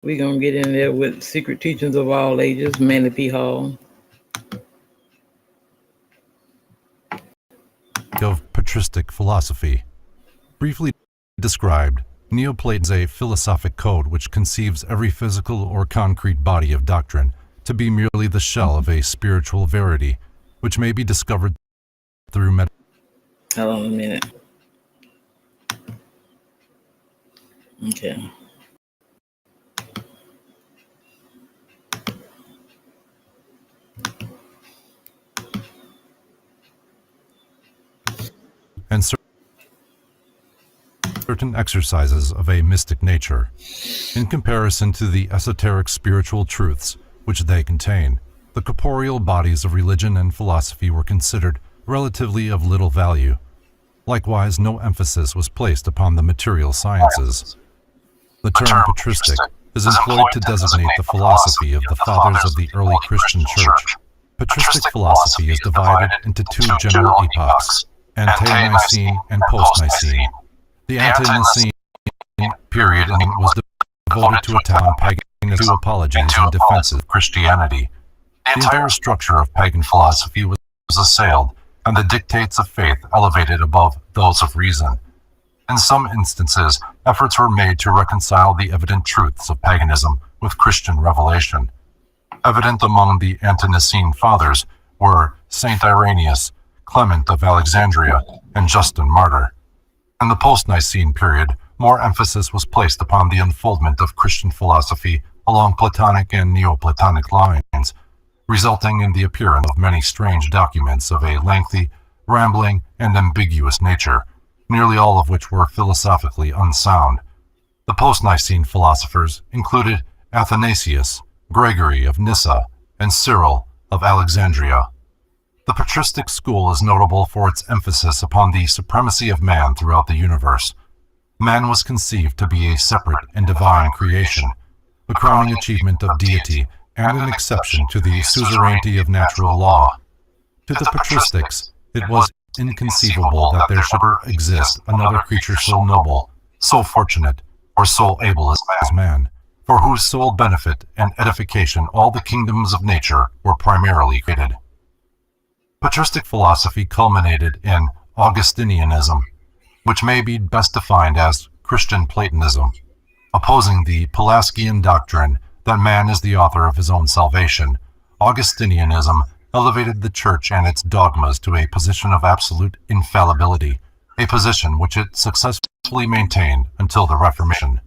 We're going to get in there with Secret Teachings of All Ages, Manly P. Hall. Of patristic philosophy. Briefly described, Neoplatonism is a philosophic code which conceives every physical or concrete body of doctrine to be merely the shell of a spiritual verity, which may be discovered through meditation. Hold on a minute. Okay. And certain exercises of a mystic nature. In comparison to the esoteric spiritual truths which they contain, the corporeal bodies of religion and philosophy were considered relatively of little value. Likewise, no emphasis was placed upon the material sciences. The term patristic is employed to designate the philosophy of the fathers of the early Christian church. Patristic philosophy is divided into two general epochs, ante-Nicene and post-Nicene. The ante-Nicene period was devoted to attack on paganism, apologies, and defense of Christianity. The entire structure of pagan philosophy was assailed, and the dictates of faith elevated above those of reason. In some instances, efforts were made to reconcile the evident truths of paganism with Christian revelation. Evident among the ante-Nicene fathers were Saint Irenaeus, Clement of Alexandria, and Justin Martyr. In the post-Nicene period, more emphasis was placed upon the unfoldment of Christian philosophy along Platonic and Neoplatonic lines, resulting in the appearance of many strange documents of a lengthy, rambling, and ambiguous nature, nearly all of which were philosophically unsound. The post-Nicene philosophers included Athanasius, Gregory of Nyssa, and Cyril of Alexandria. The patristic school is notable for its emphasis upon the supremacy of man throughout the universe. Man was conceived to be a separate and divine creation, a crowning achievement of deity and an exception to the suzerainty of natural law. To the patristics, it was inconceivable that there should ever exist another creature so noble, so fortunate, or so able as man, for whose sole benefit and edification all the kingdoms of nature were primarily created. Patristic philosophy culminated in Augustinianism, which may be best defined as Christian Platonism, opposing the Pelagian doctrine that man is the author of his own salvation. Augustinianism elevated the Church and its dogmas to a position of absolute infallibility, a position which it successfully maintained until the Reformation.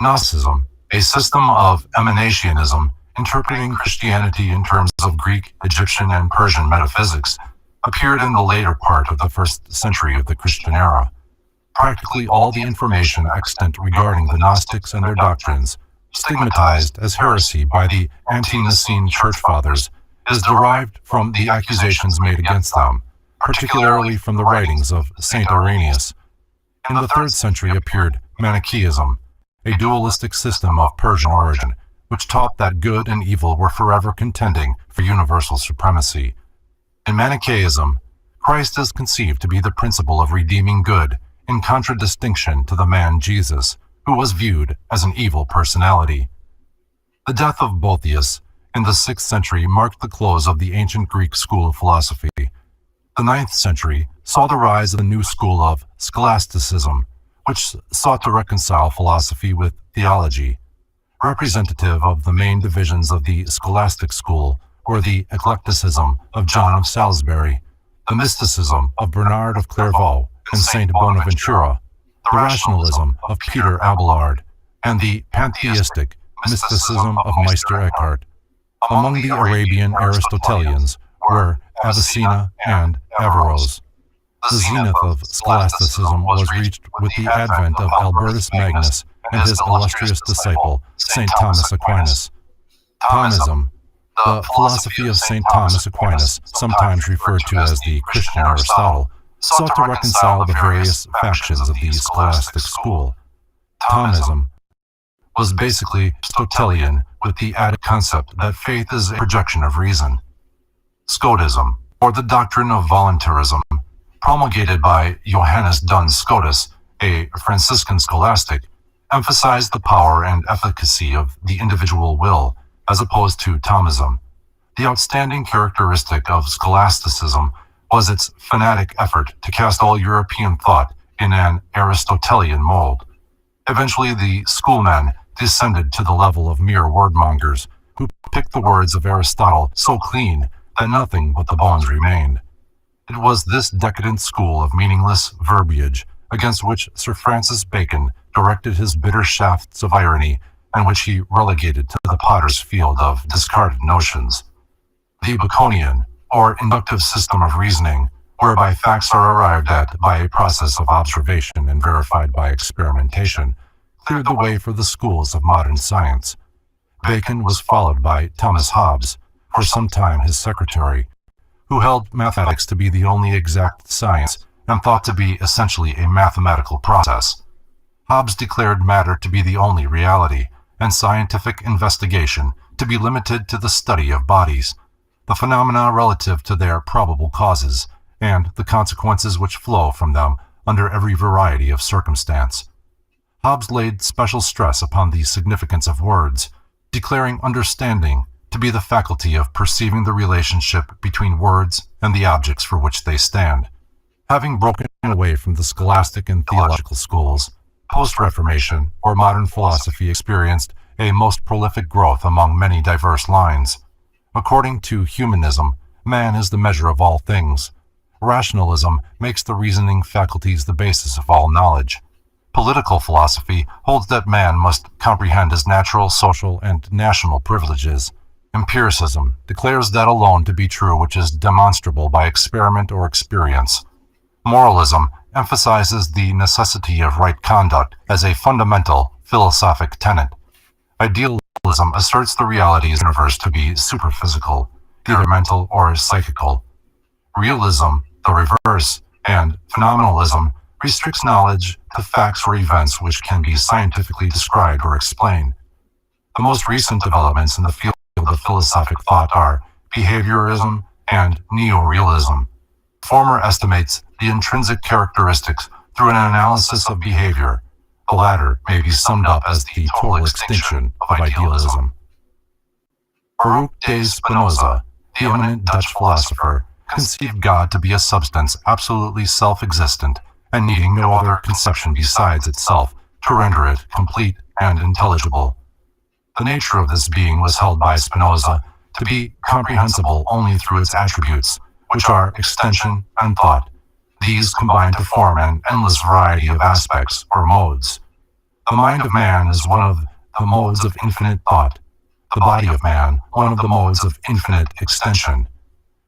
Gnosticism, a system of emanationism, interpreting Christianity in terms of Greek, Egyptian, and Persian metaphysics, appeared in the later part of the 1st century of the Christian era. Practically all the information extant regarding the Gnostics and their doctrines, stigmatized as heresy by the ante-Nicene Church Fathers, is derived from the accusations made against them, particularly from the writings of Saint Irenaeus. In the 3rd century appeared Manichaeism, a dualistic system of Persian origin, which taught that good and evil were forever contending for universal supremacy. In Manichaeism, Christ is conceived to be the principle of redeeming good, in contradistinction to the man Jesus, who was viewed as an evil personality. The death of Boethius in the 6th century marked the close of the ancient Greek school of philosophy. The 9th century saw the rise of the new school of scholasticism, which sought to reconcile philosophy with theology. Representative of the main divisions of the scholastic school were the eclecticism of John of Salisbury, the mysticism of Bernard of Clairvaux and Saint Bonaventura, the rationalism of Peter Abelard, and the pantheistic mysticism of Meister Eckhart. Among the Arabian Aristotelians were Avicenna and Averroes. The zenith of scholasticism was reached with the advent of Albertus Magnus and his illustrious disciple, St. Thomas Aquinas. Thomism, the philosophy of St. Thomas Aquinas, sometimes referred to as the Christian Aristotle, sought to reconcile the various factions of the scholastic school. Thomism was basically Aristotelian with the added concept that faith is a projection of reason. Scotism, or the doctrine of voluntarism, promulgated by Johannes Duns Scotus, a Franciscan scholastic, emphasized the power and efficacy of the individual will, as opposed to Thomism. The outstanding characteristic of scholasticism was its fanatic effort to cast all European thought in an Aristotelian mold. Eventually, the schoolmen descended to the level of mere wordmongers who picked the words of Aristotle so clean that nothing but the bones remained. It was this decadent school of meaningless verbiage against which Sir Francis Bacon directed his bitter shafts of irony and which he relegated to the potter's field of discarded notions. The Baconian, or inductive system of reasoning, whereby facts are arrived at by a process of observation and verified by experimentation, cleared the way for the schools of modern science. Bacon was followed by Thomas Hobbes, for some time his secretary, who held mathematics to be the only exact science and thought to be essentially a mathematical process. Hobbes declared matter to be the only reality, and scientific investigation to be limited to the study of bodies, the phenomena relative to their probable causes, and the consequences which flow from them under every variety of circumstance. Hobbes laid special stress upon the significance of words, declaring understanding to be the faculty of perceiving the relationship between words and the objects for which they stand. Having broken away from the scholastic and theological schools, post-Reformation or modern philosophy experienced a most prolific growth among many diverse lines. According to humanism, man is the measure of all things. Rationalism makes the reasoning faculties the basis of all knowledge. Political philosophy holds that man must comprehend his natural, social, and national privileges. Empiricism declares that alone to be true which is demonstrable by experiment or experience. Moralism emphasizes the necessity of right conduct as a fundamental philosophic tenet. Idealism asserts the reality of the universe to be superphysical, either mental or psychical. Realism, the reverse, and phenomenalism restricts knowledge to facts or events which can be scientifically described or explained. The most recent developments in the field of philosophic thought are behaviorism and neorealism. The former estimates the intrinsic characteristics through an analysis of behavior. The latter may be summed up as the total extinction of idealism. Baruch de Spinoza, the eminent Dutch philosopher, conceived God to be a substance absolutely self-existent and needing no other conception besides itself to render it complete and intelligible. The nature of this being was held by Spinoza to be comprehensible only through its attributes, which are extension and thought. These combine to form an endless variety of aspects or modes. The mind of man is one of the modes of infinite thought, the body of man one of the modes of infinite extension.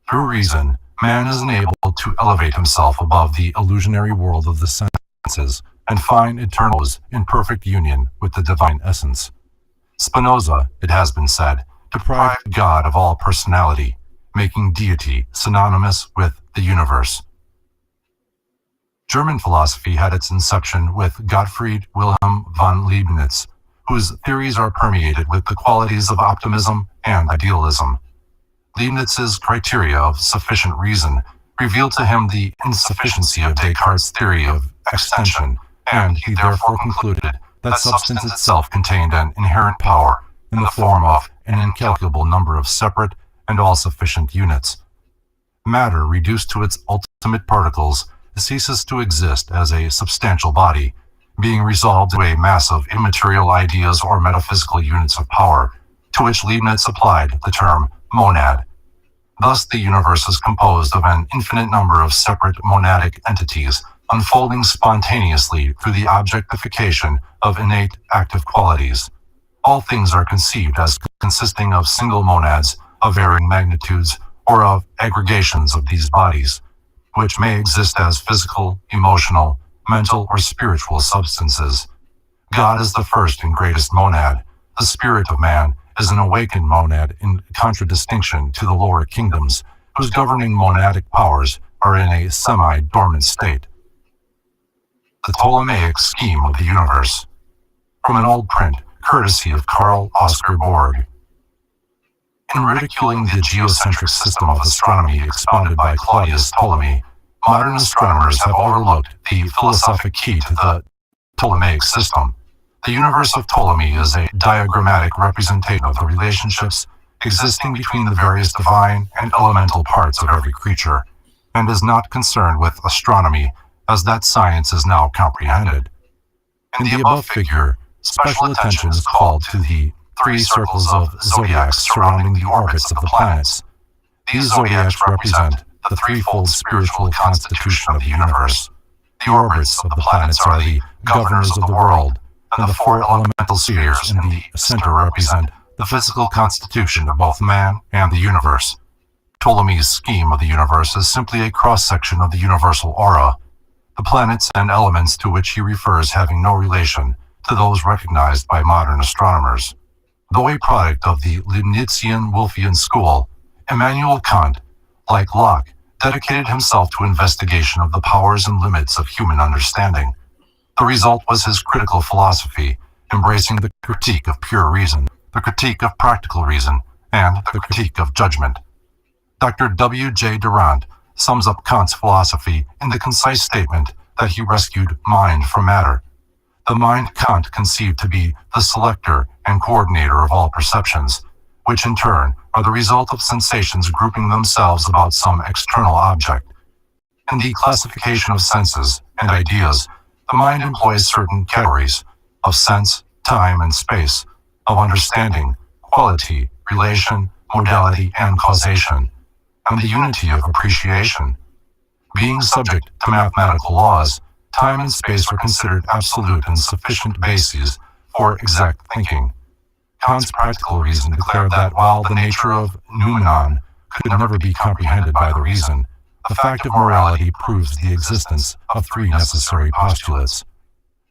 Through reason, man is enabled to elevate himself above the illusionary world of the senses and find eternals in perfect union with the divine essence. Spinoza, it has been said, deprived God of all personality, making deity synonymous with the universe. German philosophy had its inception with Gottfried Wilhelm von Leibniz, whose theories are permeated with the qualities of optimism and idealism. Leibniz's criteria of sufficient reason revealed to him the insufficiency of Descartes' theory of extension, and he therefore concluded that substance itself contained an inherent power in the form of an incalculable number of separate and all-sufficient units. Matter, reduced to its ultimate particles, ceases to exist as a substantial body, being resolved to a mass of immaterial ideas or metaphysical units of power, to which Leibniz applied the term monad. Thus, the universe is composed of an infinite number of separate monadic entities, unfolding spontaneously through the objectification of innate active qualities. All things are conceived as consisting of single monads of varying magnitudes or of aggregations of these bodies, which may exist as physical, emotional, mental, or spiritual substances. God is the first and greatest monad. The spirit of man is an awakened monad in contradistinction to the lower kingdoms, whose governing monadic powers are in a semi-dormant state. The Ptolemaic scheme of the universe. From an old print, courtesy of Carl Oscar Borg. In ridiculing the geocentric system of astronomy expounded by Claudius Ptolemy, modern astronomers have overlooked the philosophic key to the Ptolemaic system. The universe of Ptolemy is a diagrammatic representation of the relationships existing between the various divine and elemental parts of every creature, and is not concerned with astronomy as that science is now comprehended. In the above figure, special attention is called to the three circles of zodiacs surrounding the orbits of the planets. These zodiacs represent the threefold spiritual constitution of the universe. The orbits of the planets are the governors of the world, and the four elemental spheres in the center represent the physical constitution of both man and the universe. Ptolemy's scheme of the universe is simply a cross-section of the universal aura, the planets and elements to which he refers having no relation to those recognized by modern astronomers. Though a product of the Leibnizian-Wolffian school, Immanuel Kant, like Locke, dedicated himself to investigation of the powers and limits of human understanding. The result was his critical philosophy, embracing the critique of pure reason, the critique of practical reason, and the critique of judgment. Dr. W. J. Durant sums up Kant's philosophy in the concise statement that he rescued mind from matter. The mind Kant conceived to be the selector and coordinator of all perceptions, which in turn are the result of sensations grouping themselves about some external object. In the classification of senses and ideas, the mind employs certain categories of sense, time, and space, of understanding, quality, relation, modality, and causation, and the unity of appreciation. Being subject to mathematical laws, time and space are considered absolute and sufficient bases for exact thinking. Kant's practical reason declared that while the nature of noumenon could never be comprehended by the reason, the fact of morality proves the existence of three necessary postulates: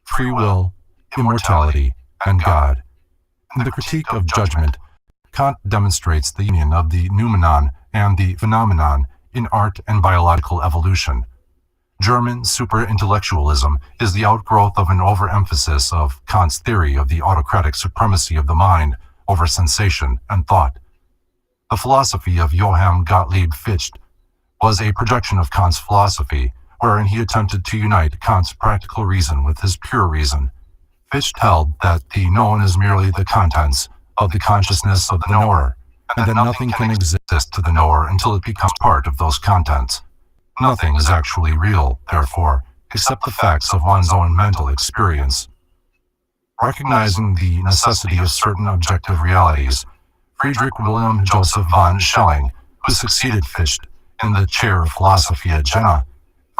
free will, immortality, and God. In the critique of judgment, Kant demonstrates the union of the noumenon and the phenomenon in art and biological evolution. German super-intellectualism is the outgrowth of an overemphasis of Kant's theory of the autocratic supremacy of the mind over sensation and thought. The philosophy of Johann Gottlieb Fichte was a projection of Kant's philosophy, wherein he attempted to unite Kant's practical reason with his pure reason. Fichte held that the known is merely the contents of the consciousness of the knower, and that nothing can exist to the knower until it becomes part of those contents. Nothing is actually real, therefore, except the facts of one's own mental experience. Recognizing the necessity of certain objective realities, Friedrich Wilhelm Joseph von Schelling, who succeeded Fichte in the chair of philosophy at Jena,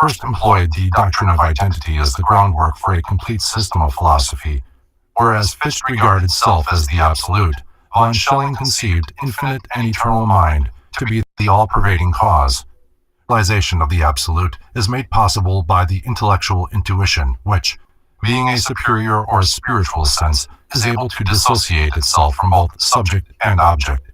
first employed the doctrine of identity as the groundwork for a complete system of philosophy. Whereas Fichte regarded self as the absolute, von Schelling conceived infinite and eternal mind to be the all-pervading cause. Realization of the absolute is made possible by the intellectual intuition, which, being a superior or spiritual sense, is able to dissociate itself from both subject and object.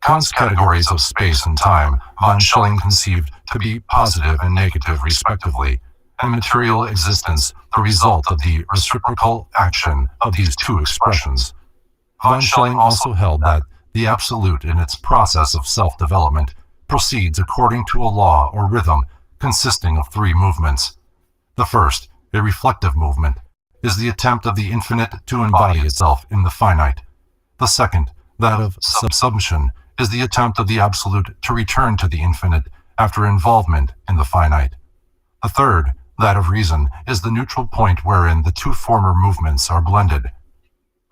Kant's categories of space and time von Schelling conceived to be positive and negative respectively, and material existence the result of the reciprocal action of these two expressions. Von Schelling also held that the absolute in its process of self-development proceeds according to a law or rhythm consisting of three movements. The first, a reflective movement, is the attempt of the infinite to embody itself in the finite. The second, that of subsumption, is the attempt of the absolute to return to the infinite after involvement in the finite. The third, that of reason, is the neutral point wherein the two former movements are blended.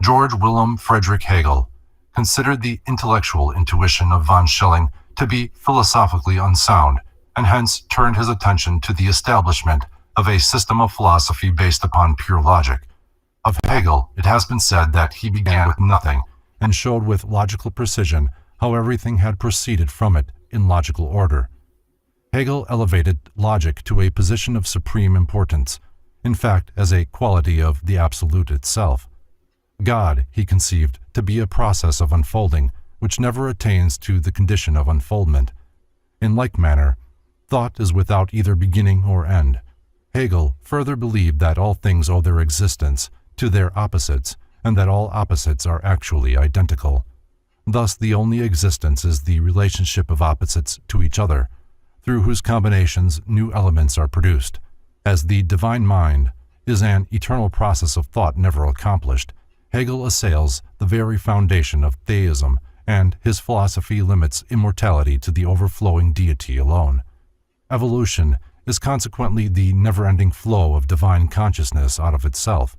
George Wilhelm Friedrich Hegel considered the intellectual intuition of von Schelling to be philosophically unsound, and hence turned his attention to the establishment of a system of philosophy based upon pure logic. Of Hegel, it has been said that he began with nothing, and showed with logical precision how everything had proceeded from it in logical order. Hegel elevated logic to a position of supreme importance, in fact, as a quality of the absolute itself. God, he conceived to be a process of unfolding, which never attains to the condition of unfoldment. In like manner, thought is without either beginning or end. Hegel further believed that all things owe their existence to their opposites, and that all opposites are actually identical. Thus, the only existence is the relationship of opposites to each other, through whose combinations new elements are produced, as the divine mind is an eternal process of thought never accomplished, Hegel assails the very foundation of theism, and his philosophy limits immortality to the overflowing deity alone. Evolution is consequently the never-ending flow of divine consciousness out of itself.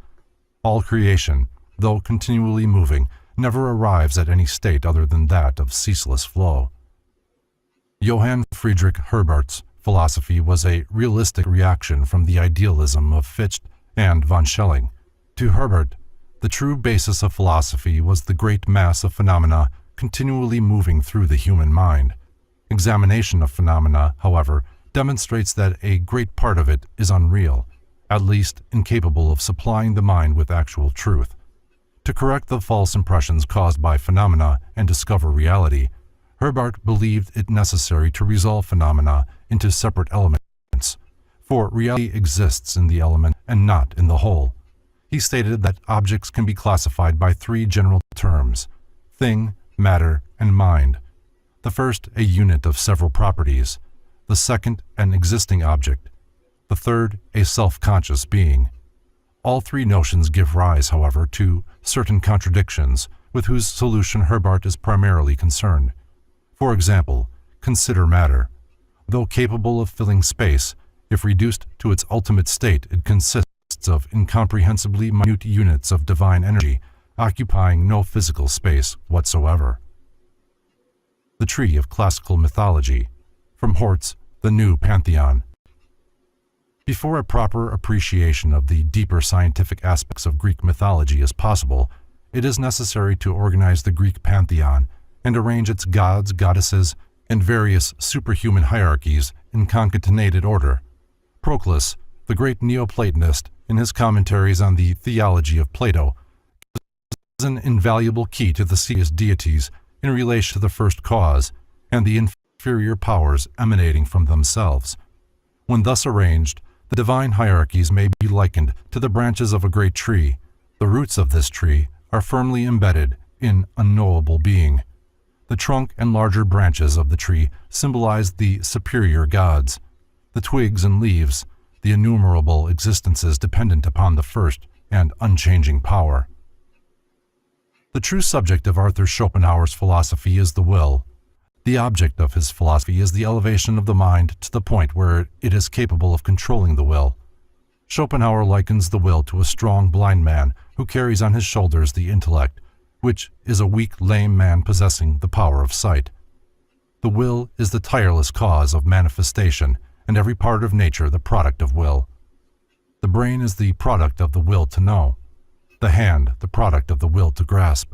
All creation, though continually moving, never arrives at any state other than that of ceaseless flow. Johann Friedrich Herbart's philosophy was a realistic reaction from the idealism of Fichte and von Schelling. To Herbart, the true basis of philosophy was the great mass of phenomena continually moving through the human mind. Examination of phenomena, however, demonstrates that a great part of it is unreal, at least incapable of supplying the mind with actual truth. To correct the false impressions caused by phenomena and discover reality, Herbart believed it necessary to resolve phenomena into separate elements, for reality exists in the element and not in the whole. He stated that objects can be classified by three general terms: thing, matter, and mind. The first, a unit of several properties; the second, an existing object; the third, a self-conscious being. All three notions give rise, however, to certain contradictions with whose solution Herbart is primarily concerned. For example, consider matter. Though capable of filling space, if reduced to its ultimate state, it consists of incomprehensibly minute units of divine energy, occupying no physical space whatsoever. The Tree of Classical Mythology, from Hort's The New Pantheon. Before a proper appreciation of the deeper scientific aspects of Greek mythology is possible, it is necessary to organize the Greek pantheon and arrange its gods, goddesses, and various superhuman hierarchies in concatenated order. Proclus, the great Neoplatonist, in his commentaries on the theology of Plato, gives an invaluable key to the serious deities in relation to the first cause and the inferior powers emanating from themselves. When thus arranged, the divine hierarchies may be likened to the branches of a great tree. The roots of this tree are firmly embedded in unknowable being. The trunk and larger branches of the tree symbolize the superior gods. The twigs and leaves, the innumerable existences dependent upon the first and unchanging power. The true subject of Arthur Schopenhauer's philosophy is the will. The object of his philosophy is the elevation of the mind to the point where it is capable of controlling the will. Schopenhauer likens the will to a strong blind man who carries on his shoulders the intellect, which is a weak lame man possessing the power of sight. The will is the tireless cause of manifestation, and every part of nature the product of will. The brain is the product of the will to know, the hand the product of the will to grasp.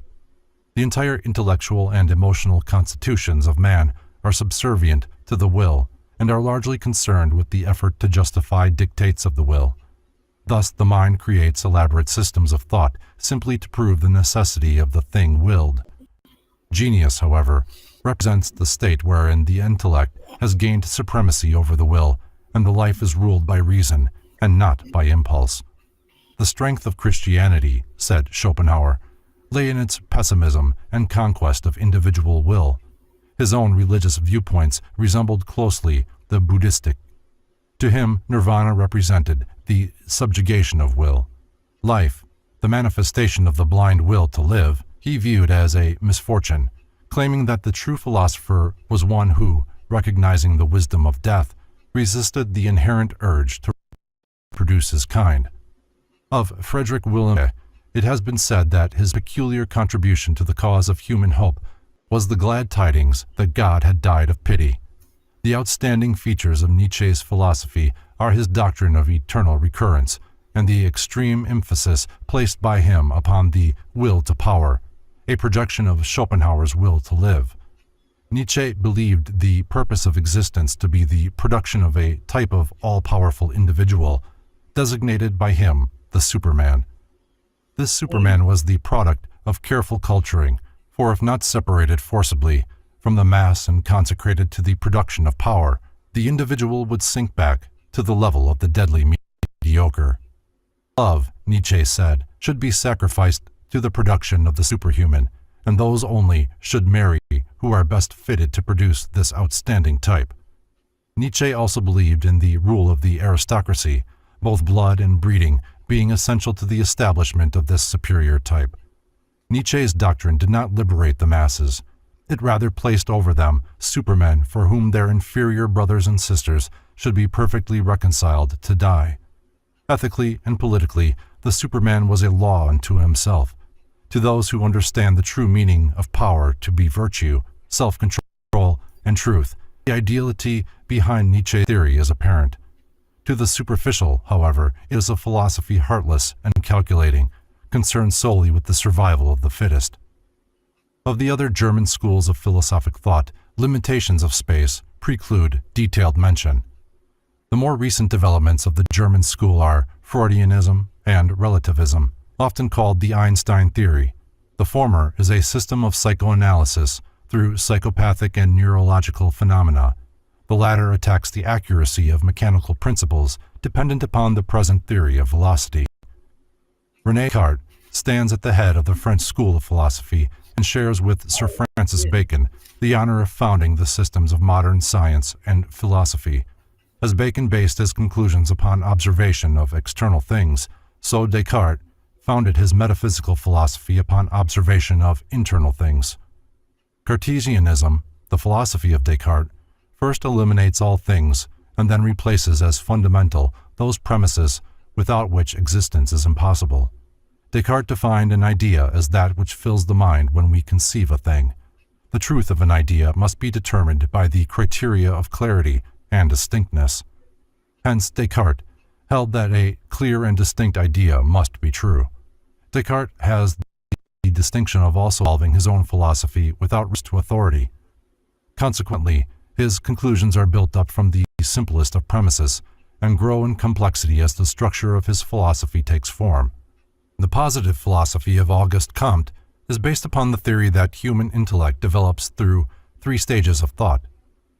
The entire intellectual and emotional constitutions of man are subservient to the will and are largely concerned with the effort to justify dictates of the will. Thus, the mind creates elaborate systems of thought simply to prove the necessity of the thing willed. Genius, however, represents the state wherein the intellect has gained supremacy over the will, and the life is ruled by reason and not by impulse. The strength of Christianity, said Schopenhauer, lay in its pessimism and conquest of individual will. His own religious viewpoints resembled closely the Buddhistic. To him, nirvana represented the subjugation of will. Life, the manifestation of the blind will to live, he viewed as a misfortune, claiming that the true philosopher was one who, recognizing the wisdom of death, resisted the inherent urge to produce his kind. Of Frederick William, it has been said that his peculiar contribution to the cause of human hope was the glad tidings that God had died of pity. The outstanding features of Nietzsche's philosophy are his doctrine of eternal recurrence and the extreme emphasis placed by him upon the will to power, a projection of Schopenhauer's will to live. Nietzsche believed the purpose of existence to be the production of a type of all-powerful individual, designated by him the Superman. This Superman was the product of careful culturing, for if not separated forcibly from the mass and consecrated to the production of power, the individual would sink back to the level of the deadly mediocre. Love, Nietzsche said, should be sacrificed to the production of the superhuman, and those only should marry who are best fitted to produce this outstanding type. Nietzsche also believed in the rule of the aristocracy, both blood and breeding being essential to the establishment of this superior type. Nietzsche's doctrine did not liberate the masses. It rather placed over them supermen for whom their inferior brothers and sisters should be perfectly reconciled to die. Ethically and politically, the Superman was a law unto himself. To those who understand the true meaning of power to be virtue, self-control, and truth, the ideality behind Nietzsche's theory is apparent. To the superficial, however, it is a philosophy heartless and calculating, concerned solely with the survival of the fittest. Of the other German schools of philosophic thought, limitations of space preclude detailed mention. The more recent developments of the German school are Freudianism and relativism, often called the Einstein theory. The former is a system of psychoanalysis through psychopathic and neurological phenomena. The latter attacks the accuracy of mechanical principles dependent upon the present theory of velocity. René Descartes stands at the head of the French school of philosophy and shares with Sir Francis Bacon the honor of founding the systems of modern science and philosophy. As Bacon based his conclusions upon observation of external things, so Descartes founded his metaphysical philosophy upon observation of internal things. Cartesianism, the philosophy of Descartes, first eliminates all things and then replaces as fundamental those premises without which existence is impossible. Descartes defined an idea as that which fills the mind when we conceive a thing. The truth of an idea must be determined by the criteria of clarity and distinctness. Hence, Descartes held that a clear and distinct idea must be true. Descartes has the distinction of also evolving his own philosophy without risk to authority. Consequently, his conclusions are built up from the simplest of premises and grow in complexity as the structure of his philosophy takes form. The positive philosophy of Auguste Comte is based upon the theory that human intellect develops through 3 stages of thought.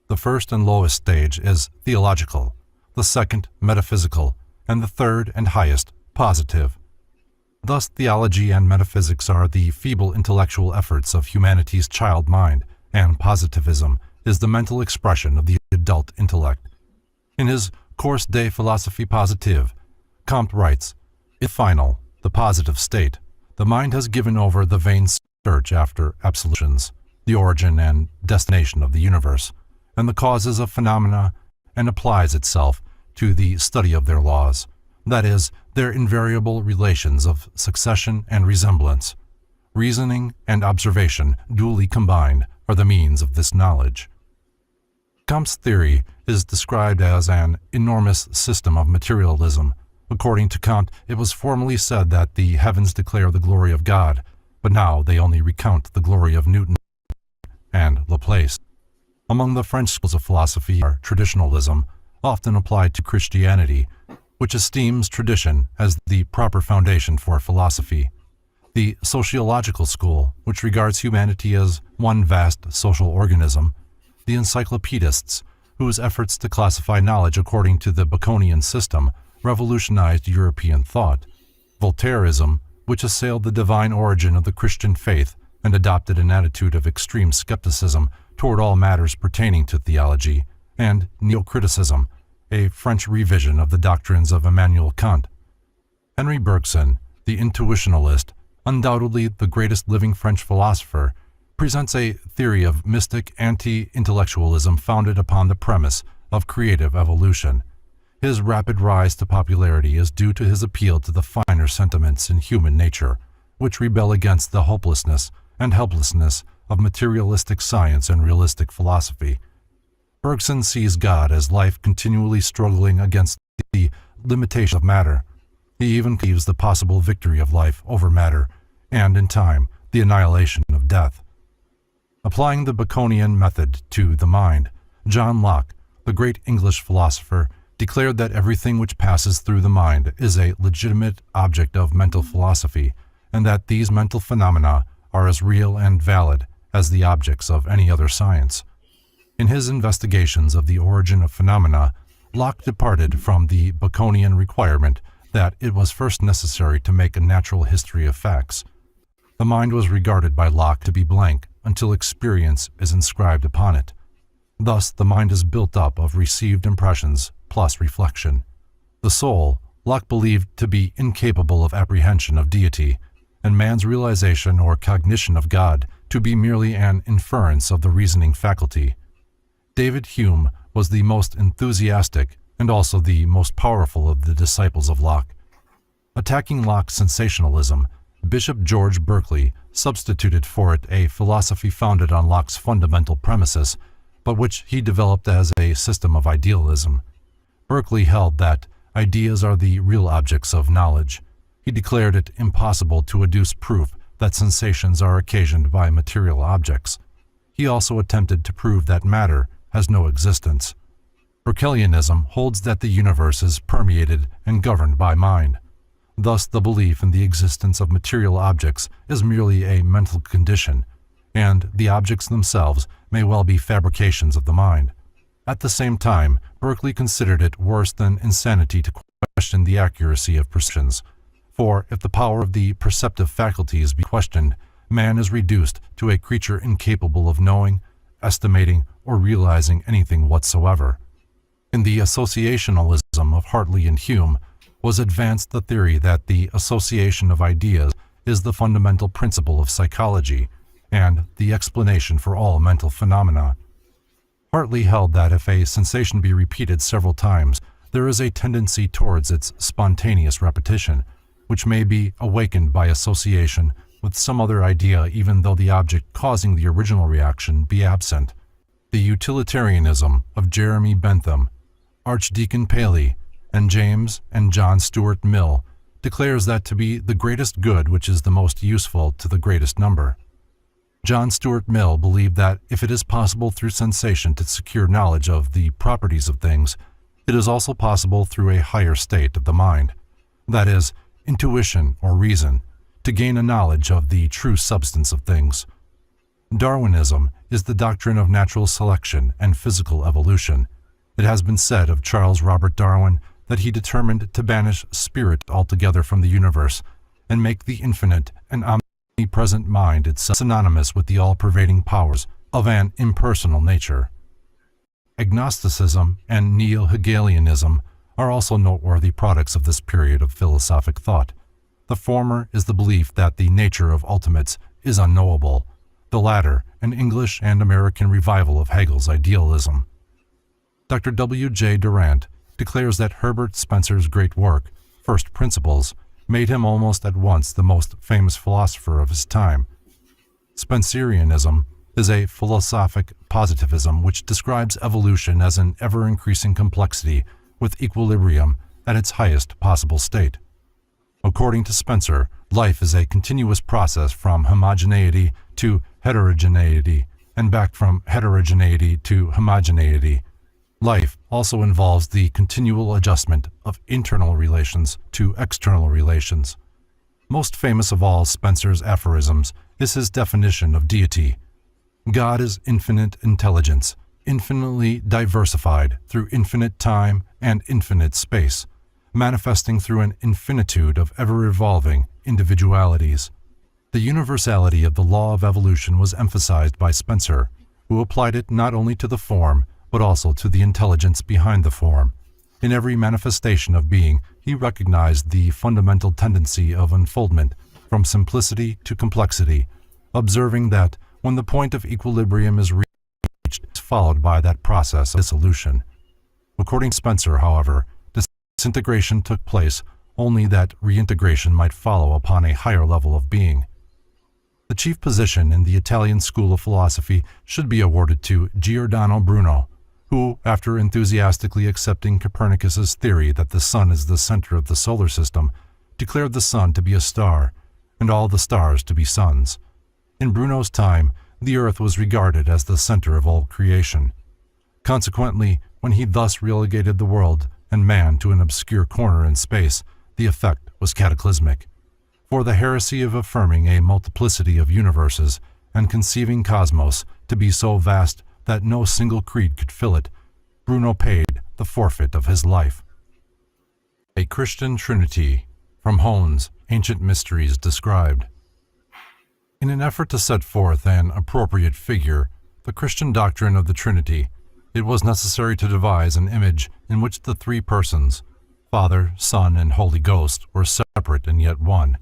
The first and lowest stage is theological, the second metaphysical, and the third and highest positive. Thus, theology and metaphysics are the feeble intellectual efforts of humanity's child mind, and positivism is the mental expression of the adult intellect. In his Cours de philosophie positive, Comte writes, "If final, the positive state, the mind has given over the vain search after absolutions, the origin and destination of the universe, and the causes of phenomena, and applies itself to the study of their laws, that is, their invariable relations of succession and resemblance. Reasoning and observation, duly combined, are the means of this knowledge." Comte's theory is described as an enormous system of materialism. According to Comte, it was formerly said that the heavens declare the glory of God, but now they only recount the glory of Newton and Laplace. Among the French schools of philosophy are traditionalism, often applied to Christianity, which esteems tradition as the proper foundation for philosophy. The sociological school, which regards humanity as one vast social organism. The encyclopedists, whose efforts to classify knowledge according to the Baconian system revolutionized European thought. Voltaireism, which assailed the divine origin of the Christian faith and adopted an attitude of extreme skepticism toward all matters pertaining to theology, and Neocriticism, a French revision of the doctrines of Immanuel Kant. Henri Bergson, the intuitionalist, undoubtedly the greatest living French philosopher, presents a theory of mystic anti-intellectualism founded upon the premise of creative evolution. His rapid rise to popularity is due to his appeal to the finer sentiments in human nature, which rebel against the hopelessness and helplessness of materialistic science and realistic philosophy. Bergson sees God as life continually struggling against the limitation of matter. He even conceives the possible victory of life over matter, and in time, the annihilation of death. Applying the Baconian method to the mind, John Locke, the great English philosopher, declared that everything which passes through the mind is a legitimate object of mental philosophy, and that these mental phenomena are as real and valid as the objects of any other science. In his investigations of the origin of phenomena, Locke departed from the Baconian requirement that it was first necessary to make a natural history of facts. The mind was regarded by Locke to be blank until experience is inscribed upon it. Thus, the mind is built up of received impressions plus reflection. The soul, Locke believed to be incapable of apprehension of deity, and man's realization or cognition of God to be merely an inference of the reasoning faculty. David Hume was the most enthusiastic and also the most powerful of the disciples of Locke. Attacking Locke's sensationalism, Bishop George Berkeley substituted for it a philosophy founded on Locke's fundamental premises, but which he developed as a system of idealism. Berkeley held that ideas are the real objects of knowledge. He declared it impossible to adduce proof that sensations are occasioned by material objects. He also attempted to prove that matter has no existence. Berkeleyanism holds that the universe is permeated and governed by mind. Thus, the belief in the existence of material objects is merely a mental condition, and the objects themselves may well be fabrications of the mind. At the same time, Berkeley considered it worse than insanity to question the accuracy of perceptions, for if the power of the perceptive faculties be questioned, man is reduced to a creature incapable of knowing, estimating, or realizing anything whatsoever. In the associationalism of Hartley and Hume was advanced the theory that the association of ideas is the fundamental principle of psychology and the explanation for all mental phenomena. Hartley held that if a sensation be repeated several times, there is a tendency towards its spontaneous repetition, which may be awakened by association with some other idea even though the object causing the original reaction be absent. The utilitarianism of Jeremy Bentham, Archdeacon Paley, and James and John Stuart Mill declares that to be the greatest good which is the most useful to the greatest number. John Stuart Mill believed that if it is possible through sensation to secure knowledge of the properties of things, it is also possible through a higher state of the mind, that is, intuition or reason, to gain a knowledge of the true substance of things. Darwinism is the doctrine of natural selection and physical evolution. It has been said of Charles Robert Darwin that he determined to banish spirit altogether from the universe and make the infinite and omnipresent mind itself synonymous with the all-pervading powers of an impersonal nature. Agnosticism and Neo-Hegelianism are also noteworthy products of this period of philosophic thought. The former is the belief that the nature of ultimates is unknowable, the latter an English and American revival of Hegel's idealism. Dr. W. J. Durant declares that Herbert Spencer's great work, First Principles, made him almost at once the most famous philosopher of his time. Spencerianism is a philosophic positivism which describes evolution as an ever-increasing complexity with equilibrium at its highest possible state. According to Spencer, life is a continuous process from homogeneity to heterogeneity and back from heterogeneity to homogeneity. Life also involves the continual adjustment of internal relations to external relations. Most famous of all Spencer's aphorisms is his definition of deity. God is infinite intelligence, infinitely diversified through infinite time and infinite space, manifesting through an infinitude of ever-evolving individualities. The universality of the law of evolution was emphasized by Spencer, who applied it not only to the form, but also to the intelligence behind the form. In every manifestation of being, he recognized the fundamental tendency of unfoldment from simplicity to complexity, observing that when the point of equilibrium is reached, it's followed by that process of dissolution. According to Spencer, however, disintegration took place only that reintegration might follow upon a higher level of being. The chief position in the Italian school of philosophy should be awarded to Giordano Bruno, who, after enthusiastically accepting Copernicus's theory that the sun is the center of the solar system, declared the sun to be a star, and all the stars to be suns. In Bruno's time, the earth was regarded as the center of all creation. Consequently, when he thus relegated the world and man to an obscure corner in space, the effect was cataclysmic. For the heresy of affirming a multiplicity of universes and conceiving cosmos to be so vast that no single creed could fill it, Bruno paid the forfeit of his life. A Christian Trinity, from Hone's Ancient Mysteries Described. In an effort to set forth an appropriate figure, the Christian doctrine of the Trinity, it was necessary to devise an image in which the three persons, Father, Son, and Holy Ghost were separate and yet one.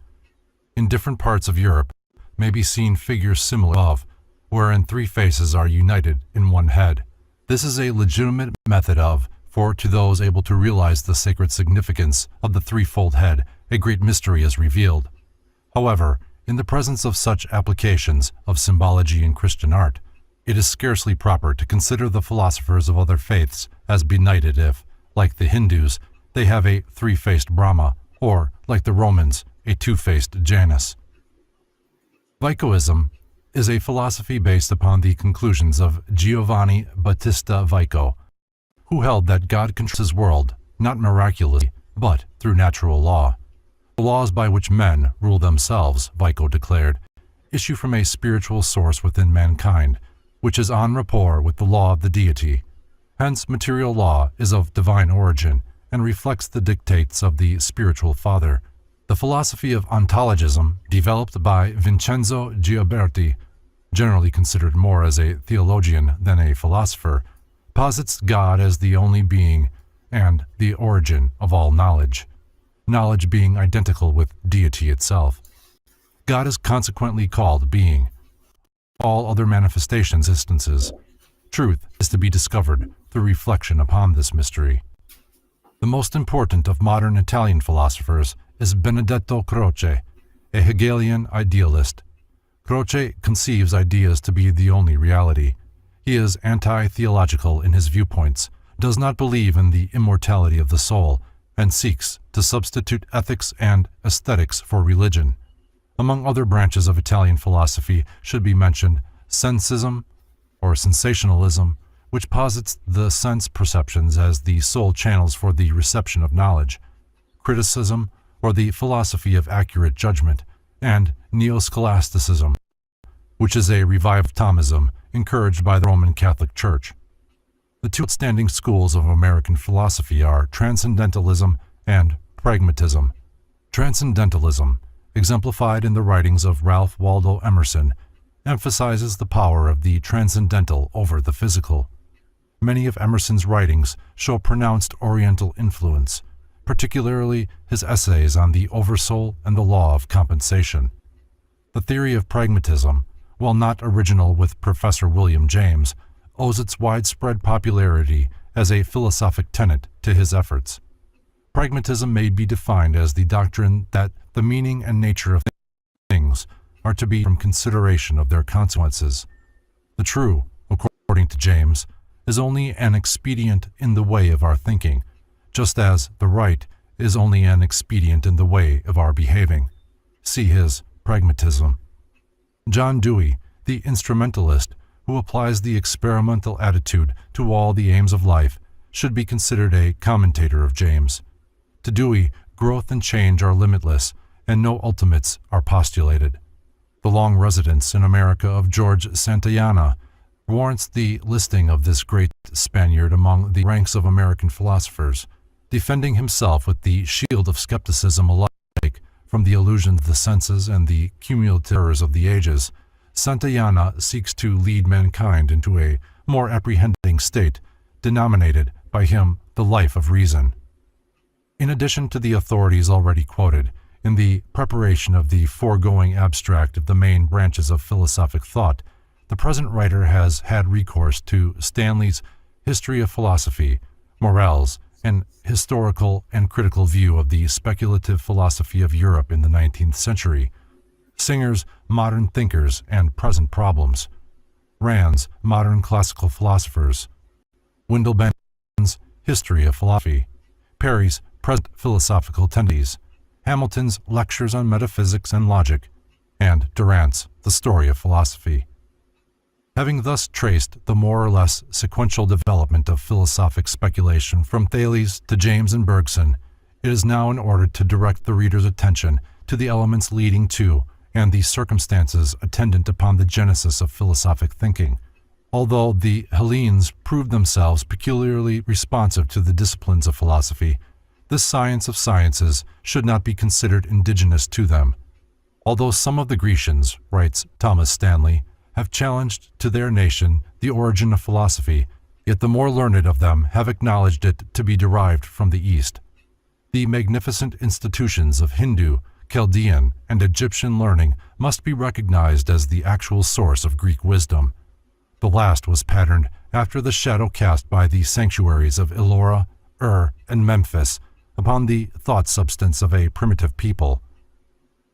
In different parts of Europe may be seen figures similar above, wherein three faces are united in one head. This is a legitimate method of, for to those able to realize the sacred significance of the threefold head, a great mystery is revealed. However, in the presence of such applications of symbology in Christian art, it is scarcely proper to consider the philosophers of other faiths as benighted if, like the Hindus, they have a three-faced Brahma, or, like the Romans, a two-faced Janus. Vicoism is a philosophy based upon the conclusions of Giovanni Battista Vico, who held that God controls his world, not miraculously, but through natural law. The laws by which men rule themselves, Vico declared, issue from a spiritual source within mankind, which is en rapport with the law of the deity. Hence, material law is of divine origin and reflects the dictates of the spiritual father. The philosophy of ontologism, developed by Vincenzo Gioberti, generally considered more as a theologian than a philosopher, posits God as the only being and the origin of all knowledge, knowledge being identical with deity itself. God is consequently called being. All other manifestations instances. Truth is to be discovered through reflection upon this mystery. The most important of modern Italian philosophers is Benedetto Croce, a Hegelian idealist. Croce conceives ideas to be the only reality. He is anti-theological in his viewpoints, does not believe in the immortality of the soul, and seeks to substitute ethics and aesthetics for religion. Among other branches of Italian philosophy should be mentioned sensism, or sensationalism, which posits the sense perceptions as the sole channels for the reception of knowledge, criticism, or the philosophy of accurate judgment, and neo-scholasticism, which is a revived Thomism encouraged by the Roman Catholic Church. The two outstanding schools of American philosophy are transcendentalism and pragmatism. Transcendentalism, exemplified in the writings of Ralph Waldo Emerson, emphasizes the power of the transcendental over the physical. Many of Emerson's writings show pronounced Oriental influence, particularly his essays on the Oversoul and the Law of Compensation. The theory of pragmatism, while not original with Professor William James, owes its widespread popularity as a philosophic tenet to his efforts. Pragmatism may be defined as the doctrine that the meaning and nature of things are to be from consideration of their consequences. The true, according to James, is only an expedient in the way of our thinking, just as the right is only an expedient in the way of our behaving. See his Pragmatism. John Dewey, the instrumentalist who applies the experimental attitude to all the aims of life, should be considered a commentator of James. To Dewey, growth and change are limitless, and no ultimates are postulated. The long residence in America of George Santayana warrants the listing of this great Spaniard among the ranks of American philosophers, defending himself with the shield of skepticism alike from the illusions of the senses and the cumulative errors of the ages. Santayana seeks to lead mankind into a more apprehending state, denominated by him the life of reason. In addition to the authorities already quoted, in the preparation of the foregoing abstract of the main branches of philosophic thought, the present writer has had recourse to Stanley's History of Philosophy, Morel's an historical and critical view of the speculative philosophy of Europe in the 19th century, Singer's Modern Thinkers and Present Problems, Rand's Modern Classical Philosophers, Windelband's History of Philosophy, Perry's Present Philosophical Tendencies, Hamilton's Lectures on Metaphysics and Logic, and Durant's The Story of Philosophy. Having thus traced the more or less sequential development of philosophic speculation from Thales to James and Bergson, it is now in order to direct the reader's attention to the elements leading to and the circumstances attendant upon the genesis of philosophic thinking. Although the Hellenes proved themselves peculiarly responsive to the disciplines of philosophy, this science of sciences should not be considered indigenous to them. Although some of the Grecians, writes Thomas Stanley, have challenged to their nation the origin of philosophy, yet the more learned of them have acknowledged it to be derived from the East. The magnificent institutions of Hindu, Chaldean, and Egyptian learning must be recognized as the actual source of Greek wisdom. The last was patterned after the shadow cast by the sanctuaries of Ellora, and Memphis upon the thought substance of a primitive people.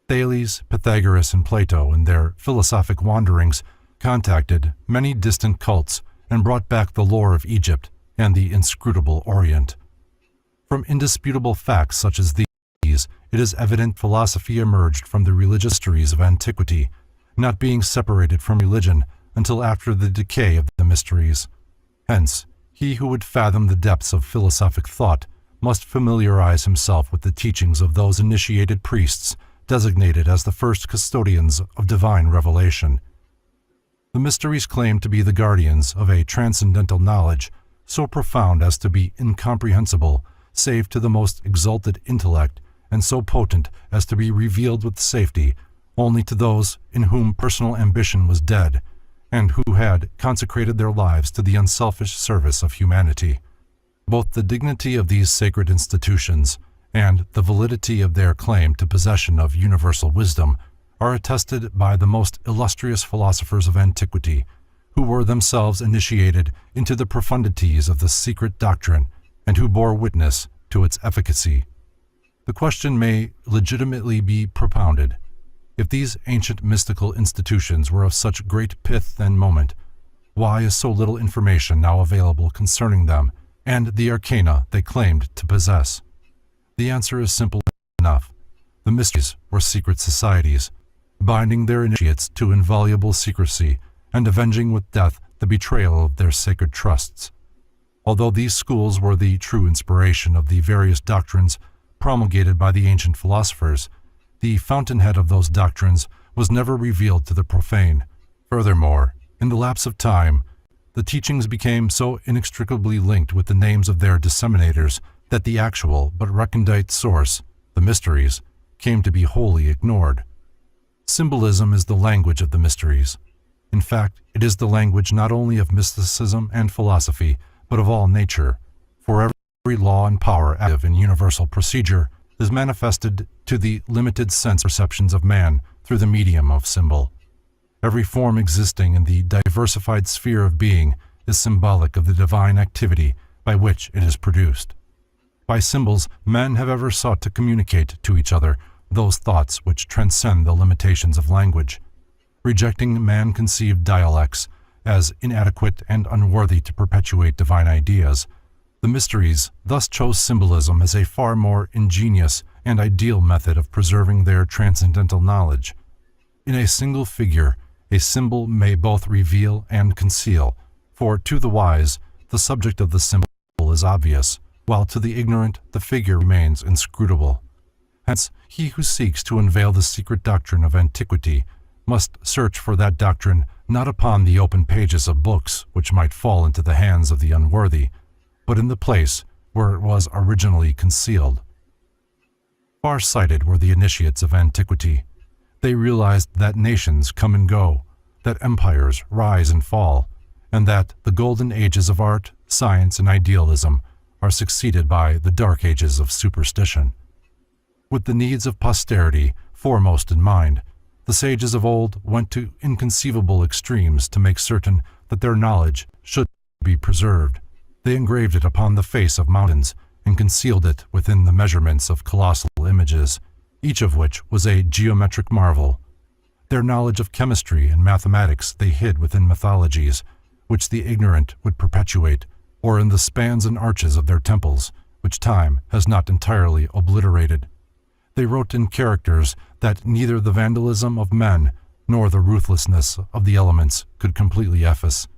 Thales, Pythagoras, and Plato, in their philosophic wanderings, contacted many distant cults and brought back the lore of Egypt and the inscrutable Orient. From indisputable facts such as these, it is evident philosophy emerged from the religious mysteries of antiquity, not being separated from religion until after the decay of the mysteries. Hence, he who would fathom the depths of philosophic thought must familiarize himself with the teachings of those initiated priests designated as the first custodians of divine revelation. The mysteries claim to be the guardians of a transcendental knowledge so profound as to be incomprehensible save to the most exalted intellect, and so potent as to be revealed with safety only to those in whom personal ambition was dead, and who had consecrated their lives to the unselfish service of humanity. Both the dignity of these sacred institutions and the validity of their claim to possession of universal wisdom are attested by the most illustrious philosophers of antiquity, who were themselves initiated into the profundities of the secret doctrine and who bore witness to its efficacy. The question may legitimately be propounded: if these ancient mystical institutions were of such great pith and moment, why is so little information now available concerning them and the arcana they claimed to possess? The answer is simple enough. The mysteries were secret societies, binding their initiates to inviolable secrecy and avenging with death the betrayal of their sacred trusts. Although these schools were the true inspiration of the various doctrines promulgated by the ancient philosophers, the fountainhead of those doctrines was never revealed to the profane. Furthermore, in the lapse of time, the teachings became so inextricably linked with the names of their disseminators that the actual but recondite source, the mysteries, came to be wholly ignored. Symbolism is the language of the mysteries. In fact, it is the language not only of mysticism and philosophy, but of all nature, for every law and power active in universal procedure is manifested to the limited sense perceptions of man through the medium of symbol. Every form existing in the diversified sphere of being is symbolic of the divine activity by which it is produced. By symbols, men have ever sought to communicate to each other those thoughts which transcend the limitations of language. Rejecting man-conceived dialects as inadequate and unworthy to perpetuate divine ideas, the mysteries thus chose symbolism as a far more ingenious and ideal method of preserving their transcendental knowledge. In a single figure, a symbol may both reveal and conceal, for to the wise, the subject of the symbol is obvious, while to the ignorant the figure remains inscrutable. Hence, he who seeks to unveil the secret doctrine of antiquity must search for that doctrine not upon the open pages of books which might fall into the hands of the unworthy, but in the place where it was originally concealed. Far-sighted were the initiates of antiquity. They realized that nations come and go, that empires rise and fall, and that the golden ages of art, science, and idealism are succeeded by the dark ages of superstition. With the needs of posterity foremost in mind, the sages of old went to inconceivable extremes to make certain that their knowledge should be preserved. They engraved it upon the face of mountains and concealed it within the measurements of colossal images, each of which was a geometric marvel. Their knowledge of chemistry and mathematics they hid within mythologies, which the ignorant would perpetuate, or in the spans and arches of their temples, which time has not entirely obliterated. They wrote in characters that neither the vandalism of men nor the ruthlessness of the elements could completely efface.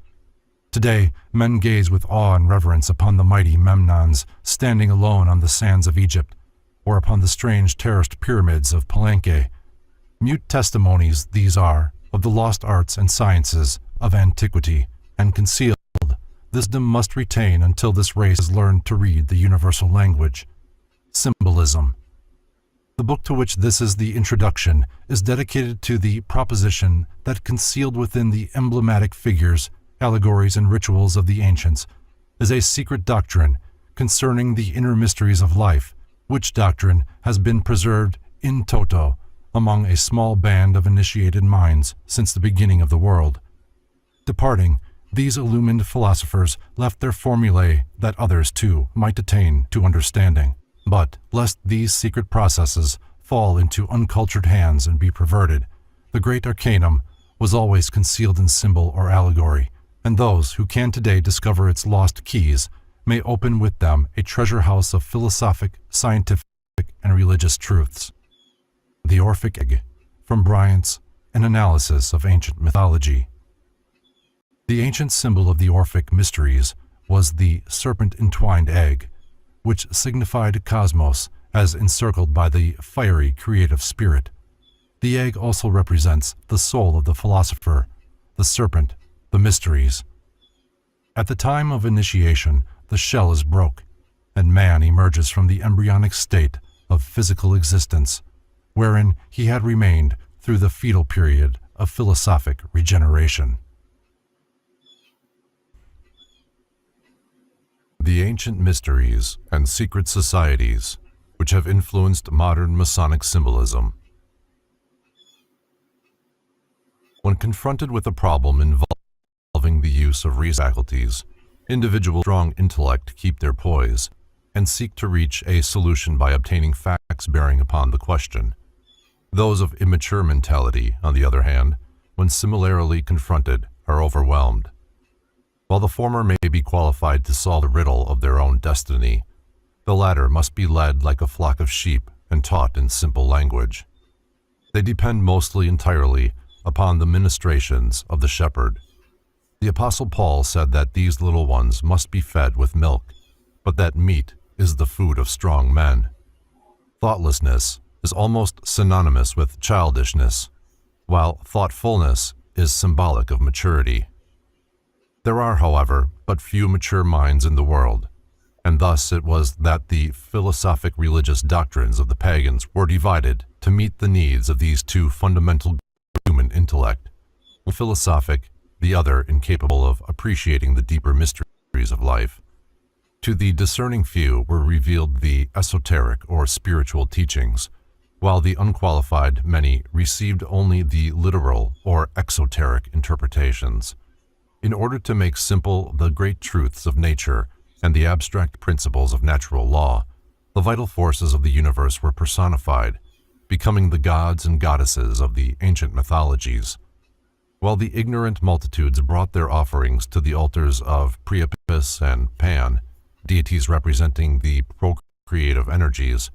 Today, men gaze with awe and reverence upon the mighty Memnons standing alone on the sands of Egypt, or upon the strange terraced pyramids of Palenque. Mute testimonies these are of the lost arts and sciences of antiquity, and concealed wisdom must retain until this race has learned to read the universal language. Symbolism. The book to which this is the introduction is dedicated to the proposition that concealed within the emblematic figures, allegories, and rituals of the ancients is a secret doctrine concerning the inner mysteries of life which doctrine has been preserved in toto among a small band of initiated minds since the beginning of the world. Departing, these illumined philosophers left their formulae that others too might attain to understanding. But, lest these secret processes fall into uncultured hands and be perverted, the great arcanum was always concealed in symbol or allegory, and those who can today discover its lost keys may open with them a treasure house of philosophic, scientific, and religious truths. The Orphic Egg, from Bryant's An Analysis of Ancient Mythology. The ancient symbol of the Orphic mysteries was the serpent-entwined egg, which signified cosmos as encircled by the fiery creative spirit. The egg also represents the soul of the philosopher, the serpent, the mysteries. At the time of initiation, the shell is broke, and man emerges from the embryonic state of physical existence, wherein he had remained through the fetal period of philosophic regeneration. The ancient mysteries and secret societies which have influenced modern Masonic symbolism. When confronted with a problem involving the use of reason faculties, individuals with strong intellect keep their poise and seek to reach a solution by obtaining facts bearing upon the question. Those of immature mentality, on the other hand, when similarly confronted, are overwhelmed. While the former may be qualified to solve the riddle of their own destiny, the latter must be led like a flock of sheep and taught in simple language. They depend mostly entirely upon the ministrations of the shepherd. The Apostle Paul said that these little ones must be fed with milk, but that meat is the food of strong men. Thoughtlessness is almost synonymous with childishness, while thoughtfulness is symbolic of maturity. There are, however, but few mature minds in the world, and thus it was that the philosophic religious doctrines of the pagans were divided to meet the needs of these two fundamental human intellect, one philosophic, the other incapable of appreciating the deeper mysteries of life. To the discerning few were revealed the esoteric or spiritual teachings, while the unqualified many received only the literal or exoteric interpretations. In order to make simple the great truths of nature and the abstract principles of natural law, the vital forces of the universe were personified, becoming the gods and goddesses of the ancient mythologies. While the ignorant multitudes brought their offerings to the altars of Priapus and Pan, deities representing the procreative energies,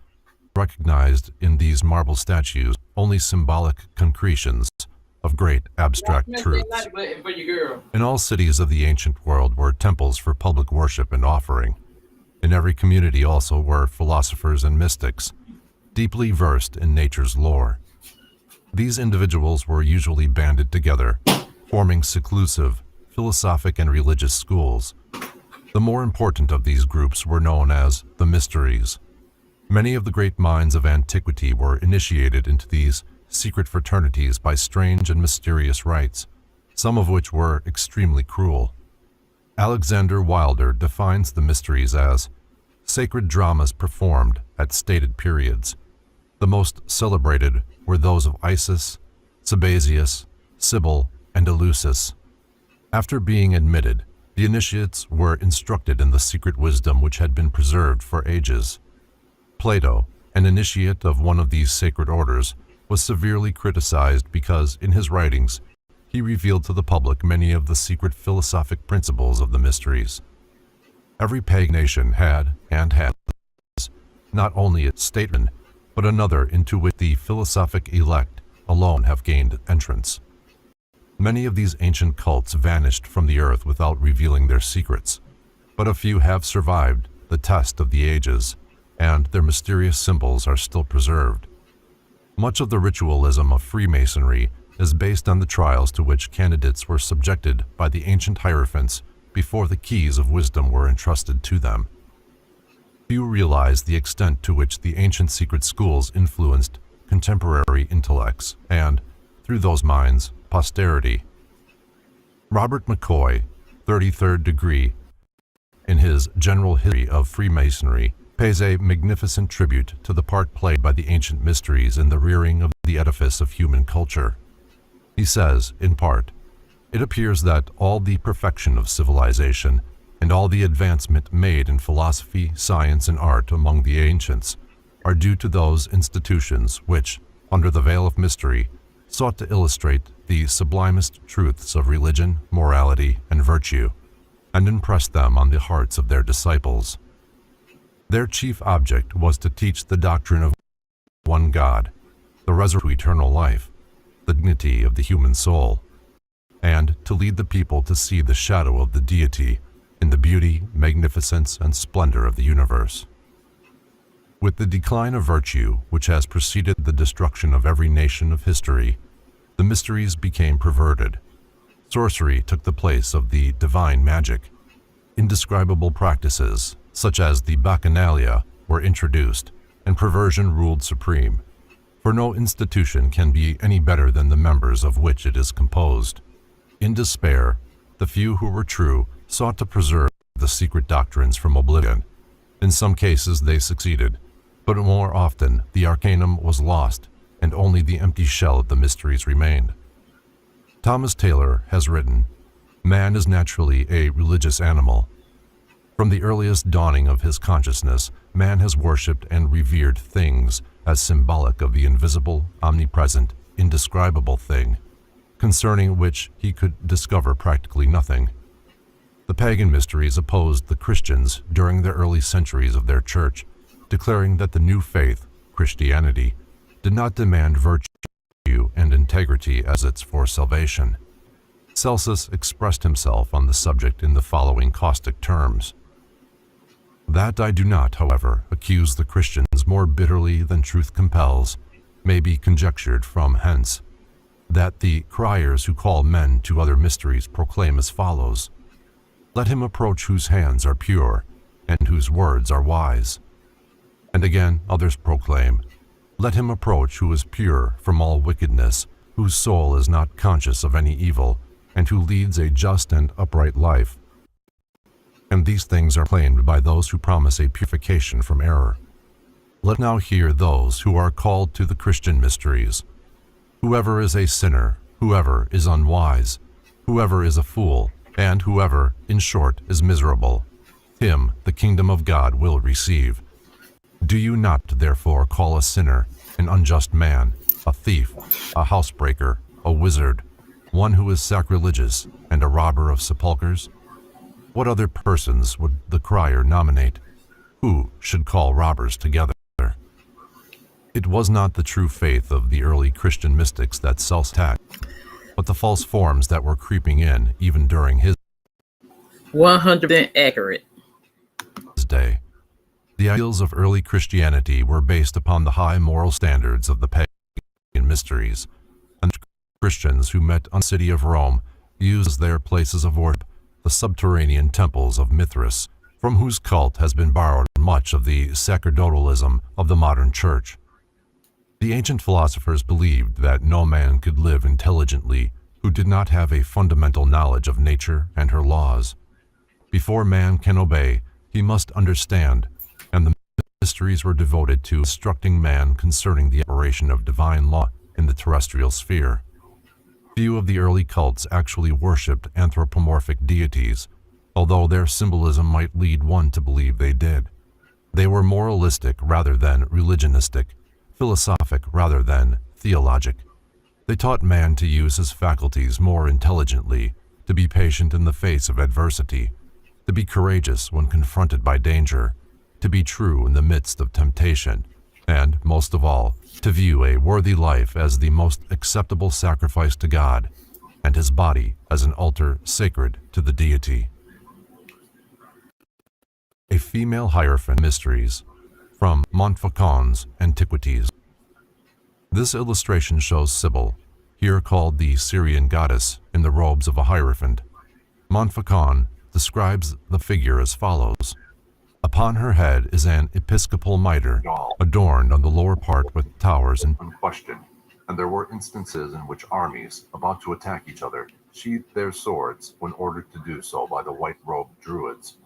recognized in these marble statues only symbolic concretions of great abstract truths. In all cities of the ancient world were temples for public worship and offering. In every community also were philosophers and mystics, deeply versed in nature's lore. These individuals were usually banded together, forming seclusive, philosophic and religious schools. The more important of these groups were known as the mysteries. Many of the great minds of antiquity were initiated into these secret fraternities by strange and mysterious rites, some of which were extremely cruel. Alexander Wilder defines the mysteries as sacred dramas performed at stated periods. The most celebrated were those of Isis, Sabazius, Sibyl, and Eleusis. After being admitted, the initiates were instructed in the secret wisdom which had been preserved for ages. Plato, an initiate of one of these sacred orders, was severely criticized because, in his writings, he revealed to the public many of the secret philosophic principles of the mysteries. Every pagan nation had, and has, not only its statesman, but another into which the philosophic elect alone have gained entrance. Many of these ancient cults vanished from the earth without revealing their secrets, but a few have survived the test of the ages, and their mysterious symbols are still preserved. Much of the ritualism of Freemasonry is based on the trials to which candidates were subjected by the ancient hierophants before the keys of wisdom were entrusted to them. Few realize the extent to which the ancient secret schools influenced contemporary intellects and, through those minds, posterity. Robert McCoy, 33rd degree, in his General History of Freemasonry, pays a magnificent tribute to the part played by the ancient mysteries in the rearing of the edifice of human culture. He says, in part, "It appears that all the perfection of civilization and all the advancement made in philosophy, science, and art among the ancients are due to those institutions which, under the veil of mystery, sought to illustrate the sublimest truths of religion, morality, and virtue, and impress them on the hearts of their disciples. Their chief object was to teach the doctrine of one God, the resurrection to eternal life, the dignity of the human soul, and to lead the people to see the shadow of the deity in the beauty, magnificence, and splendor of the universe." With the decline of virtue, which has preceded the destruction of every nation of history, the mysteries became perverted. Sorcery took the place of the divine magic. Indescribable practices, such as the bacchanalia, were introduced, and perversion ruled supreme, for no institution can be any better than the members of which it is composed. In despair, the few who were true sought to preserve the secret doctrines from oblivion. In some cases they succeeded, but more often the arcanum was lost, and only the empty shell of the mysteries remained. Thomas Taylor has written, "Man is naturally a religious animal. From the earliest dawning of his consciousness, man has worshipped and revered things as symbolic of the invisible, omnipresent, indescribable thing, concerning which he could discover practically nothing. The pagan mysteries opposed the Christians during the early centuries of their church, declaring that the new faith, Christianity, did not demand virtue and integrity as its for salvation." Celsus expressed himself on the subject in the following caustic terms: "That I do not, however, accuse the Christians more bitterly than truth compels, may be conjectured from hence, that the criers who call men to other mysteries proclaim as follows: Let him approach whose hands are pure, and whose words are wise. And again others proclaim, Let him approach who is pure from all wickedness, whose soul is not conscious of any evil, and who leads a just and upright life. And these things are claimed by those who promise a purification from error. Let now hear those who are called to the Christian mysteries. Whoever is a sinner, whoever is unwise, whoever is a fool, and whoever, in short, is miserable, him the kingdom of God will receive. Do you not therefore call a sinner, an unjust man, a thief, a housebreaker, a wizard, one who is sacrilegious, and a robber of sepulchres? What other persons would the crier nominate? Who should call robbers together? It was not the true faith of the early Christian mystics that Celsus attacked, but the false forms that were creeping in even during his 100% accurate. day. The ideals of early Christianity were based upon the high moral standards of the pagan mysteries, and Christians who met on the city of Rome used as their places of worship the subterranean temples of Mithras, from whose cult has been borrowed much of the sacerdotalism of the modern church. The ancient philosophers believed that no man could live intelligently who did not have a fundamental knowledge of nature and her laws. Before man can obey, he must understand, and the mysteries were devoted to instructing man concerning the operation of divine law in the terrestrial sphere. Few of the early cults actually worshipped anthropomorphic deities, although their symbolism might lead one to believe they did. They were moralistic rather than religionistic, philosophic rather than theologic. They taught man to use his faculties more intelligently, to be patient in the face of adversity, to be courageous when confronted by danger, to be true in the midst of temptation, and, most of all, to view a worthy life as the most acceptable sacrifice to God, and his body as an altar sacred to the deity. A female hierophant mysteries, from Montfaucon's Antiquities. This illustration shows Sybil, here called the Syrian goddess, in the robes of a hierophant. Montfaucon describes the figure as follows. Upon her head is an episcopal mitre, adorned on the lower part with towers and unquestioned, and there were instances in which armies, about to attack each other, sheathed their swords when ordered to do so by the white-robed druids.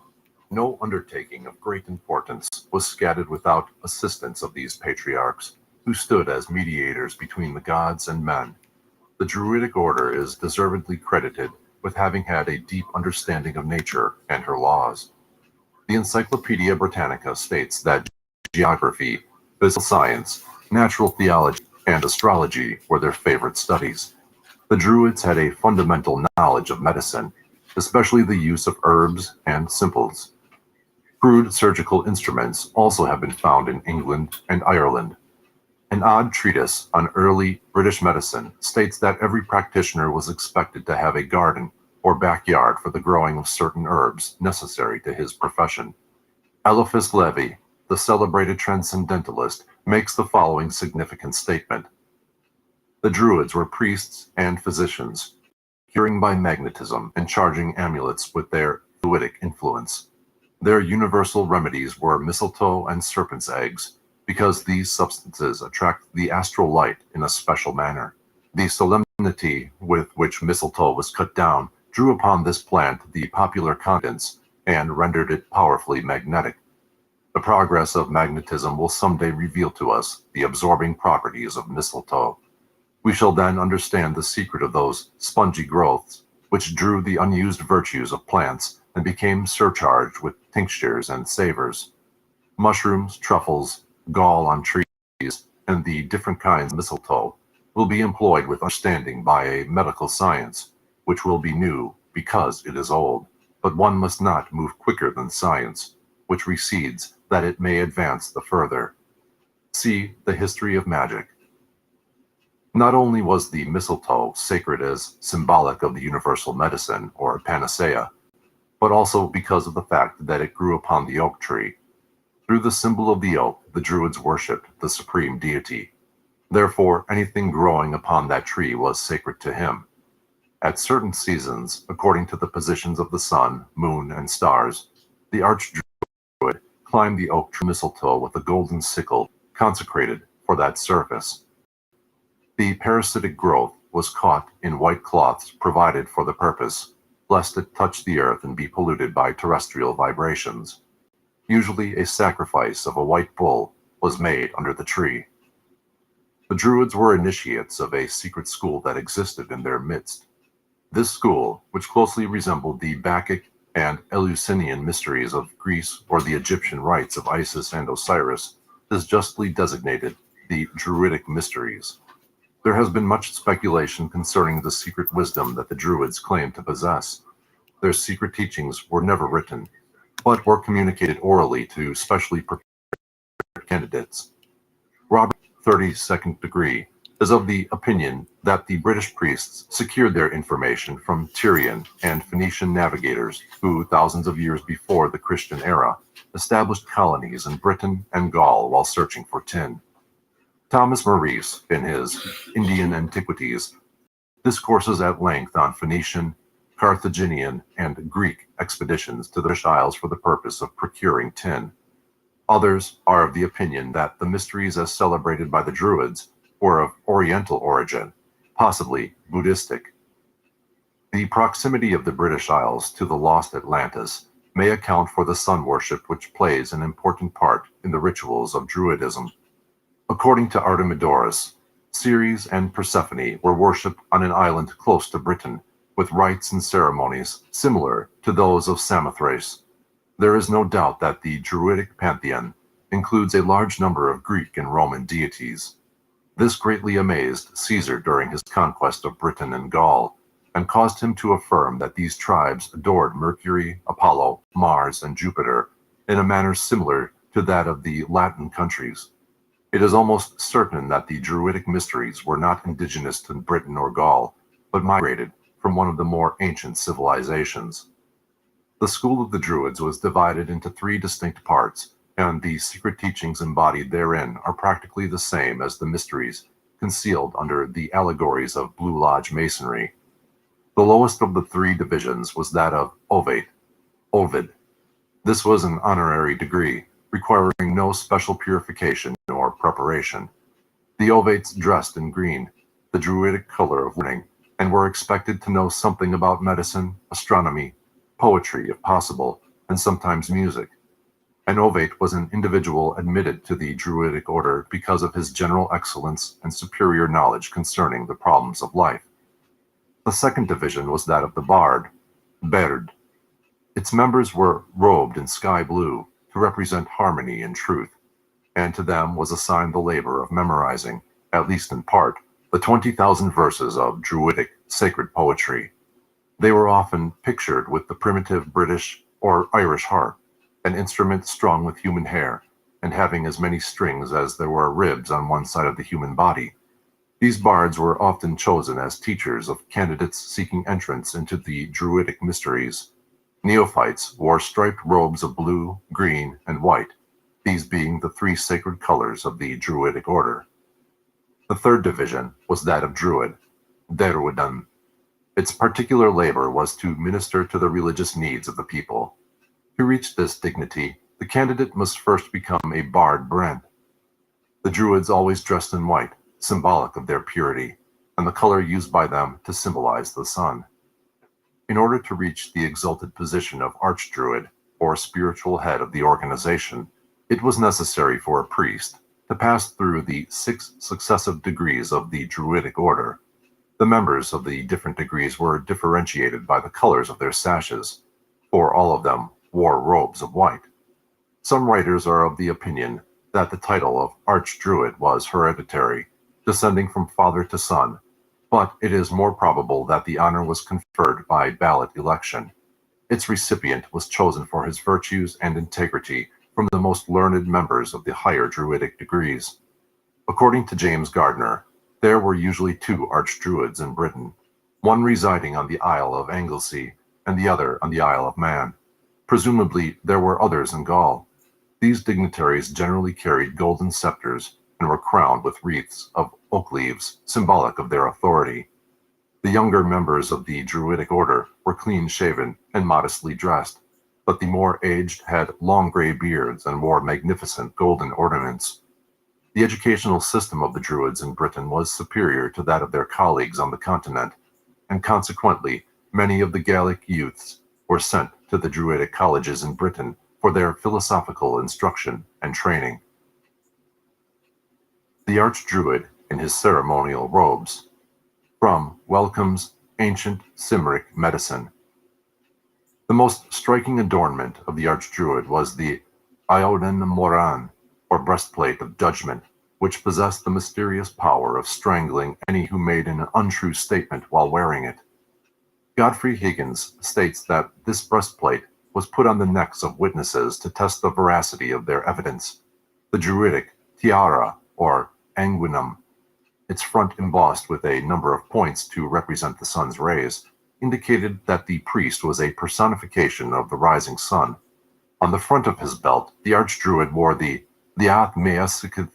No undertaking of great importance was scattered without assistance of these patriarchs, who stood as mediators between the gods and men. The Druidic order is deservedly credited with having had a deep understanding of nature and her laws. The Encyclopedia Britannica states that geography, physical science, natural theology, and astrology were their favorite studies. The Druids had a fundamental knowledge of medicine, especially the use of herbs and simples. Crude surgical instruments also have been found in England and Ireland. An odd treatise on early British medicine states that every practitioner was expected to have a garden or backyard for the growing of certain herbs necessary to his profession. Eliphas Levi, the celebrated transcendentalist, makes the following significant statement. The Druids were priests and physicians, curing by magnetism and charging amulets with their fluidic influence. Their universal remedies were mistletoe and serpent's eggs, because these substances attract the astral light in a special manner. The solemnity with which mistletoe was cut down drew upon this plant the popular confidence and rendered it powerfully magnetic. The progress of magnetism will someday reveal to us the absorbing properties of mistletoe. We shall then understand the secret of those spongy growths which drew the unused virtues of plants and became surcharged with tinctures and savors. Mushrooms, truffles, gall on trees, and the different kinds of mistletoe will be employed with understanding by a medical science, which will be new because it is old. But one must not move quicker than science, which recedes that it may advance the further. See the history of magic. Not only was the mistletoe sacred as symbolic of the universal medicine or panacea, but also because of the fact that it grew upon the oak tree. Through the symbol of the oak, the Druids worshipped the supreme deity. Therefore, anything growing upon that tree was sacred to him. At certain seasons, according to the positions of the sun, moon, and stars, the archdruid climbed the oak tree mistletoe with a golden sickle consecrated for that service. The parasitic growth was caught in white cloths provided for the purpose, lest it touch the earth and be polluted by terrestrial vibrations. Usually a sacrifice of a white bull was made under the tree. The Druids were initiates of a secret school that existed in their midst. This school, which closely resembled the Bacchic and Eleusinian mysteries of Greece or the Egyptian rites of Isis and Osiris, is justly designated the Druidic mysteries. There has been much speculation concerning the secret wisdom that the Druids claimed to possess. Their secret teachings were never written, but were communicated orally to specially prepared candidates. Robert, 32nd degree, is of the opinion that the British priests secured their information from Tyrian and Phoenician navigators who, thousands of years before the Christian era, established colonies in Britain and Gaul while searching for tin. Thomas Maurice, in his Indian Antiquities, discourses at length on Phoenician, Carthaginian, and Greek expeditions to the British Isles for the purpose of procuring tin. Others are of the opinion that the mysteries as celebrated by the Druids were of Oriental origin, possibly Buddhistic. The proximity of the British Isles to the lost Atlantis may account for the sun worship which plays an important part in the rituals of Druidism. According to Artemidorus, Ceres and Persephone were worshipped on an island close to Britain, with rites and ceremonies similar to those of Samothrace. There is no doubt that the Druidic pantheon includes a large number of Greek and Roman deities. This greatly amazed Caesar during his conquest of Britain and Gaul, and caused him to affirm that these tribes adored Mercury, Apollo, Mars, and Jupiter in a manner similar to that of the Latin countries. It is almost certain that the Druidic mysteries were not indigenous to Britain or Gaul, but migrated from one of the more ancient civilizations. The school of the Druids was divided into 3 distinct parts, and the secret teachings embodied therein are practically the same as the mysteries concealed under the allegories of Blue Lodge masonry. The lowest of the 3 divisions was that of Ovid. This was an honorary degree, requiring no special purification or preparation. The Ovates dressed in green, the Druidic color of learning, and were expected to know something about medicine, astronomy, poetry if possible, and sometimes music. An ovate was an individual admitted to the Druidic order because of his general excellence and superior knowledge concerning the problems of life. The second division was that of the bard, Baird. Its members were robed in sky blue to represent harmony and truth, and to them was assigned the labor of memorizing, at least in part, the 20,000 verses of Druidic sacred poetry. They were often pictured with the primitive British or Irish harp, an instrument strung with human hair and having as many strings as there were ribs on one side of the human body. These bards were often chosen as teachers of candidates seeking entrance into the Druidic mysteries. Neophytes wore striped robes of blue, green, and white, these being the three sacred colors of the Druidic order. The third division was that of Druid, Derwyddon. Its particular labor was to minister to the religious needs of the people. To reach this dignity, the candidate must first become a bard brent. The Druids always dressed in white, symbolic of their purity, and the color used by them to symbolize the sun. In order to reach the exalted position of Archdruid, or spiritual head of the organization, it was necessary for a priest to pass through the 6 successive degrees of the Druidic order. The members of the different degrees were differentiated by the colors of their sashes, for all of them wore robes of white. Some writers are of the opinion that the title of Archdruid was hereditary, descending from father to son, but it is more probable that the honor was conferred by ballot election. Its recipient was chosen for his virtues and integrity from the most learned members of the higher Druidic degrees. According to James Gardner, there were usually 2 Archdruids in Britain, one residing on the Isle of Anglesey and the other on the Isle of Man. Presumably, there were others in Gaul. These dignitaries generally carried golden scepters and were crowned with wreaths of oak leaves, symbolic of their authority. The younger members of the Druidic order were clean-shaven and modestly dressed, but the more aged had long gray beards and wore magnificent golden ornaments. The educational system of the Druids in Britain was superior to that of their colleagues on the continent, and consequently, many of the Gallic youths were sent to the Druidic colleges in Britain for their philosophical instruction and training. The Archdruid in his ceremonial robes. From Wellcome's Ancient Cymric Medicine. The most striking adornment of the Archdruid was the Eoden Moran, or breastplate of judgment, which possessed the mysterious power of strangling any who made an untrue statement while wearing it. Godfrey Higgins states that this breastplate was put on the necks of witnesses to test the veracity of their evidence. The Druidic tiara, or anguinum, its front embossed with a number of points to represent the sun's rays, indicated that the priest was a personification of the rising sun. On the front of his belt, the Archdruid wore the Liath Measikith,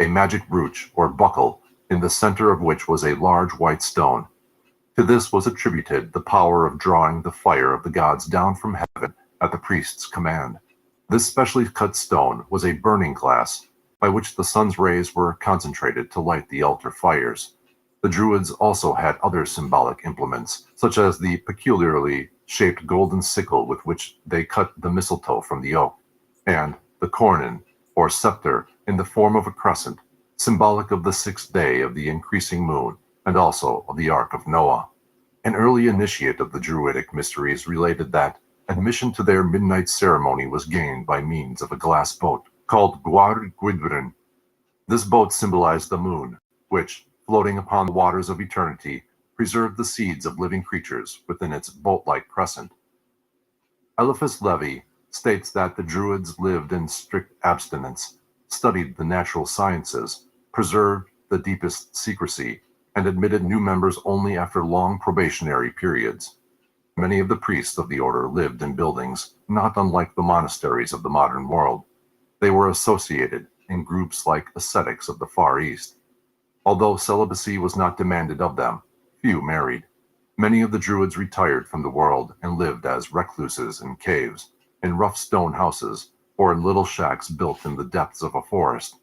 a magic brooch or buckle, in the center of which was a large white stone. To this was attributed the power of drawing the fire of the gods down from heaven at the priest's command. This specially cut stone was a burning glass, by which the sun's rays were concentrated to light the altar fires. The Druids also had other symbolic implements, such as the peculiarly shaped golden sickle with which they cut the mistletoe from the oak, and the cornon, or scepter, in the form of a crescent, symbolic of the 6th day of the increasing moon, and also of the Ark of Noah. An early initiate of the Druidic mysteries related that admission to their midnight ceremony was gained by means of a glass boat called Gwar Gwydryn. This boat symbolized the moon, which, floating upon the waters of eternity, preserved the seeds of living creatures within its boat-like crescent. Eliphas Levi states that the Druids lived in strict abstinence, studied the natural sciences, preserved the deepest secrecy, and admitted new members only after long probationary periods. Many of the priests of the order lived in buildings not unlike the monasteries of the modern world. They were associated in groups like ascetics of the Far East. Although celibacy was not demanded of them, few married. Many of the Druids retired from the world and lived as recluses in caves, in rough stone houses, or in little shacks built in the depths of a forest.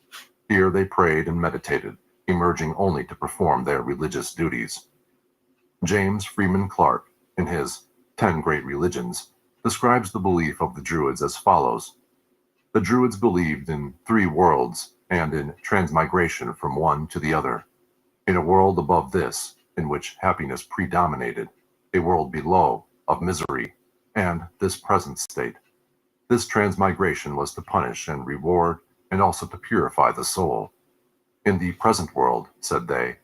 Here they prayed and meditated, emerging only to perform their religious duties. James Freeman Clarke, in his 10 Great Religions, describes the belief of the Druids as follows. The Druids believed in 3 worlds and in transmigration from one to the other. In a world above this, in which happiness predominated, a world below, of misery, and this present state. This transmigration was to punish and reward, and also to purify the soul. In the present world, said they,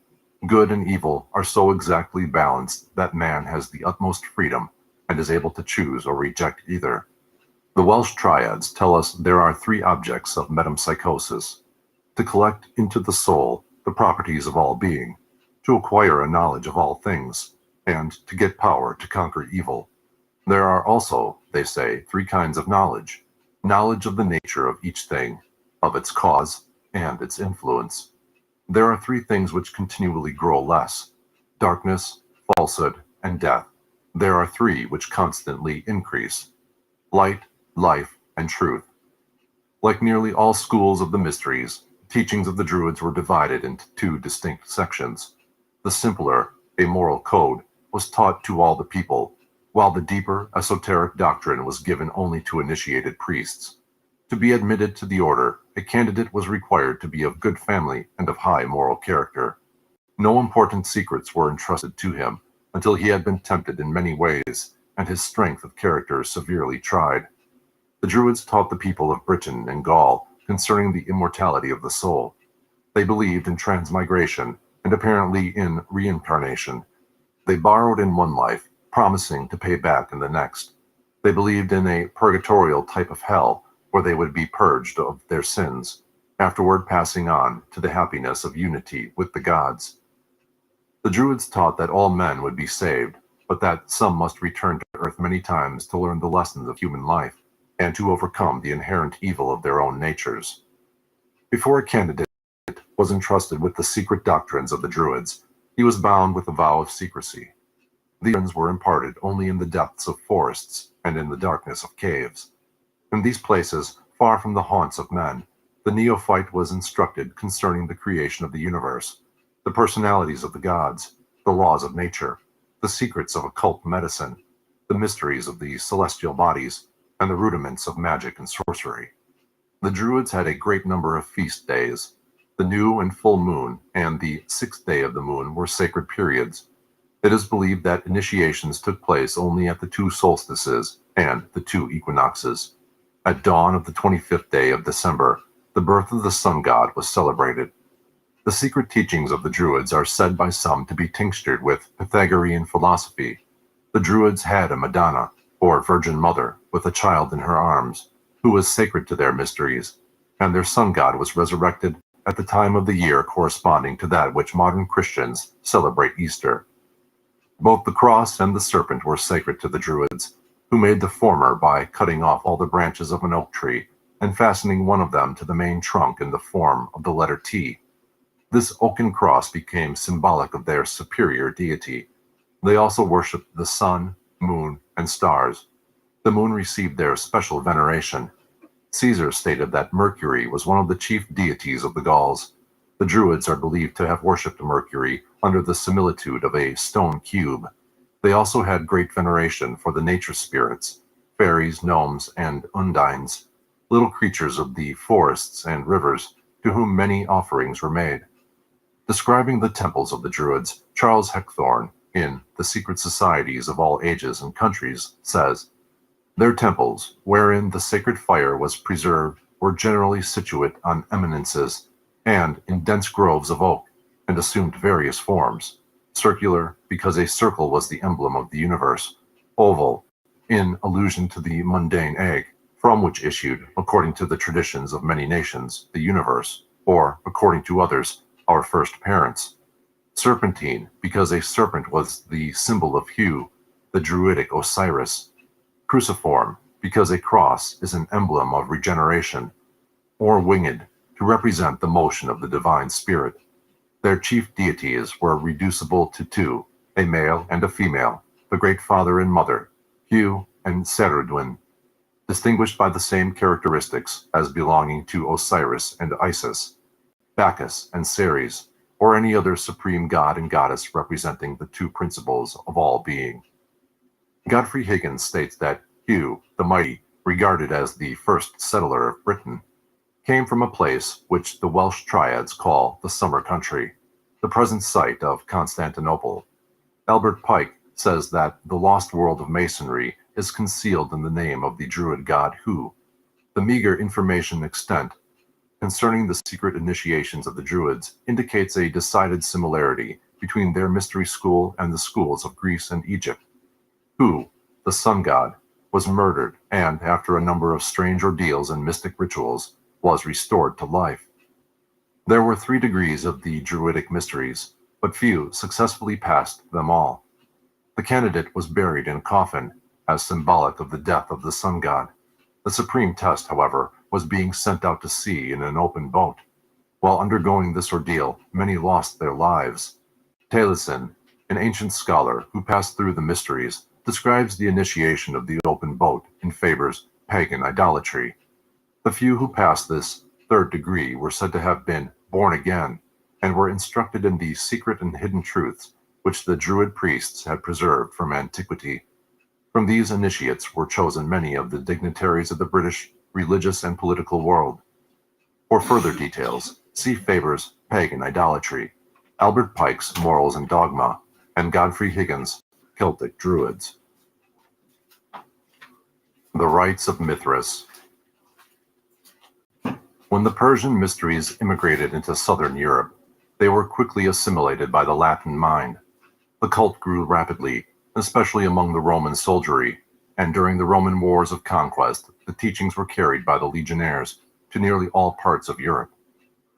good and evil are so exactly balanced that man has the utmost freedom and is able to choose or reject either. The Welsh triads tell us there are 3 objects of metempsychosis: to collect into the soul the properties of all being, to acquire a knowledge of all things, and to get power to conquer evil. There are also, they say, 3 kinds of knowledge: knowledge of the nature of each thing, of its cause, and its influence. There are 3 things which continually grow less: darkness, falsehood, and death. There are 3 which constantly increase: light, life, and truth. Like nearly all schools of the mysteries, teachings of the Druids were divided into 2 distinct sections. The simpler, a moral code, was taught to all the people, while the deeper, esoteric doctrine was given only to initiated priests. To be admitted to the order, a candidate was required to be of good family and of high moral character. No important secrets were entrusted to him until he had been tempted in many ways and his strength of character severely tried. The Druids taught the people of Britain and Gaul concerning the immortality of the soul. They believed in transmigration and apparently in reincarnation. They borrowed in one life, promising to pay back in the next. They believed in a purgatorial type of hell where they would be purged of their sins, afterward passing on to the happiness of unity with the gods. The Druids taught that all men would be saved, but that some must return to earth many times to learn the lessons of human life and to overcome the inherent evil of their own natures. Before a candidate was entrusted with the secret doctrines of the Druids, he was bound with a vow of secrecy. These doctrines were imparted only in the depths of forests and in the darkness of caves. In these places, far from the haunts of men, the neophyte was instructed concerning the creation of the universe, the personalities of the gods, the laws of nature, the secrets of occult medicine, the mysteries of the celestial bodies, and the rudiments of magic and sorcery. The Druids had a great number of feast days. The new and full moon and the 6th day of the moon were sacred periods. It is believed that initiations took place only at the 2 solstices and the 2 equinoxes. At dawn of the 25th day of December, the birth of the sun god was celebrated. The secret teachings of the Druids are said by some to be tinctured with Pythagorean philosophy. The Druids had a Madonna, or Virgin Mother, with a child in her arms, who was sacred to their mysteries, and their sun god was resurrected at the time of the year corresponding to that which modern Christians celebrate Easter. Both the cross and the serpent were sacred to the Druids, who made the former by cutting off all the branches of an oak tree and fastening one of them to the main trunk in the form of the letter T. This oaken cross became symbolic of their superior deity. They also worshipped the sun, moon, and stars. The moon received their special veneration. Caesar stated that Mercury was one of the chief deities of the Gauls. The Druids are believed to have worshipped Mercury under the similitude of a stone cube. They also had great veneration for the nature spirits, fairies, gnomes, and undines, little creatures of the forests and rivers, to whom many offerings were made. Describing the temples of the Druids, Charles Heckthorne, in The Secret Societies of All Ages and Countries, says, "Their temples, wherein the sacred fire was preserved, were generally situate on eminences, and in dense groves of oak, and assumed various forms: circular, because a circle was the emblem of the universe; oval, in allusion to the mundane egg, from which issued, according to the traditions of many nations, the universe, or, according to others, our first parents; serpentine, because a serpent was the symbol of Hu, the Druidic Osiris; cruciform, because a cross is an emblem of regeneration; or winged, to represent the motion of the divine spirit. Their chief deities were reducible to 2, a male and a female, the great father and mother, Hu and Ceridwen, distinguished by the same characteristics as belonging to Osiris and Isis, Bacchus and Ceres, or any other supreme god and goddess representing the 2 principles of all being." Godfrey Higgins states that Hu, the mighty, regarded as the first settler of Britain, came from a place which the Welsh triads call the Summer Country, the present site of Constantinople. Albert Pike says that the lost world of Masonry is concealed in the name of the Druid god Hu. The meager information extant concerning the secret initiations of the Druids indicates a decided similarity between their mystery school and the schools of Greece and Egypt. Hu, the sun god, was murdered and, after a number of strange ordeals and mystic rituals, was restored to life. There were 3 degrees of the Druidic mysteries, but few successfully passed them all. The candidate was buried in a coffin, as symbolic of the death of the sun god. The supreme test, however, was being sent out to sea in an open boat. While undergoing this ordeal, many lost their lives. Taliesin, an ancient scholar who passed through the mysteries, describes the initiation of the open boat and favors pagan idolatry. The few who passed this 3rd degree were said to have been born again and were instructed in the secret and hidden truths which the Druid priests had preserved from antiquity. From these initiates were chosen many of the dignitaries of the British religious and political world. For further details, see Faber's Pagan Idolatry, Albert Pike's Morals and Dogma, and Godfrey Higgins' Celtic Druids. The Rites of Mithras. When the Persian mysteries immigrated into southern Europe, they were quickly assimilated by the Latin mind. The cult grew rapidly, especially among the Roman soldiery, and during the Roman wars of conquest, the teachings were carried by the legionnaires to nearly all parts of Europe.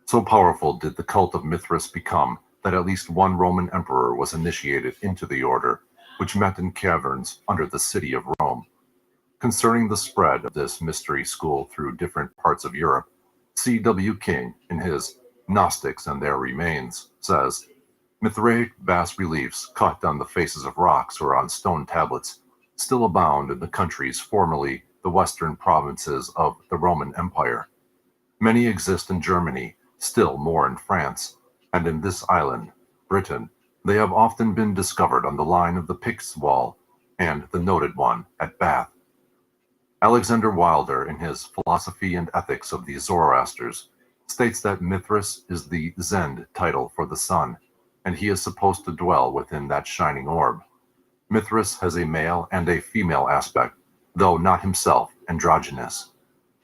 So powerful did the cult of Mithras become that at least one Roman emperor was initiated into the order, which met in caverns under the city of Rome. Concerning the spread of this mystery school through different parts of Europe, C.W. King, in his Gnostics and Their Remains, says, Mithraic bas-reliefs cut on the faces of rocks or on stone tablets still abound in the countries formerly the western provinces of the Roman Empire. Many exist in Germany, still more in France, and in this island, Britain, they have often been discovered on the line of the Picts Wall and the noted one at Bath. Alexander Wilder, in his Philosophy and Ethics of the Zoroasters, states that Mithras is the Zend title for the sun, and he is supposed to dwell within that shining orb. Mithras has a male and a female aspect, though not himself androgynous.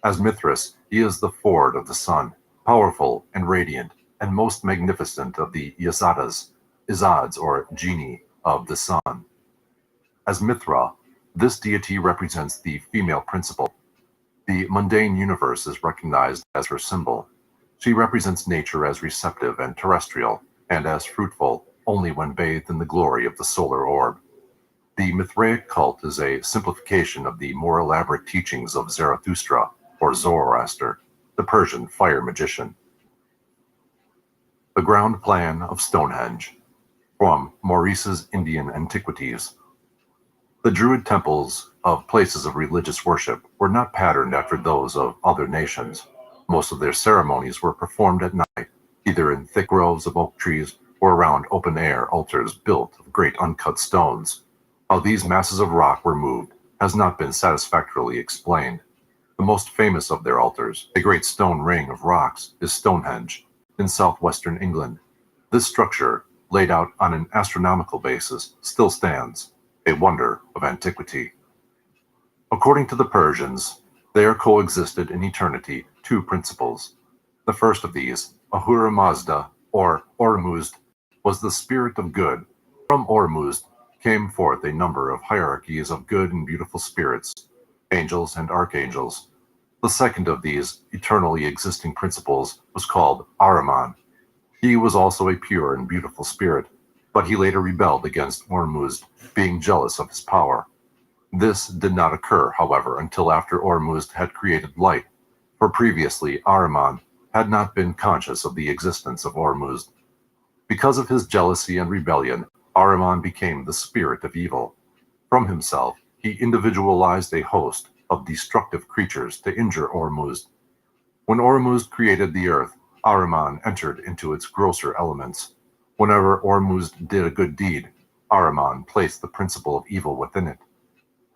As Mithras, he is the Ford of the sun, powerful and radiant, and most magnificent of the Izads or genii of the sun. As Mithra, this deity represents the female principle. The mundane universe is recognized as her symbol. She represents nature as receptive and terrestrial, and as fruitful only when bathed in the glory of the solar orb. The Mithraic cult is a simplification of the more elaborate teachings of Zarathustra, or Zoroaster, the Persian fire magician. The Ground Plan of Stonehenge, from Maurice's Indian Antiquities. The Druid temples of places of religious worship were not patterned after those of other nations. Most of their ceremonies were performed at night, either in thick groves of oak trees or around open-air altars built of great uncut stones. How these masses of rock were moved has not been satisfactorily explained. The most famous of their altars, a great stone ring of rocks, is Stonehenge, in southwestern England. This structure, laid out on an astronomical basis, still stands, a wonder of antiquity. According to the Persians, there coexisted in eternity 2 principles. The first of these, Ahura Mazda, or Ormuzd, was the spirit of good. From Ormuzd came forth a number of hierarchies of good and beautiful spirits, angels and archangels. The second of these eternally existing principles was called Ahriman. He was also a pure and beautiful spirit, but he later rebelled against Ormuzd, being jealous of his power. This did not occur, however, until after Ormuzd had created light, for previously Ahriman had not been conscious of the existence of Ormuzd. Because of his jealousy and rebellion, Ahriman became the spirit of evil. From himself, he individualized a host of destructive creatures to injure Ormuzd. When Ormuzd created the earth, Ahriman entered into its grosser elements. Whenever Ormuzd did a good deed, Ahriman placed the principle of evil within it.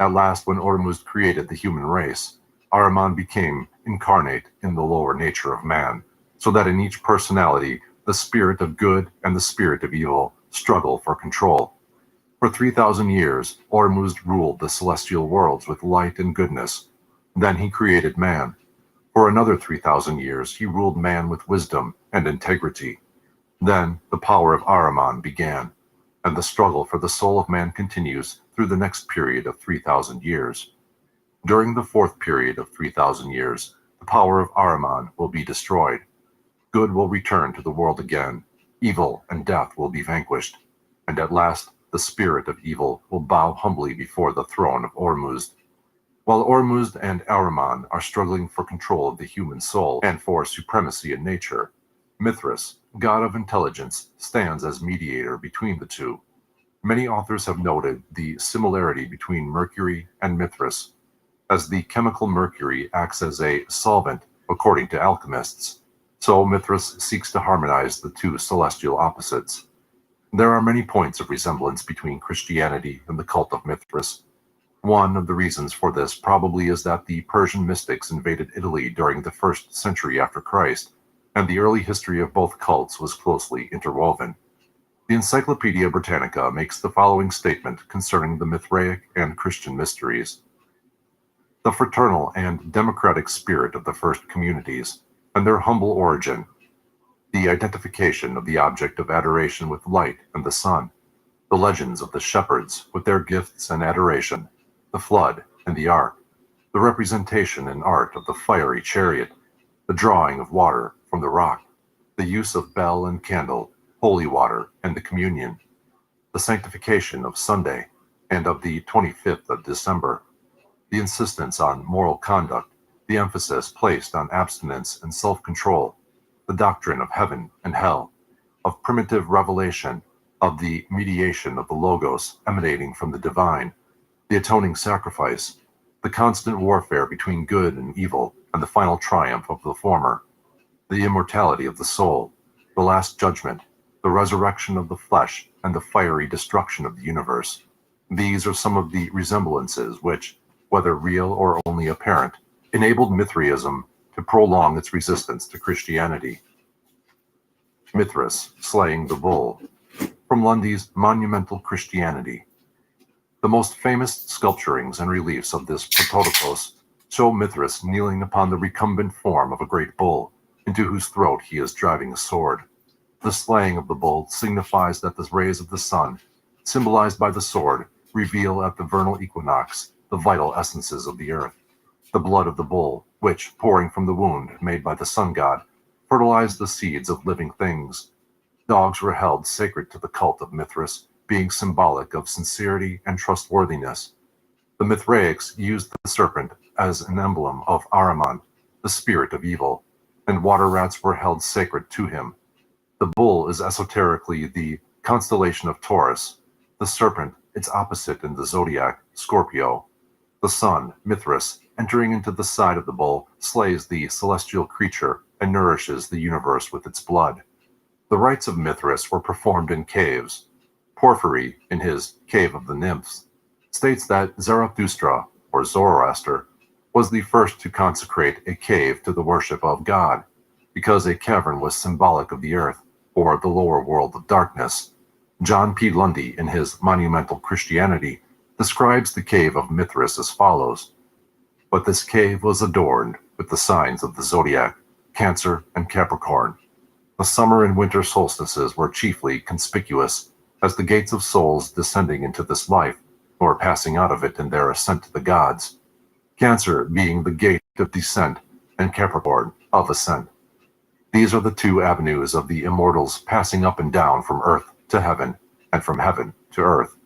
At last, when Ormuzd created the human race, Ahriman became incarnate in the lower nature of man, so that in each personality, the spirit of good and the spirit of evil struggle for control. For 3,000 years, Ormuzd ruled the celestial worlds with light and goodness. Then he created man. For another 3,000 years, he ruled man with wisdom and integrity. Then the power of Ahriman began, and the struggle for the soul of man continues through the next period of 3,000 years. During the fourth period of 3,000 years, the power of Ahriman will be destroyed. Good will return to the world again. Evil and death will be vanquished. And at last, the spirit of evil will bow humbly before the throne of Ormuzd. While Ormuzd and Ahriman are struggling for control of the human soul and for supremacy in nature, Mithras, god of intelligence, stands as mediator between the two. Many authors have noted the similarity between Mercury and Mithras, as the chemical mercury acts as a solvent, according to alchemists. So Mithras seeks to harmonize the two celestial opposites. There are many points of resemblance between Christianity and the cult of Mithras. One of the reasons for this probably is that the Persian mystics invaded Italy during the 1st century after Christ, and the early history of both cults was closely interwoven. The Encyclopedia Britannica makes the following statement concerning the Mithraic and Christian mysteries. The fraternal and democratic spirit of the first communities, and their humble origin, the identification of the object of adoration with light and the sun, the legends of the shepherds with their gifts and adoration, the flood and the ark, the representation in art of the fiery chariot, the drawing of water from the rock, the use of bell and candle, holy water, and the communion, the sanctification of Sunday and of the 25th of December, the insistence on moral conduct, the emphasis placed on abstinence and self-control, the doctrine of heaven and hell, of primitive revelation, of the mediation of the Logos emanating from the divine, the atoning sacrifice, the constant warfare between good and evil, and the final triumph of the former, the immortality of the soul, the last judgment, the resurrection of the flesh, and the fiery destruction of the universe. These are some of the resemblances which, whether real or only apparent, enabled Mithraism to prolong its resistance to Christianity. Mithras slaying the bull. From Lundy's Monumental Christianity. The most famous sculpturings and reliefs of this prototokos show Mithras kneeling upon the recumbent form of a great bull, into whose throat he is driving a sword. The slaying of the bull signifies that the rays of the sun, symbolized by the sword, reveal at the vernal equinox the vital essences of the earth. The blood of the bull, which, pouring from the wound made by the sun god, fertilized the seeds of living things. Dogs were held sacred to the cult of Mithras, being symbolic of sincerity and trustworthiness. The Mithraics used the serpent as an emblem of Ahriman, the spirit of evil, and water rats were held sacred to him. The bull is esoterically the constellation of Taurus, the serpent its opposite in the zodiac, Scorpio. The sun, Mithras, entering into the side of the bull, slays the celestial creature and nourishes the universe with its blood. The rites of Mithras were performed in caves. Porphyry, in his Cave of the Nymphs, states that Zarathustra, or Zoroaster, was the first to consecrate a cave to the worship of God, because a cavern was symbolic of the earth, or the lower world of darkness. John P. Lundy, in his Monumental Christianity, describes the cave of Mithras as follows. But this cave was adorned with the signs of the zodiac, Cancer and Capricorn. The summer and winter solstices were chiefly conspicuous as the gates of souls descending into this life, or passing out of it in their ascent to the gods. Cancer being the gate of descent, and Capricorn of ascent. These are the two avenues of the immortals passing up and down from earth to heaven, and from heaven to earth.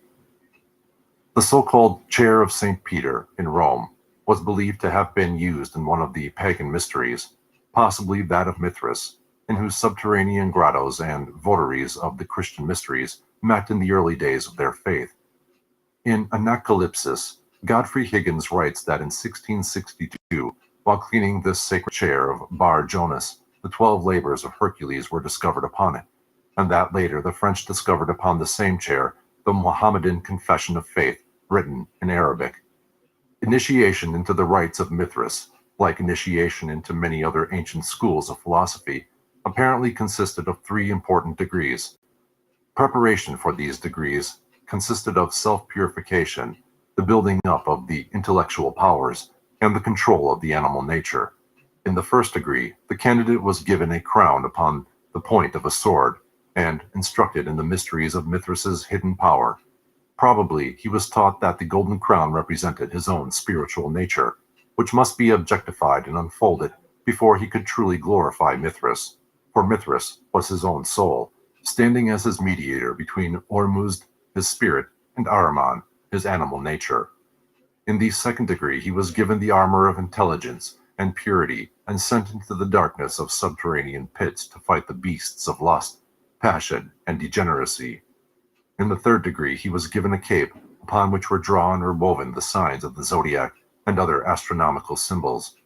The so-called Chair of St. Peter in Rome was believed to have been used in one of the pagan mysteries, possibly that of Mithras, in whose subterranean grottos and votaries of the Christian mysteries met in the early days of their faith. In Anacalypsis, Godfrey Higgins writes that in 1662, while cleaning this sacred chair of Bar Jonas, the 12 labors of Hercules were discovered upon it, and that later the French discovered upon the same chair the Mohammedan Confession of Faith, written in Arabic. Initiation into the rites of Mithras, like initiation into many other ancient schools of philosophy, apparently consisted of 3 important degrees. Preparation for these degrees consisted of self-purification, the building up of the intellectual powers, and the control of the animal nature. In the first degree, the candidate was given a crown upon the point of a sword, and instructed in the mysteries of Mithras's hidden power. Probably he was taught that the golden crown represented his own spiritual nature, which must be objectified and unfolded before he could truly glorify Mithras, for Mithras was his own soul, standing as his mediator between Ormuzd, his spirit, and Ahriman, his animal nature. In the second degree, he was given the armor of intelligence and purity and sent into the darkness of subterranean pits to fight the beasts of lust, passion, and degeneracy. In the third degree, he was given a cape upon which were drawn or woven the signs of the zodiac and other astronomical symbols.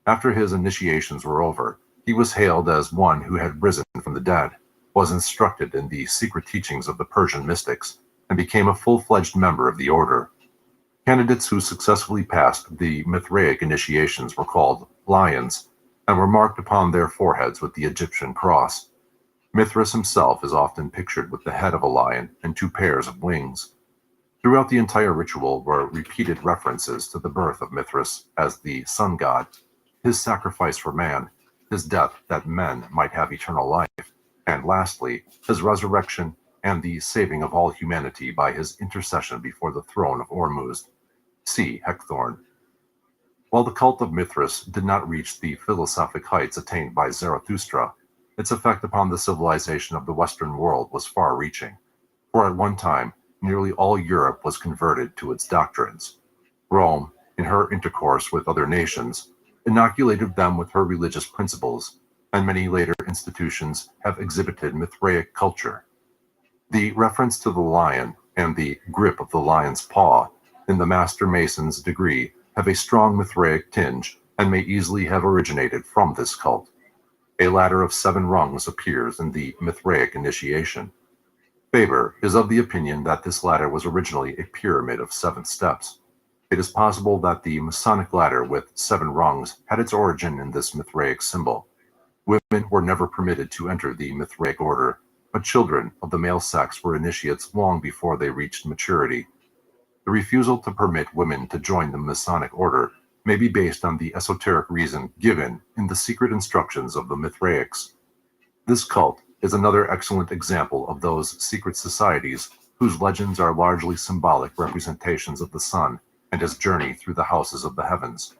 After his initiations were over, he was hailed as one who had risen from the dead, was instructed in the secret teachings of the Persian mystics, and became a full-fledged member of the order. Candidates who successfully passed the Mithraic initiations were called lions, and were marked upon their foreheads with the Egyptian cross. Mithras himself is often pictured with the head of a lion and 2 pairs of wings. Throughout the entire ritual were repeated references to the birth of Mithras as the sun god, his sacrifice for man, his death that men might have eternal life, and lastly, his resurrection and the saving of all humanity by his intercession before the throne of Ormuzd. See Hekthorn. While the cult of Mithras did not reach the philosophic heights attained by Zarathustra, its effect upon the civilization of the Western world was far-reaching, for at one time, nearly all Europe was converted to its doctrines. Rome, in her intercourse with other nations, inoculated them with her religious principles, and many later institutions have exhibited Mithraic culture. The reference to the lion and the grip of the lion's paw in the Master Mason's degree have a strong Mithraic tinge and may easily have originated from this cult. A ladder of 7 rungs appears in the Mithraic initiation. Faber is of the opinion that this ladder was originally a pyramid of 7 steps. It is possible that the Masonic ladder with 7 rungs had its origin in this Mithraic symbol. Women were never permitted to enter the Mithraic order, but children of the male sex were initiates long before they reached maturity. The refusal to permit women to join the Masonic order may be based on the esoteric reason given in the secret instructions of the Mithraics. This cult is another excellent example of those secret societies whose legends are largely symbolic representations of the sun and his journey through the houses of the heavens.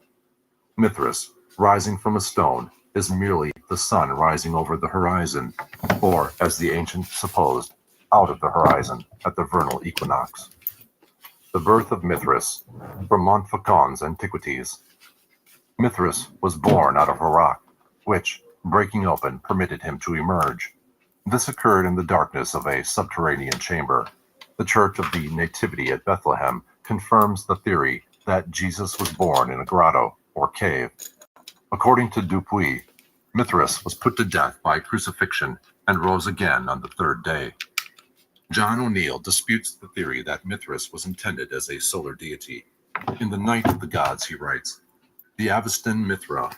Mithras, rising from a stone, is merely the sun rising over the horizon, or, as the ancients supposed, out of the horizon at the vernal equinox. The birth of Mithras, from Montfaucon's Antiquities. Mithras was born out of a rock, which, breaking open, permitted him to emerge. This occurred in the darkness of a subterranean chamber. The Church of the Nativity at Bethlehem confirms the theory that Jesus was born in a grotto, or cave. According to Dupuy, Mithras was put to death by crucifixion and rose again on the 3rd day. John O'Neill disputes the theory that Mithras was intended as a solar deity. In The Night of the Gods, he writes, "The Avestan Mithra,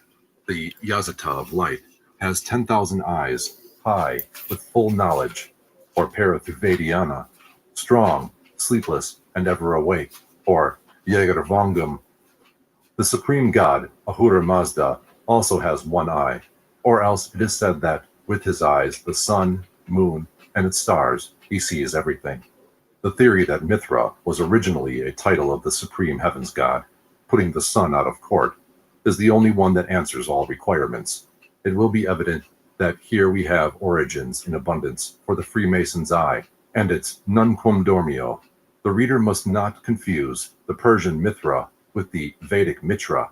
the Yazata of light, has 10,000 eyes, high, with full knowledge, or Parathuvediana, strong, sleepless, and ever awake, or Yegarvangam. The supreme god, Ahura Mazda, also has 1 eye, or else it is said that, with his eyes, the sun, moon, and its stars, he sees everything." The theory that Mithra was originally a title of the supreme heavens god, putting the sun out of court, is the only one that answers all requirements. It will be evident that here we have origins in abundance for the Freemason's eye, and its nunquam dormio. The reader must not confuse the Persian Mithra with the Vedic Mitra.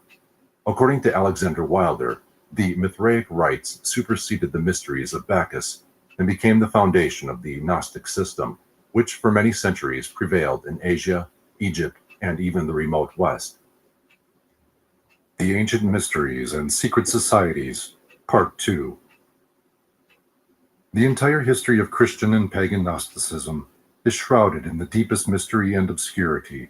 According to Alexander Wilder, the Mithraic rites superseded the mysteries of Bacchus and became the foundation of the Gnostic system, which for many centuries prevailed in Asia, Egypt, and even the remote West. The Ancient Mysteries and Secret Societies, Part 2. The entire history of Christian and pagan Gnosticism is shrouded in the deepest mystery and obscurity.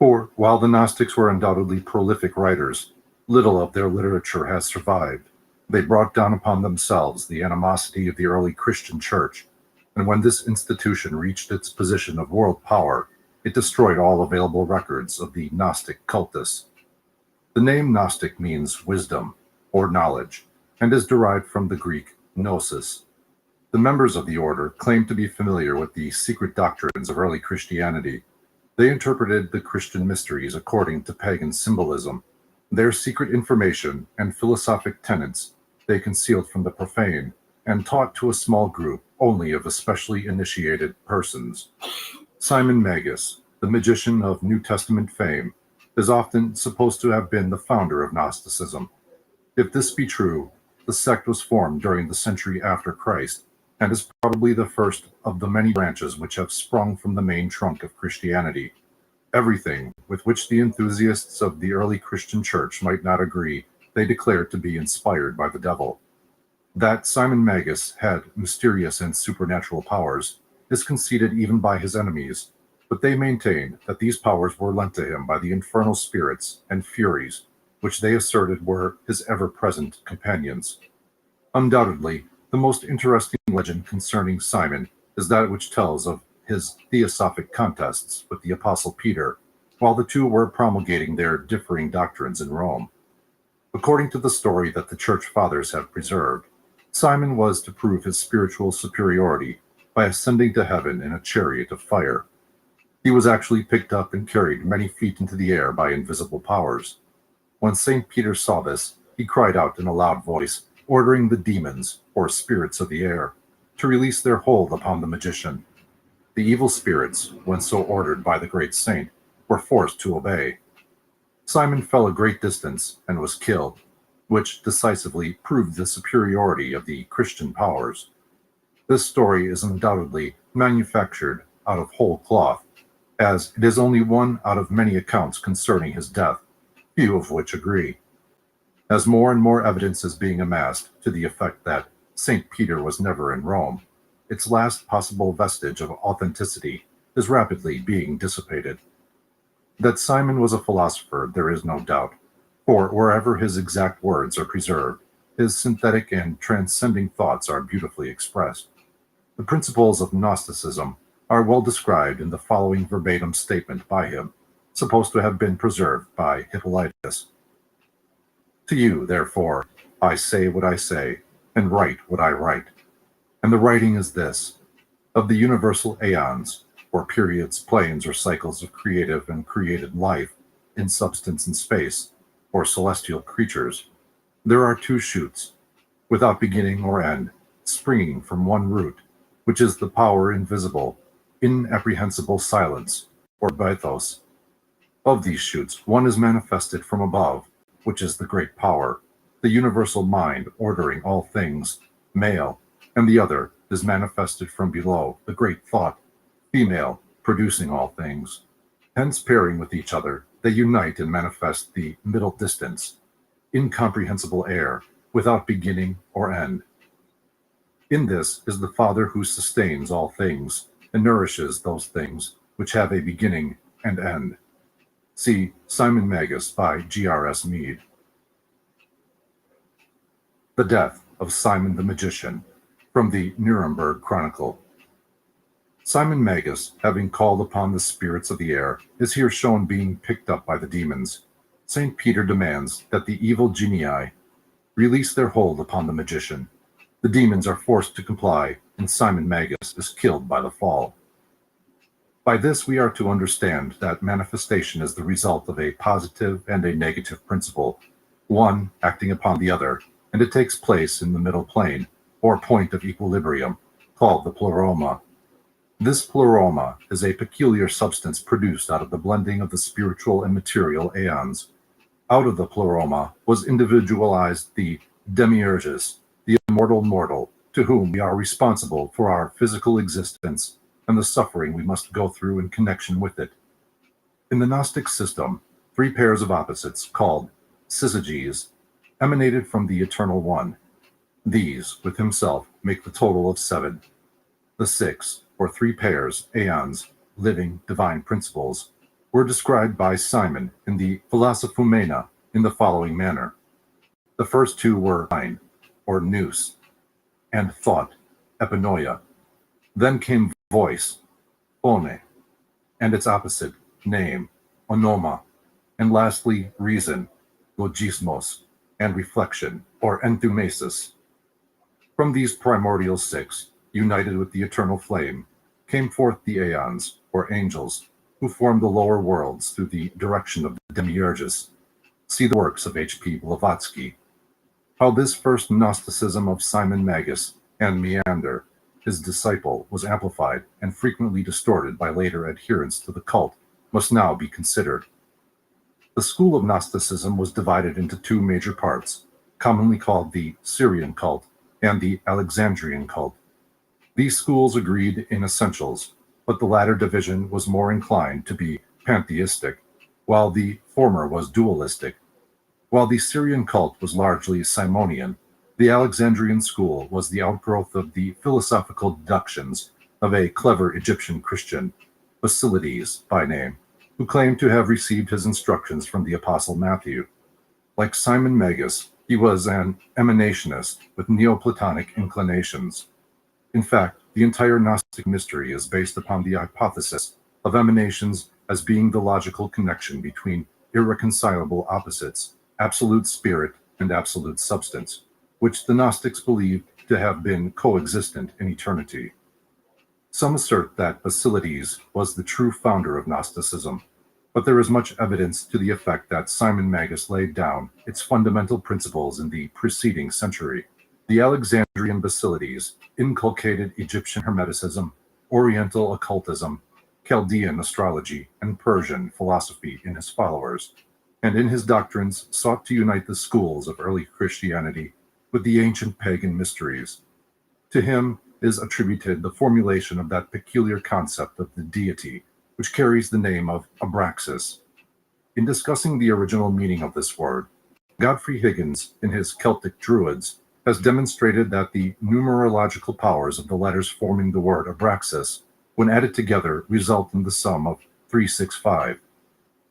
For while the Gnostics were undoubtedly prolific writers, little of their literature has survived. They brought down upon themselves the animosity of the early Christian church, and when this institution reached its position of world power, it destroyed all available records of the Gnostic cultus. The name Gnostic means wisdom or knowledge, and is derived from the Greek gnosis. The members of the order claimed to be familiar with the secret doctrines of early Christianity. They interpreted the Christian mysteries according to pagan symbolism. Their secret information and philosophic tenets they concealed from the profane and taught to a small group only of especially initiated persons. Simon Magus, the magician of New Testament fame, is often supposed to have been the founder of Gnosticism. If this be true, the sect was formed during the century after Christ, and is probably the first of the many branches which have sprung from the main trunk of Christianity. Everything with which the enthusiasts of the early Christian church might not agree, they declared to be inspired by the devil. That Simon Magus had mysterious and supernatural powers is conceded even by his enemies, but they maintained that these powers were lent to him by the infernal spirits and furies, which they asserted were his ever-present companions. Undoubtedly, the most interesting legend concerning Simon is that which tells of his theosophic contests with the Apostle Peter, while the two were promulgating their differing doctrines in Rome. According to the story that the Church Fathers have preserved, Simon was to prove his spiritual superiority by ascending to heaven in a chariot of fire. He was actually picked up and carried many feet into the air by invisible powers. When St. Peter saw this, he cried out in a loud voice, ordering the demons, or spirits of the air, to release their hold upon the magician. The evil spirits, when so ordered by the great saint, were forced to obey. Simon fell a great distance and was killed, which decisively proved the superiority of the Christian powers. This story is undoubtedly manufactured out of whole cloth, as it is only one out of many accounts concerning his death, few of which agree. As more and more evidence is being amassed to the effect that St. Peter was never in Rome, its last possible vestige of authenticity is rapidly being dissipated. That Simon was a philosopher there is no doubt, for wherever his exact words are preserved, his synthetic and transcending thoughts are beautifully expressed. The principles of Gnosticism are well described in the following verbatim statement by him, supposed to have been preserved by Hippolytus. To you, therefore, I say what I say, and write what I write. And the writing is this: of the universal aeons, or periods, planes, or cycles of creative and created life, in substance and space, or celestial creatures, there are two shoots, without beginning or end, springing from one root, which is the power invisible, inapprehensible silence, or bathos. Of these shoots, one is manifested from above, which is the great power, the universal mind ordering all things, male, and the other is manifested from below, the great thought, female, producing all things. Hence, pairing with each other, they unite and manifest the middle distance, incomprehensible air, without beginning or end. In this is the Father who sustains all things and nourishes those things which have a beginning and end. See Simon Magus by G.R.S. Mead. The Death of Simon the Magician, from the Nuremberg Chronicle. Simon Magus, having called upon the spirits of the air, is here shown being picked up by the demons. St. Peter demands that the evil genii release their hold upon the magician. The demons are forced to comply, and Simon Magus is killed by the fall. By this we are to understand that manifestation is the result of a positive and a negative principle, one acting upon the other, and it takes place in the middle plane, or point of equilibrium, called the pleroma. This pleroma is a peculiar substance produced out of the blending of the spiritual and material aeons. Out of the pleroma was individualized the demiurgus, the immortal mortal, to whom we are responsible for our physical existence and the suffering we must go through in connection with it. In the Gnostic system, three pairs of opposites, called syzygies, emanated from the Eternal One. These, with himself, make the total of 7. The 6, or 3 pairs, aeons, living, divine principles, were described by Simon in the Philosophumena in the following manner. The first two were mind, or nous, and thought, epinoia. Then came voice, phone, and its opposite, name, onoma, and lastly, reason, logismos, and reflection, or enthumesis. From these primordial six, united with the eternal flame, came forth the aeons, or angels, who formed the lower worlds through the direction of the demiurges. See the works of H.P. Blavatsky. How this first Gnosticism of Simon Magus and Meander, his disciple, was amplified and frequently distorted by later adherents to the cult must now be considered. The school of Gnosticism was divided into two major parts, commonly called the Syrian cult and the Alexandrian cult. These schools agreed in essentials, but the latter division was more inclined to be pantheistic, while the former was dualistic. While the Syrian cult was largely Simonian, the Alexandrian school was the outgrowth of the philosophical deductions of a clever Egyptian Christian, Basilides by name, who claimed to have received his instructions from the Apostle Matthew. Like Simon Magus, he was an emanationist with Neoplatonic inclinations. In fact, the entire Gnostic mystery is based upon the hypothesis of emanations as being the logical connection between irreconcilable opposites, absolute spirit and absolute substance, which the Gnostics believed to have been coexistent in eternity. Some assert that Basilides was the true founder of Gnosticism, but there is much evidence to the effect that Simon Magus laid down its fundamental principles in the preceding century. The Alexandrian Basilides inculcated Egyptian Hermeticism, Oriental occultism, Chaldean astrology, and Persian philosophy in his followers, and in his doctrines sought to unite the schools of early Christianity with the ancient pagan mysteries. To him is attributed the formulation of that peculiar concept of the deity, which carries the name of Abraxas. In discussing the original meaning of this word, Godfrey Higgins, in his Celtic Druids, has demonstrated that the numerological powers of the letters forming the word Abraxas, when added together, result in the sum of 365.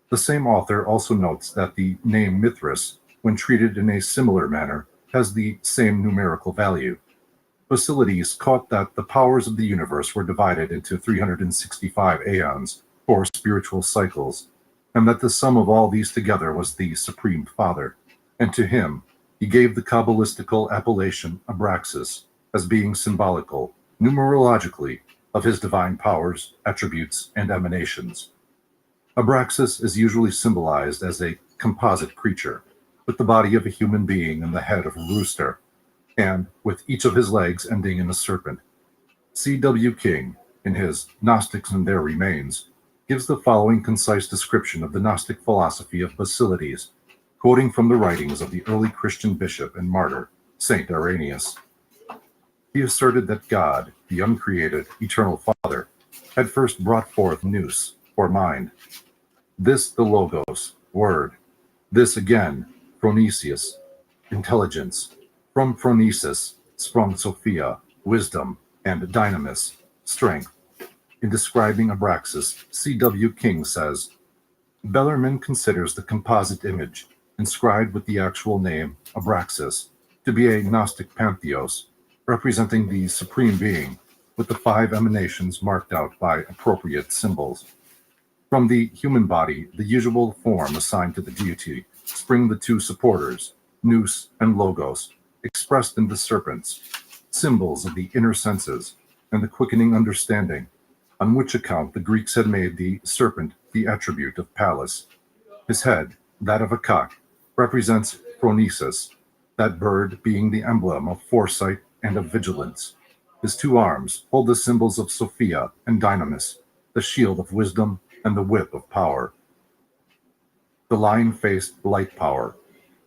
The same author also notes that the name Mithras, when treated in a similar manner, has the same numerical value. Basilides caught that the powers of the universe were divided into 365 aeons, or spiritual cycles, and that the sum of all these together was the Supreme Father, and to him he gave the Kabbalistical appellation Abraxas as being symbolical, numerologically, of his divine powers, attributes, and emanations. Abraxas is usually symbolized as a composite creature, with the body of a human being and the head of a rooster, and with each of his legs ending in a serpent. C.W. King, in his Gnostics and Their Remains, gives the following concise description of the Gnostic philosophy of Basilides, quoting from the writings of the early Christian bishop and martyr, Saint Irenaeus. He asserted that God, the uncreated, eternal Father, had first brought forth nous, or mind. This the Logos, word. This again, phronesius, intelligence. From phronesis sprung Sophia, wisdom, and dynamis, strength. In describing Abraxas, C.W. King says, Bellarmine considers the composite image, inscribed with the actual name Abraxas, to be a Gnostic pantheos, representing the Supreme Being, with the 5 emanations marked out by appropriate symbols. From the human body, the usual form assigned to the deity, spring the 2 supporters, nous and logos, expressed in the serpents, symbols of the inner senses and the quickening understanding, on which account the Greeks had made the serpent the attribute of Pallas. His head, that of a cock, represents phronesis, that bird being the emblem of foresight and of vigilance. His 2 arms hold the symbols of Sophia and Dynamis, the shield of wisdom and the whip of power. The lion-faced light power,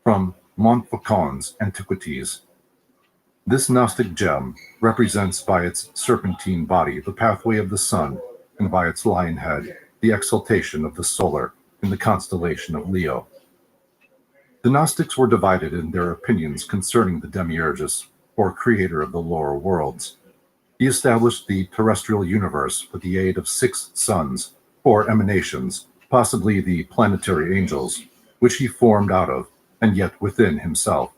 from Montfaucon's Antiquities. This Gnostic gem represents by its serpentine body the pathway of the sun, and by its lion head the exaltation of the solar in the constellation of Leo. The Gnostics were divided in their opinions concerning the Demiurgus, or creator of the lower worlds. He established the terrestrial universe with the aid of 6 suns, or emanations, possibly the planetary angels, which he formed out of, and yet within himself.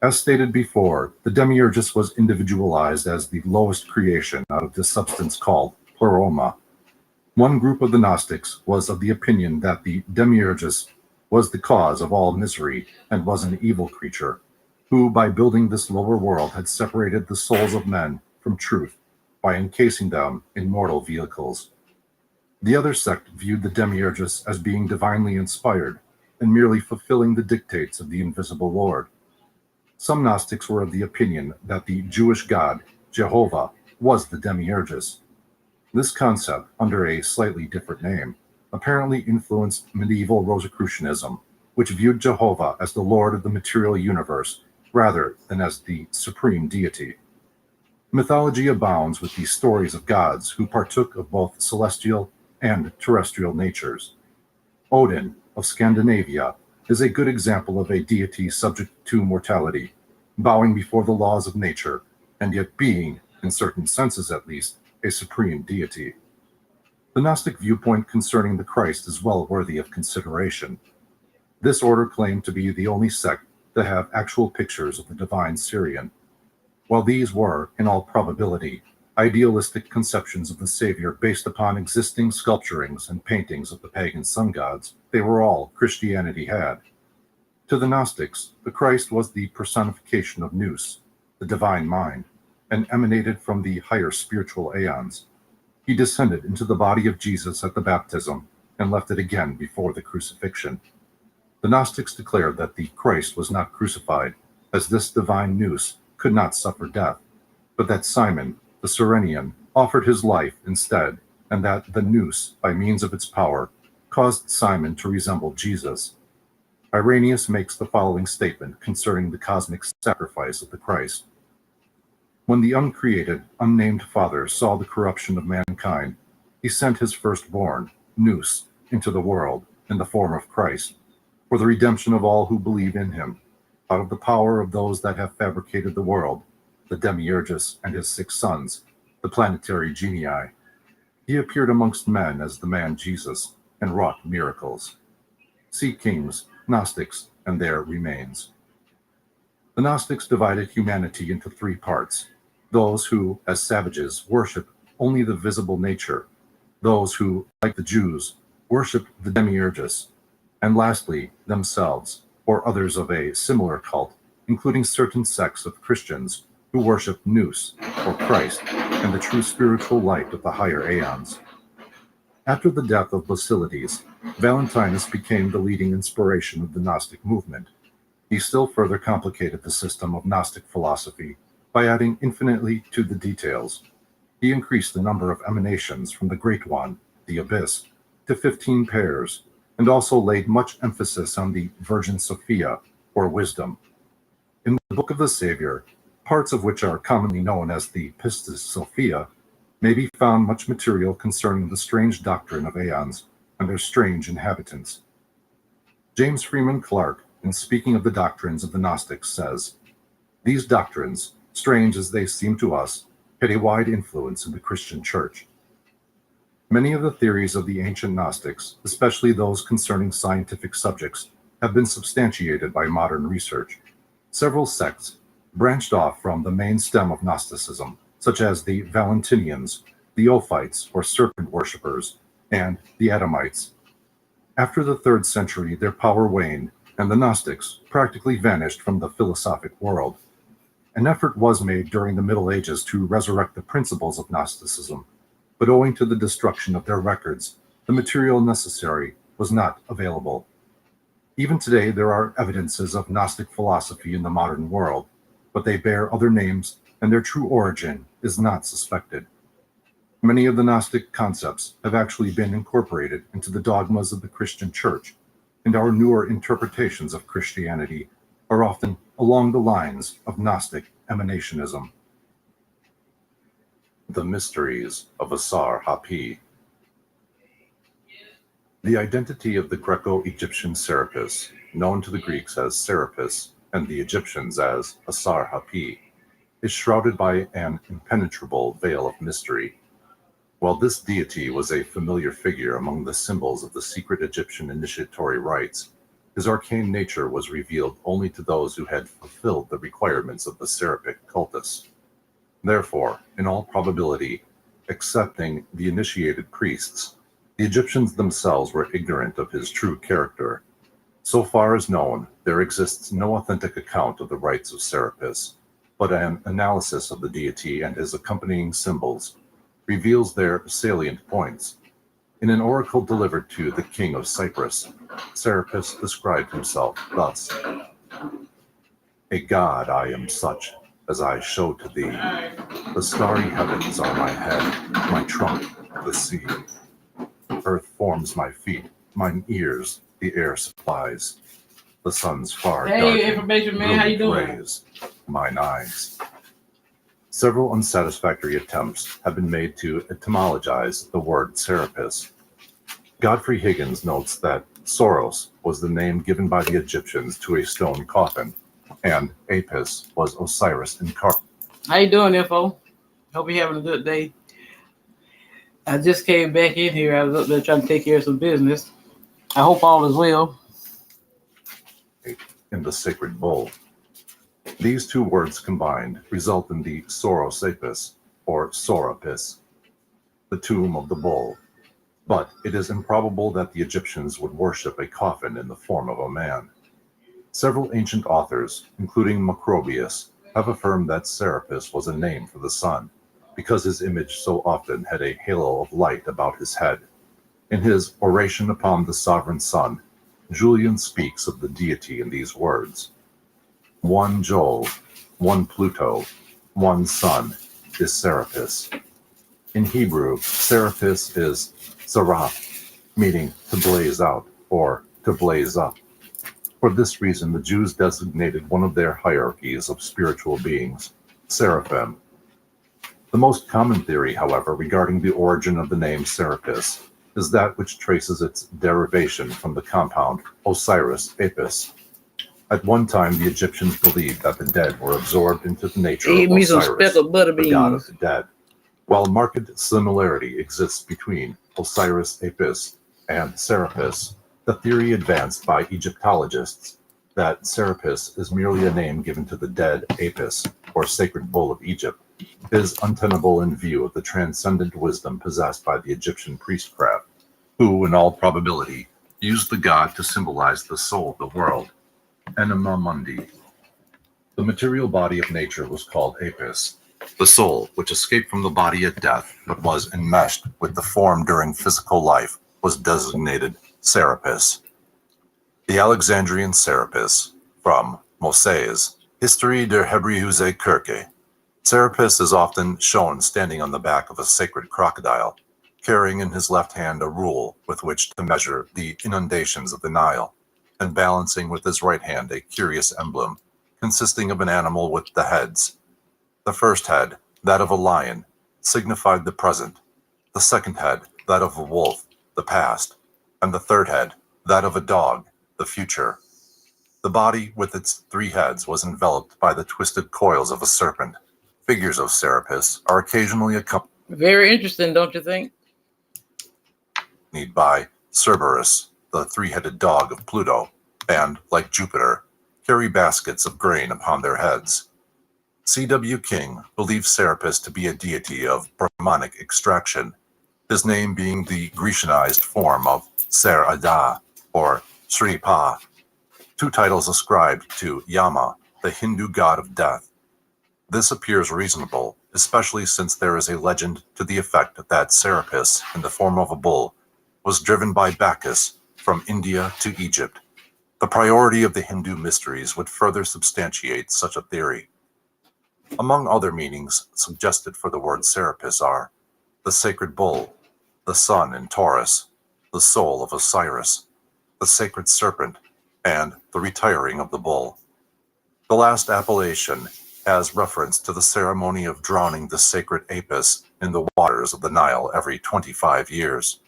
As stated before, the demiurgus was individualized as the lowest creation out of this substance called pleroma. One group of the Gnostics was of the opinion that the demiurgus was the cause of all misery and was an evil creature, who by building this lower world had separated the souls of men from truth by encasing them in mortal vehicles. The other sect viewed the demiurgus as being divinely inspired and merely fulfilling the dictates of the invisible Lord. Some Gnostics were of the opinion that the Jewish god, Jehovah, was the demiurgus. This concept, under a slightly different name, apparently influenced medieval Rosicrucianism, which viewed Jehovah as the Lord of the material universe rather than as the supreme deity. Mythology abounds with these stories of gods who partook of both celestial and terrestrial natures. Odin of Scandinavia is a good example of a deity subject to mortality, bowing before the laws of nature, and yet being, in certain senses at least, a supreme deity. The Gnostic viewpoint concerning the Christ is well worthy of consideration. This order claimed to be the only sect to have actual pictures of the divine Syrian. While these were, in all probability, idealistic conceptions of the Savior based upon existing sculpturings and paintings of the pagan sun gods, they were all Christianity had. To the Gnostics, the Christ was the personification of Nous, the divine mind, and emanated from the higher spiritual aeons. He descended into the body of Jesus at the baptism and left it again before the crucifixion. The Gnostics declared that the Christ was not crucified, as this divine Nous could not suffer death, but that Simon, the Cyrenian, offered his life instead, and that the Nous, by means of its power, caused Simon to resemble Jesus. Irenaeus makes the following statement concerning the cosmic sacrifice of the Christ. When the uncreated, unnamed Father saw the corruption of mankind, he sent his firstborn, Nous, into the world in the form of Christ, for the redemption of all who believe in him, out of the power of those that have fabricated the world, the demiurgus and his 6 sons, the planetary genii. He appeared amongst men as the man Jesus, and wrought miracles. See Kings, Gnostics, and their remains. The Gnostics divided humanity into 3 parts: those who, as savages, worship only the visible nature, those who, like the Jews, worship the demiurgus, and lastly, themselves, or others of a similar cult, including certain sects of Christians who worship Nous, or Christ, and the true spiritual light of the higher aeons. After the death of Basilides, Valentinus became the leading inspiration of the Gnostic movement. He still further complicated the system of Gnostic philosophy by adding infinitely to the details. He increased the number of emanations from the Great One, the Abyss, to 15 pairs, and also laid much emphasis on the Virgin Sophia, or wisdom. In the Book of the Savior, parts of which are commonly known as the Pistis Sophia, may be found much material concerning the strange doctrine of aeons and their strange inhabitants. James Freeman Clarke, in speaking of the doctrines of the Gnostics, says, "These doctrines, strange as they seem to us, had a wide influence in the Christian Church. Many of the theories of the ancient Gnostics, especially those concerning scientific subjects, have been substantiated by modern research. Several sects branched off from the main stem of Gnosticism, such as the Valentinians, the Ophites, or serpent worshippers, and the Adamites. After the 3rd century, their power waned, and the Gnostics practically vanished from the philosophic world. An effort was made during the Middle Ages to resurrect the principles of Gnosticism, but owing to the destruction of their records, the material necessary was not available. Even today, there are evidences of Gnostic philosophy in the modern world, but they bear other names, and their true origin is not suspected. Many of the Gnostic concepts have actually been incorporated into the dogmas of the Christian Church, and our newer interpretations of Christianity are often along the lines of Gnostic emanationism." The Mysteries of Asar-Hapi. The identity of the Greco-Egyptian Serapis, known to the Greeks as Serapis and the Egyptians as Asar-Hapi, is shrouded by an impenetrable veil of mystery. While this deity was a familiar figure among the symbols of the secret Egyptian initiatory rites, his arcane nature was revealed only to those who had fulfilled the requirements of the Seraphic cultus. Therefore, in all probability, excepting the initiated priests, the Egyptians themselves were ignorant of his true character. So far as known, there exists no authentic account of the rites of Serapis, but an analysis of the deity and his accompanying symbols reveals their salient points. In an oracle delivered to the king of Cyprus, Serapis described himself thus: "A god I am such, as I show to thee. The starry heavens are my head, my trunk the sea. Earth forms my feet, mine ears the air supplies. The sun's far darting, information man, how you doing? rays, mine eyes." Several unsatisfactory attempts have been made to etymologize the word Serapis. Godfrey Higgins notes that Soros was the name given by the Egyptians to a stone coffin, and Apis was Osiris incarnate. How you doing, Info? Hope you're having a good day. I just came back in here. I was up there trying to take care of some business. I hope all is well. In the sacred bull. These two words combined result in the Soros Apis, or Sorapis, the tomb of the bull. But it is improbable that the Egyptians would worship a coffin in the form of a man. Several ancient authors, including Macrobius, have affirmed that Serapis was a name for the sun, because his image so often had a halo of light about his head. In his Oration upon the Sovereign Sun, Julian speaks of the deity in these words: "One Jove, one Pluto, one sun is Serapis." In Hebrew, Serapis is Seraph, meaning to blaze out or to blaze up. For this reason, the Jews designated one of their hierarchies of spiritual beings, Seraphim. The most common theory, however, regarding the origin of the name Serapis is that which traces its derivation from the compound Osiris Apis. At one time, the Egyptians believed that the dead were absorbed into the nature of Osiris, the god of the dead. While marked similarity exists between Osiris Apis and Serapis, the theory advanced by Egyptologists that Serapis is merely a name given to the dead Apis, or sacred bull of Egypt, is untenable in view of the transcendent wisdom possessed by the Egyptian priestcraft, who, in all probability, used the god to symbolize the soul of the world, Anima Mundi. The material body of nature was called Apis. The soul, which escaped from the body at death, but was enmeshed with the form during physical life, was designated Serapis. The Alexandrian Serapis, from Moses, History der Hebreeuze Kirche. Serapis is often shown standing on the back of a sacred crocodile, carrying in his left hand a rule with which to measure the inundations of the Nile, and balancing with his right hand a curious emblem, consisting of an animal with the heads. The first head, that of a lion, signified the present, the second head, that of a wolf, the past, and the third head, that of a dog, the future. The body with its three heads was enveloped by the twisted coils of a serpent. Figures of Serapis are occasionally accompanied Very interesting, don't you think? by Cerberus, the three-headed dog of Pluto, and, like Jupiter, carry baskets of grain upon their heads. C.W. King believes Serapis to be a deity of Brahmanic extraction, his name being the Grecianized form of Ser-Ada, or Sri Pa, two titles ascribed to Yama, the Hindu god of death. This appears reasonable, especially since there is a legend to the effect that Serapis, in the form of a bull, was driven by Bacchus from India to Egypt. The priority of the Hindu mysteries would further substantiate such a theory. Among other meanings suggested for the word Serapis are the sacred bull, the sun in Taurus, the soul of Osiris, the sacred serpent, and the retiring of the bull. The last appellation has reference to the ceremony of drowning the sacred Apis in the waters of the Nile every 25 years.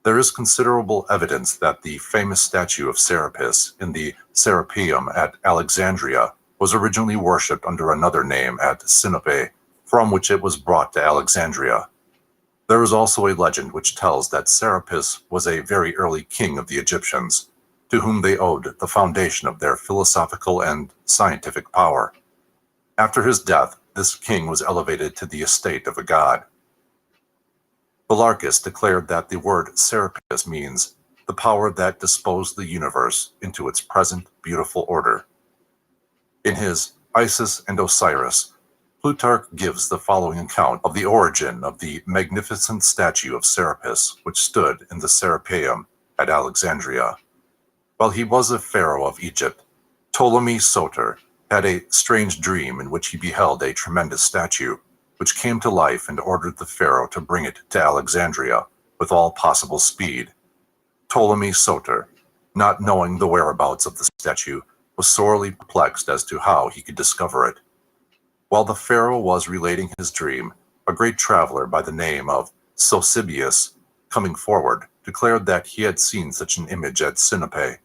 There is considerable evidence that the famous statue of Serapis in the Serapeum at Alexandria was originally worshipped under another name at Sinope, from which it was brought to Alexandria. There is also a legend which tells that Serapis was a very early king of the Egyptians, to whom they owed the foundation of their philosophical and scientific power. After his death, this king was elevated to the estate of a god. Bellarchus declared that the word Serapis means the power that disposed the universe into its present beautiful order. In his Isis and Osiris, Plutarch gives the following account of the origin of the magnificent statue of Serapis which stood in the Serapeum at Alexandria. While he was a pharaoh of Egypt, Ptolemy Soter had a strange dream in which he beheld a tremendous statue, which came to life and ordered the pharaoh to bring it to Alexandria with all possible speed. Ptolemy Soter, not knowing the whereabouts of the statue, was sorely perplexed as to how he could discover it. While the pharaoh was relating his dream, a great traveler by the name of Sosibius, coming forward, declared that he had seen such an image at Sinope.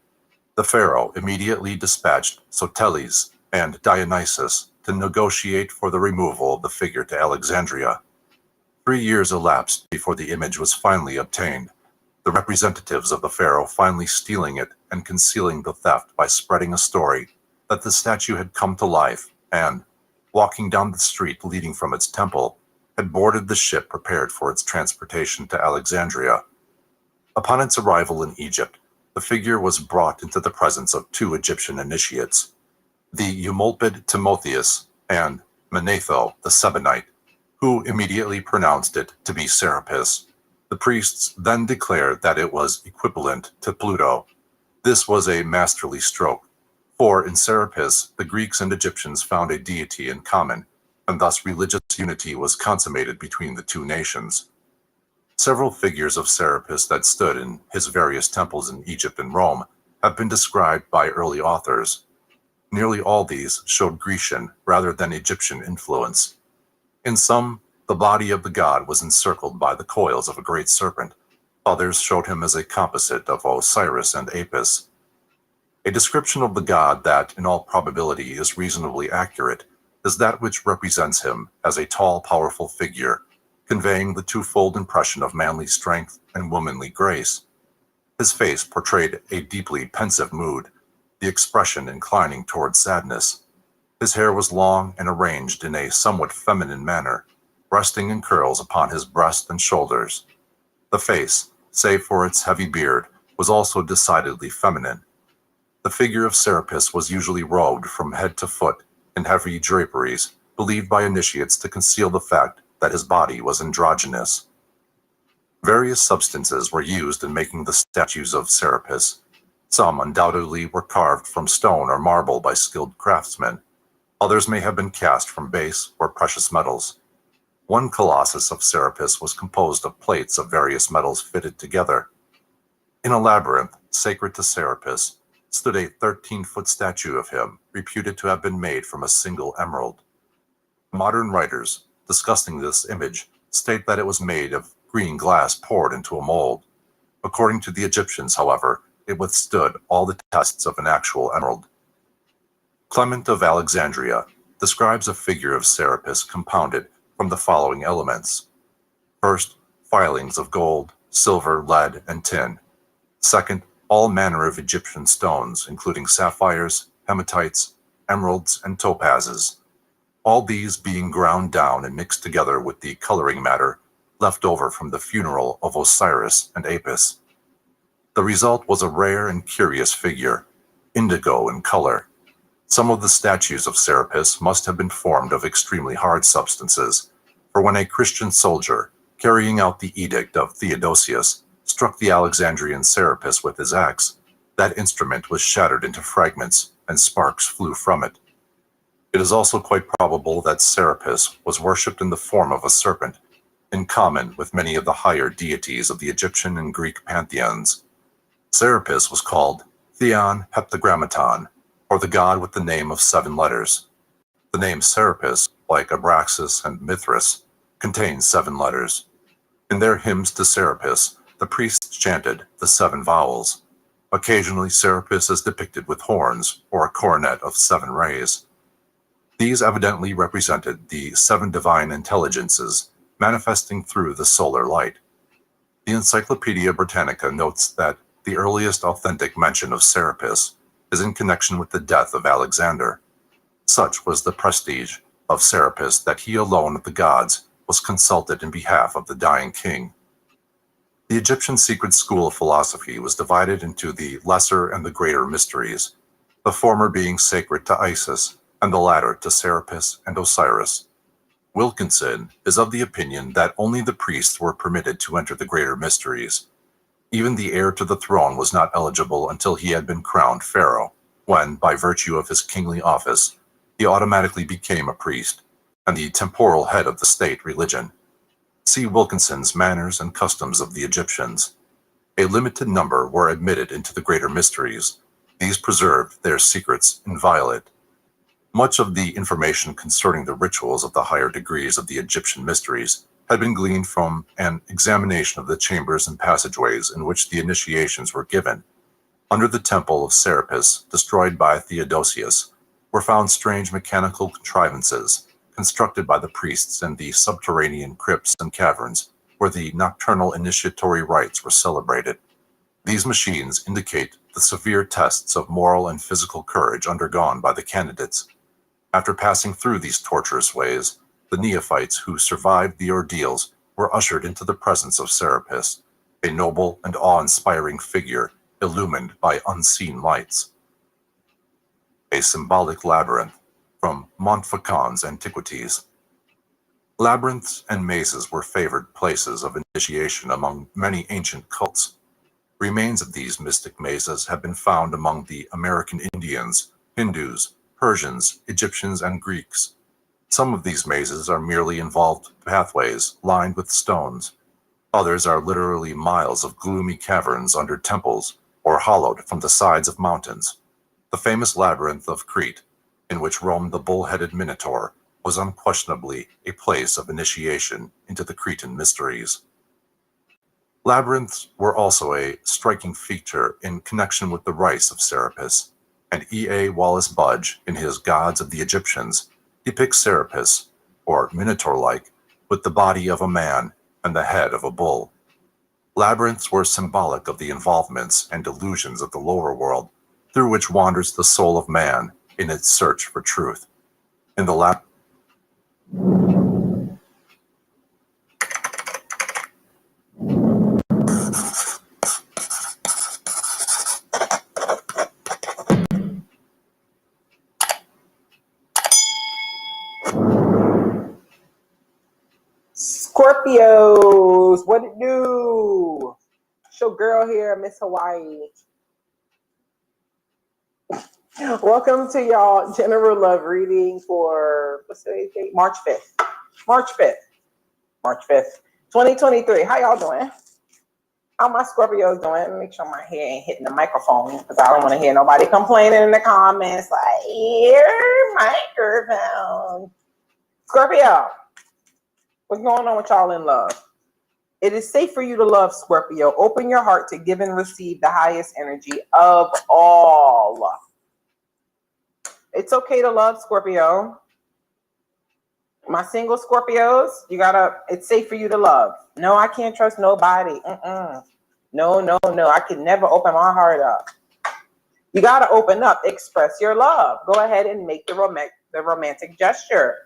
The pharaoh immediately dispatched Soteles and Dionysus to negotiate for the removal of the figure to Alexandria. 3 years elapsed before the image was finally obtained, the representatives of the pharaoh finally stealing it and concealing the theft by spreading a story that the statue had come to life and, walking down the street leading from its temple, had boarded the ship prepared for its transportation to Alexandria. Upon its arrival in Egypt, the figure was brought into the presence of 2 Egyptian initiates, the Eumolpid Timotheus and Manetho the Sebonite, who immediately pronounced it to be Serapis. The priests then declared that it was equivalent to Pluto. This was a masterly stroke, for in Serapis the Greeks and Egyptians found a deity in common, and thus religious unity was consummated between the 2 nations. Several figures of Serapis that stood in his various temples in Egypt and Rome have been described by early authors. Nearly all these showed Grecian rather than Egyptian influence. In some, the body of the god was encircled by the coils of a great serpent. Others showed him as a composite of Osiris and Apis. A description of the god that, in all probability, is reasonably accurate is that which represents him as a tall, powerful figure, conveying the twofold impression of manly strength and womanly grace. His face portrayed a deeply pensive mood, the expression inclining towards sadness. His hair was long and arranged in a somewhat feminine manner, resting in curls upon his breast and shoulders. The face, save for its heavy beard, was also decidedly feminine. The figure of Serapis was usually robed from head to foot in heavy draperies, believed by initiates to conceal the fact that his body was androgynous. Various substances were used in making the statues of Serapis. Some undoubtedly were carved from stone or marble by skilled craftsmen. Others may have been cast from base or precious metals. One colossus of Serapis was composed of plates of various metals fitted together. In a labyrinth sacred to Serapis stood a 13-foot statue of him, reputed to have been made from a single emerald. Modern writers, discussing this image, state that it was made of green glass poured into a mold. According to the Egyptians, however, it withstood all the tests of an actual emerald. Clement of Alexandria describes a figure of Serapis compounded from the following elements. First, filings of gold, silver, lead, and tin. Second, all manner of Egyptian stones, including sapphires, hematites, emeralds, and topazes. All these being ground down and mixed together with the coloring matter left over from the funeral of Osiris and Apis. The result was a rare and curious figure, indigo in color. Some of the statues of Serapis must have been formed of extremely hard substances, for when a Christian soldier, carrying out the edict of Theodosius, struck the Alexandrian Serapis with his axe, that instrument was shattered into fragments and sparks flew from it. It is also quite probable that Serapis was worshipped in the form of a serpent, in common with many of the higher deities of the Egyptian and Greek pantheons. Serapis was called Theon Heptagrammaton, or the god with the name of 7 letters. The name Serapis, like Abraxas and Mithras, contains 7 letters. In their hymns to Serapis, the priests chanted the 7 vowels. Occasionally, Serapis is depicted with horns or a coronet of 7 rays. These evidently represented the 7 divine intelligences, manifesting through the solar light. The Encyclopedia Britannica notes that the earliest authentic mention of Serapis is in connection with the death of Alexander. Such was the prestige of Serapis that he alone of the gods was consulted in behalf of the dying king. The Egyptian secret school of philosophy was divided into the lesser and the greater mysteries, the former being sacred to Isis and the latter to Serapis and Osiris. Wilkinson is of the opinion that only the priests were permitted to enter the greater mysteries. Even the heir to the throne was not eligible until he had been crowned pharaoh, when, by virtue of his kingly office, he automatically became a priest and the temporal head of the state religion. See Wilkinson's Manners and Customs of the Egyptians. A limited number were admitted into the greater mysteries. These preserved their secrets inviolate. Much of the information concerning the rituals of the higher degrees of the Egyptian mysteries had been gleaned from an examination of the chambers and passageways in which the initiations were given. Under the temple of Serapis, destroyed by Theodosius, were found strange mechanical contrivances constructed by the priests in the subterranean crypts and caverns where the nocturnal initiatory rites were celebrated. These machines indicate the severe tests of moral and physical courage undergone by the candidates. After passing through these torturous ways, the neophytes who survived the ordeals were ushered into the presence of Serapis, a noble and awe-inspiring figure illumined by unseen lights. A symbolic labyrinth from Montfaucon's Antiquities. Labyrinths and mazes were favored places of initiation among many ancient cults. Remains of these mystic mazes have been found among the American Indians, Hindus, Persians, Egyptians, and Greeks. Some of these mazes are merely involved pathways lined with stones. Others are literally miles of gloomy caverns under temples or hollowed from the sides of mountains. The famous labyrinth of Crete, in which roamed the bull-headed Minotaur, was unquestionably a place of initiation into the Cretan mysteries. Labyrinths were also a striking feature in connection with the rites of Serapis, and E.A. Wallace Budge, in his Gods of the Egyptians, depicts Serapis, or Minotaur-like, with the body of a man and the head of a bull. Labyrinths were symbolic of the involvements and delusions of the lower world, through which wanders the soul of man in its search for truth. In the Scorpios, what it do? It's your girl here, Miss Hawaii. Welcome to y'all general love reading for, what's today's date? March 5th. March 5th, 2023. How y'all doing? How my Scorpios doing? Let me make sure my hair ain't hitting the microphone because I don't want to hear nobody complaining in the comments like, your microphone. Scorpio, what's going on with y'all in love? It is safe for you to love, Scorpio. Open your heart to give and receive the highest energy of all. It's okay to love, Scorpio. My single Scorpios, it's safe for you to love. No, I can't trust nobody. No. I can never open my heart up. You got to open up, express your love. Go ahead and make the romantic gesture.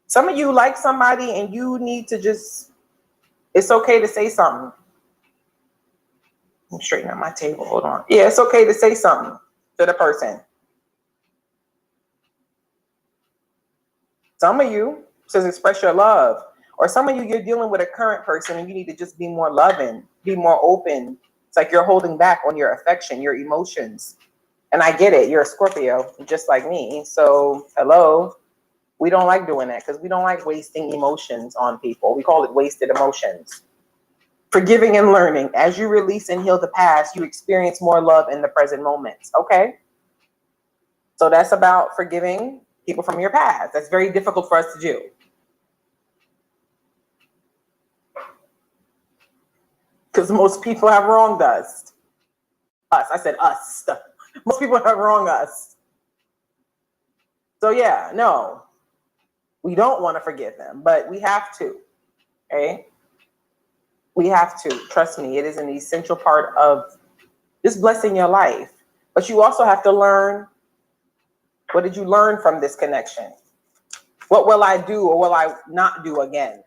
Some of you like somebody and you need to it's okay to say something. I'm straightening up my table. Hold on. Yeah, it's okay to say something to the person. Some of you says express your love. Or some of you, you're dealing with a current person and you need to just be more loving, be more open. It's like you're holding back on your affection, your emotions. And I get it. You're a Scorpio, just like me. So, hello. We don't like doing that because we don't like wasting emotions on people. We call it wasted emotions. Forgiving and learning. As you release and heal the past, you experience more love in the present moments. Okay? So that's about forgiving people from your past. That's very difficult for us to do. Because most people have wronged us. I said us. Most people have wronged us. So yeah, no. We don't want to forgive them, but we have to. Okay? We have to, trust me, it is an essential part of just blessing your life. But you also have to learn, what did you learn from this connection? What will I do or will I not do again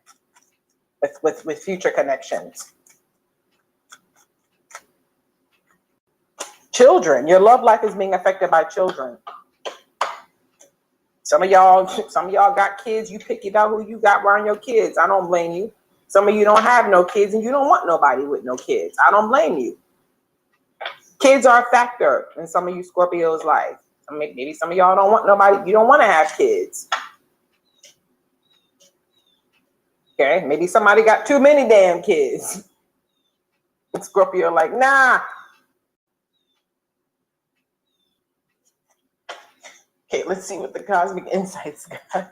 with future connections? Children, your love life is being affected by children. Some of y'all got kids. You pick it out who you got around your kids. I don't blame you. Some of you don't have no kids and you don't want nobody with no kids. I don't blame you. Kids are a factor in some of you Scorpios' life. Maybe some of y'all don't want nobody. You don't want to have kids. Okay, maybe somebody got too many damn kids. Scorpio like, nah. Okay, let's see what the cosmic insights got.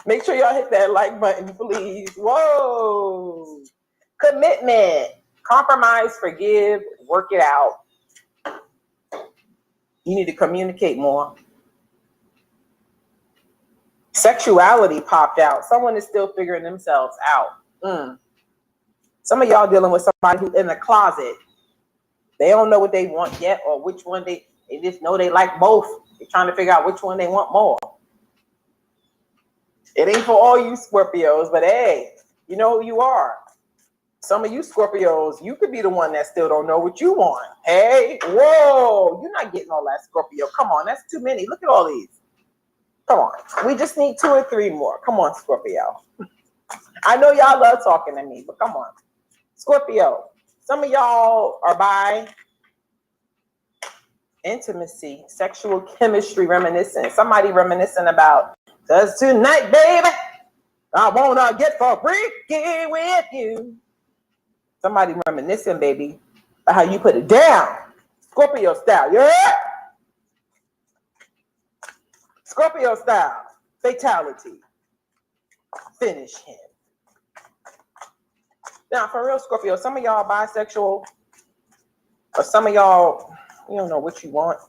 Make sure y'all hit that like button, please. Whoa. Commitment. Compromise, forgive, work it out. You need to communicate more. Sexuality popped out. Someone is still figuring themselves out. Some of y'all dealing with somebody who's in the closet. They don't know what they want yet or which one they just know they like both. They're trying to figure out which one they want more. It ain't for all you Scorpios, but hey, you know who you are. Some of you Scorpios, you could be the one that still don't know what you want. Hey, whoa, you're not getting all that, Scorpio. Come on, that's too many. Look at all these. Come on, we just need 2 or 3 more. Come on, Scorpio. I know y'all love talking to me, but come on. Scorpio, some of y'all are by intimacy, sexual chemistry, reminiscent. Somebody reminiscing about, 'cause tonight, baby, I wanna get for freaky with you. Somebody reminiscing, baby, about how you put it down. Scorpio style, yeah? Scorpio style, fatality. Finish him. Now, for real, Scorpio, some of y'all bisexual, or some of y'all, you don't know what you want.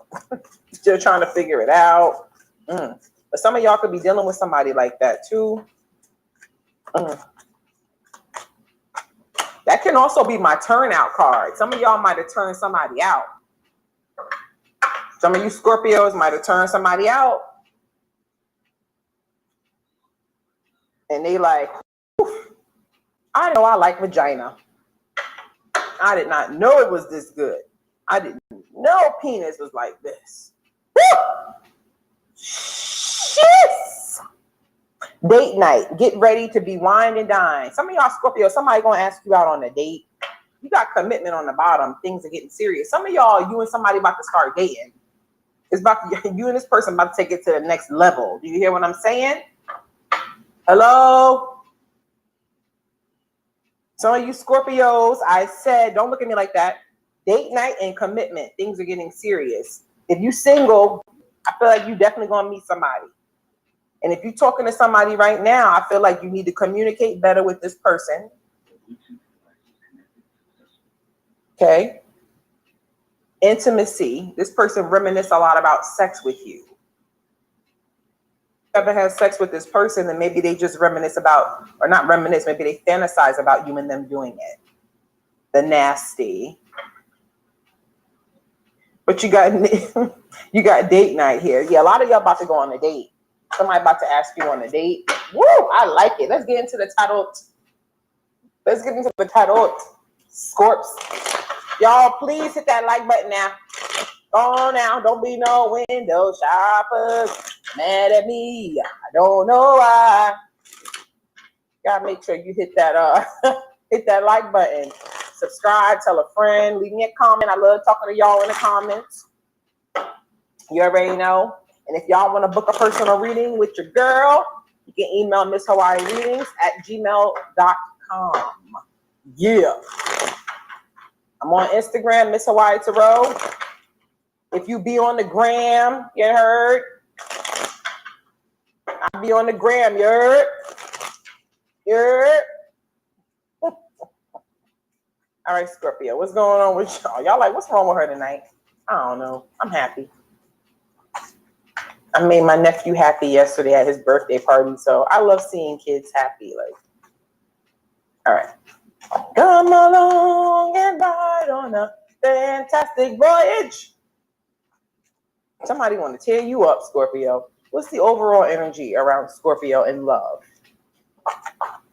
Still trying to figure it out. But some of y'all could be dealing with somebody like that too. That can also be my turnout card. Some of y'all might have turned somebody out. Some of you Scorpios might have turned somebody out. And they like, I know I like vagina. I did not know it was this good. I didn't know penis was like this. Woo! Shit! Date night. Get ready to be wine and dine. Some of y'all Scorpio, somebody gonna ask you out on a date. You got commitment on the bottom. Things are getting serious. Some of y'all, you and somebody about to start dating. It's about to, you and this person about to take it to the next level. Do you hear what I'm saying? Hello? Some of you Scorpios, I said, don't look at me like that. Date night and commitment. Things are getting serious. If you single, I feel like you definitely gonna meet somebody. And if you're talking to somebody right now, I feel like you need to communicate better with this person. Okay. Intimacy. This person reminisce a lot about sex with you. Ever had sex with this person, then maybe they just reminisce about, or not reminisce, maybe they fantasize about you and them doing it. The nasty. But you got date night here. Yeah, a lot of y'all about to go on a date. Somebody about to ask you on a date. Woo, I like it. Let's get into the title. Let's get into the title. Scorps. Y'all, please hit that like button now. Go on now. Don't be no window shoppers. Mad at me. I don't know why. Gotta make sure you hit that hit that like button. Subscribe, tell a friend, leave me a comment. I love talking to y'all in the comments. You already know. And if y'all want to book a personal reading with your girl, you can email MissHawaiiReadings@gmail.com. Yeah. I'm on Instagram, Miss Hawaii Tarot. If you be on the gram, you heard? I'll be on the gram, you heard? You heard? All right, Scorpio, what's going on with y'all? Y'all like, what's wrong with her tonight? I don't know. I'm happy. I made my nephew happy yesterday at his birthday party, so I love seeing kids happy. Like, All right. Come along and ride on a fantastic voyage. Somebody want to tear you up, Scorpio. What's the overall energy around Scorpio in love?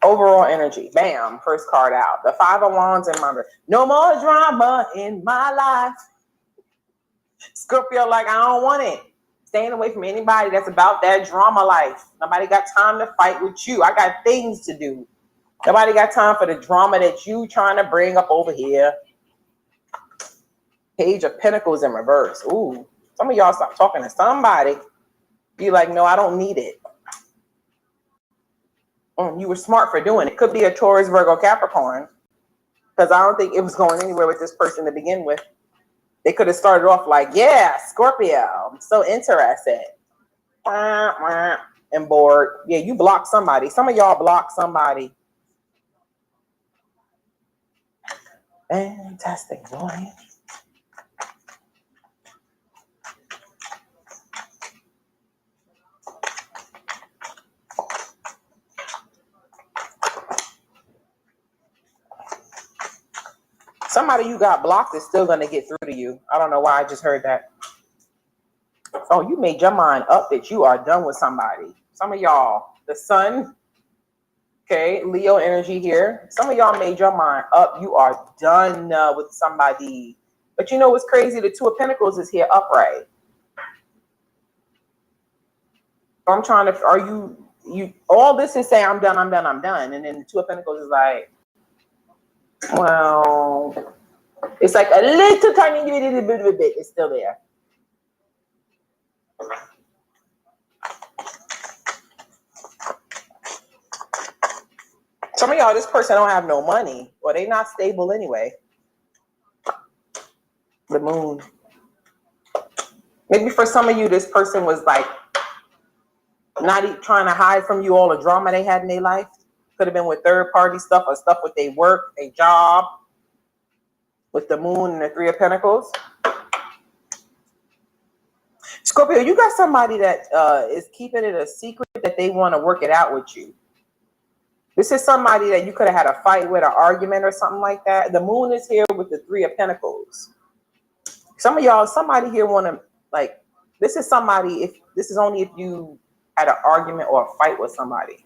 Overall energy. Bam. First card out. The Five of Wands and Mother. No more drama in my life. Scorpio, like, I don't want it. Staying away from anybody that's about that drama life. Nobody got time to fight with you. I got things to do. Nobody got time for the drama that you trying to bring up over here. Page of Pentacles in reverse. Ooh. Some of y'all stop talking to somebody. Be like, no, I don't need it. You were smart for doing it. Could be a Taurus, Virgo, Capricorn. Because I don't think it was going anywhere with this person to begin with. They could have started off like, yeah, Scorpio, I'm so interested. And bored. Yeah, you block somebody. Some of y'all block somebody. Fantastic, boy. Somebody you got blocked is still going to get through to you. I don't know why I just heard that. Oh, you made your mind up that you are done with somebody. Some of y'all, the sun, okay, Leo energy here. Some of y'all made your mind up. You are done with somebody. But you know what's crazy? The Two of Pentacles is here upright. I'm trying to, are you, all this is saying, I'm done, I'm done, I'm done. And then the Two of Pentacles is like, well, it's like a little tiny bit. It's still there. Some of y'all, this person don't have no money, or they not stable anyway. The Moon. Maybe for some of you, this person was like not trying to hide from you all the drama they had in their life. Could have been with third party stuff or stuff with their work, their job. With the Moon and the Three of Pentacles. Scorpio, you got somebody that is keeping it a secret that they want to work it out with you. This is somebody that you could have had a fight with, an argument or something like that. The Moon is here with the Three of Pentacles. Some of y'all, somebody here want to, like, this is somebody, if this is only if you had an argument or a fight with somebody.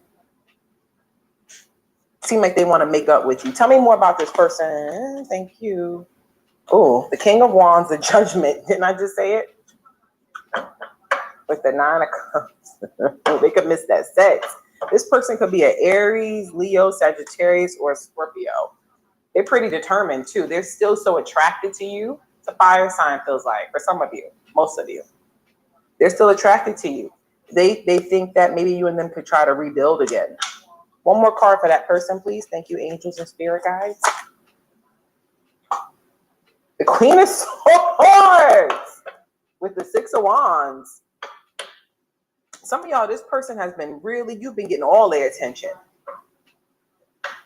Seem like they want to make up with you. Tell me more about this person. Thank you. Oh, the King of Wands, the Judgment. Didn't I just say it? With the Nine of Cups. They could miss that sex. This person could be an Aries, Leo, Sagittarius, or Scorpio. They're pretty determined too. They're still so attracted to you. It's a fire sign, feels like, for some of you, most of you. They're still attracted to you. They think that maybe you and them could try to rebuild again. One more card for that person, please. Thank you, angels and spirit guides. The Queen of Swords with the Six of Wands. Some of y'all, this person has been really, you've been getting all their attention.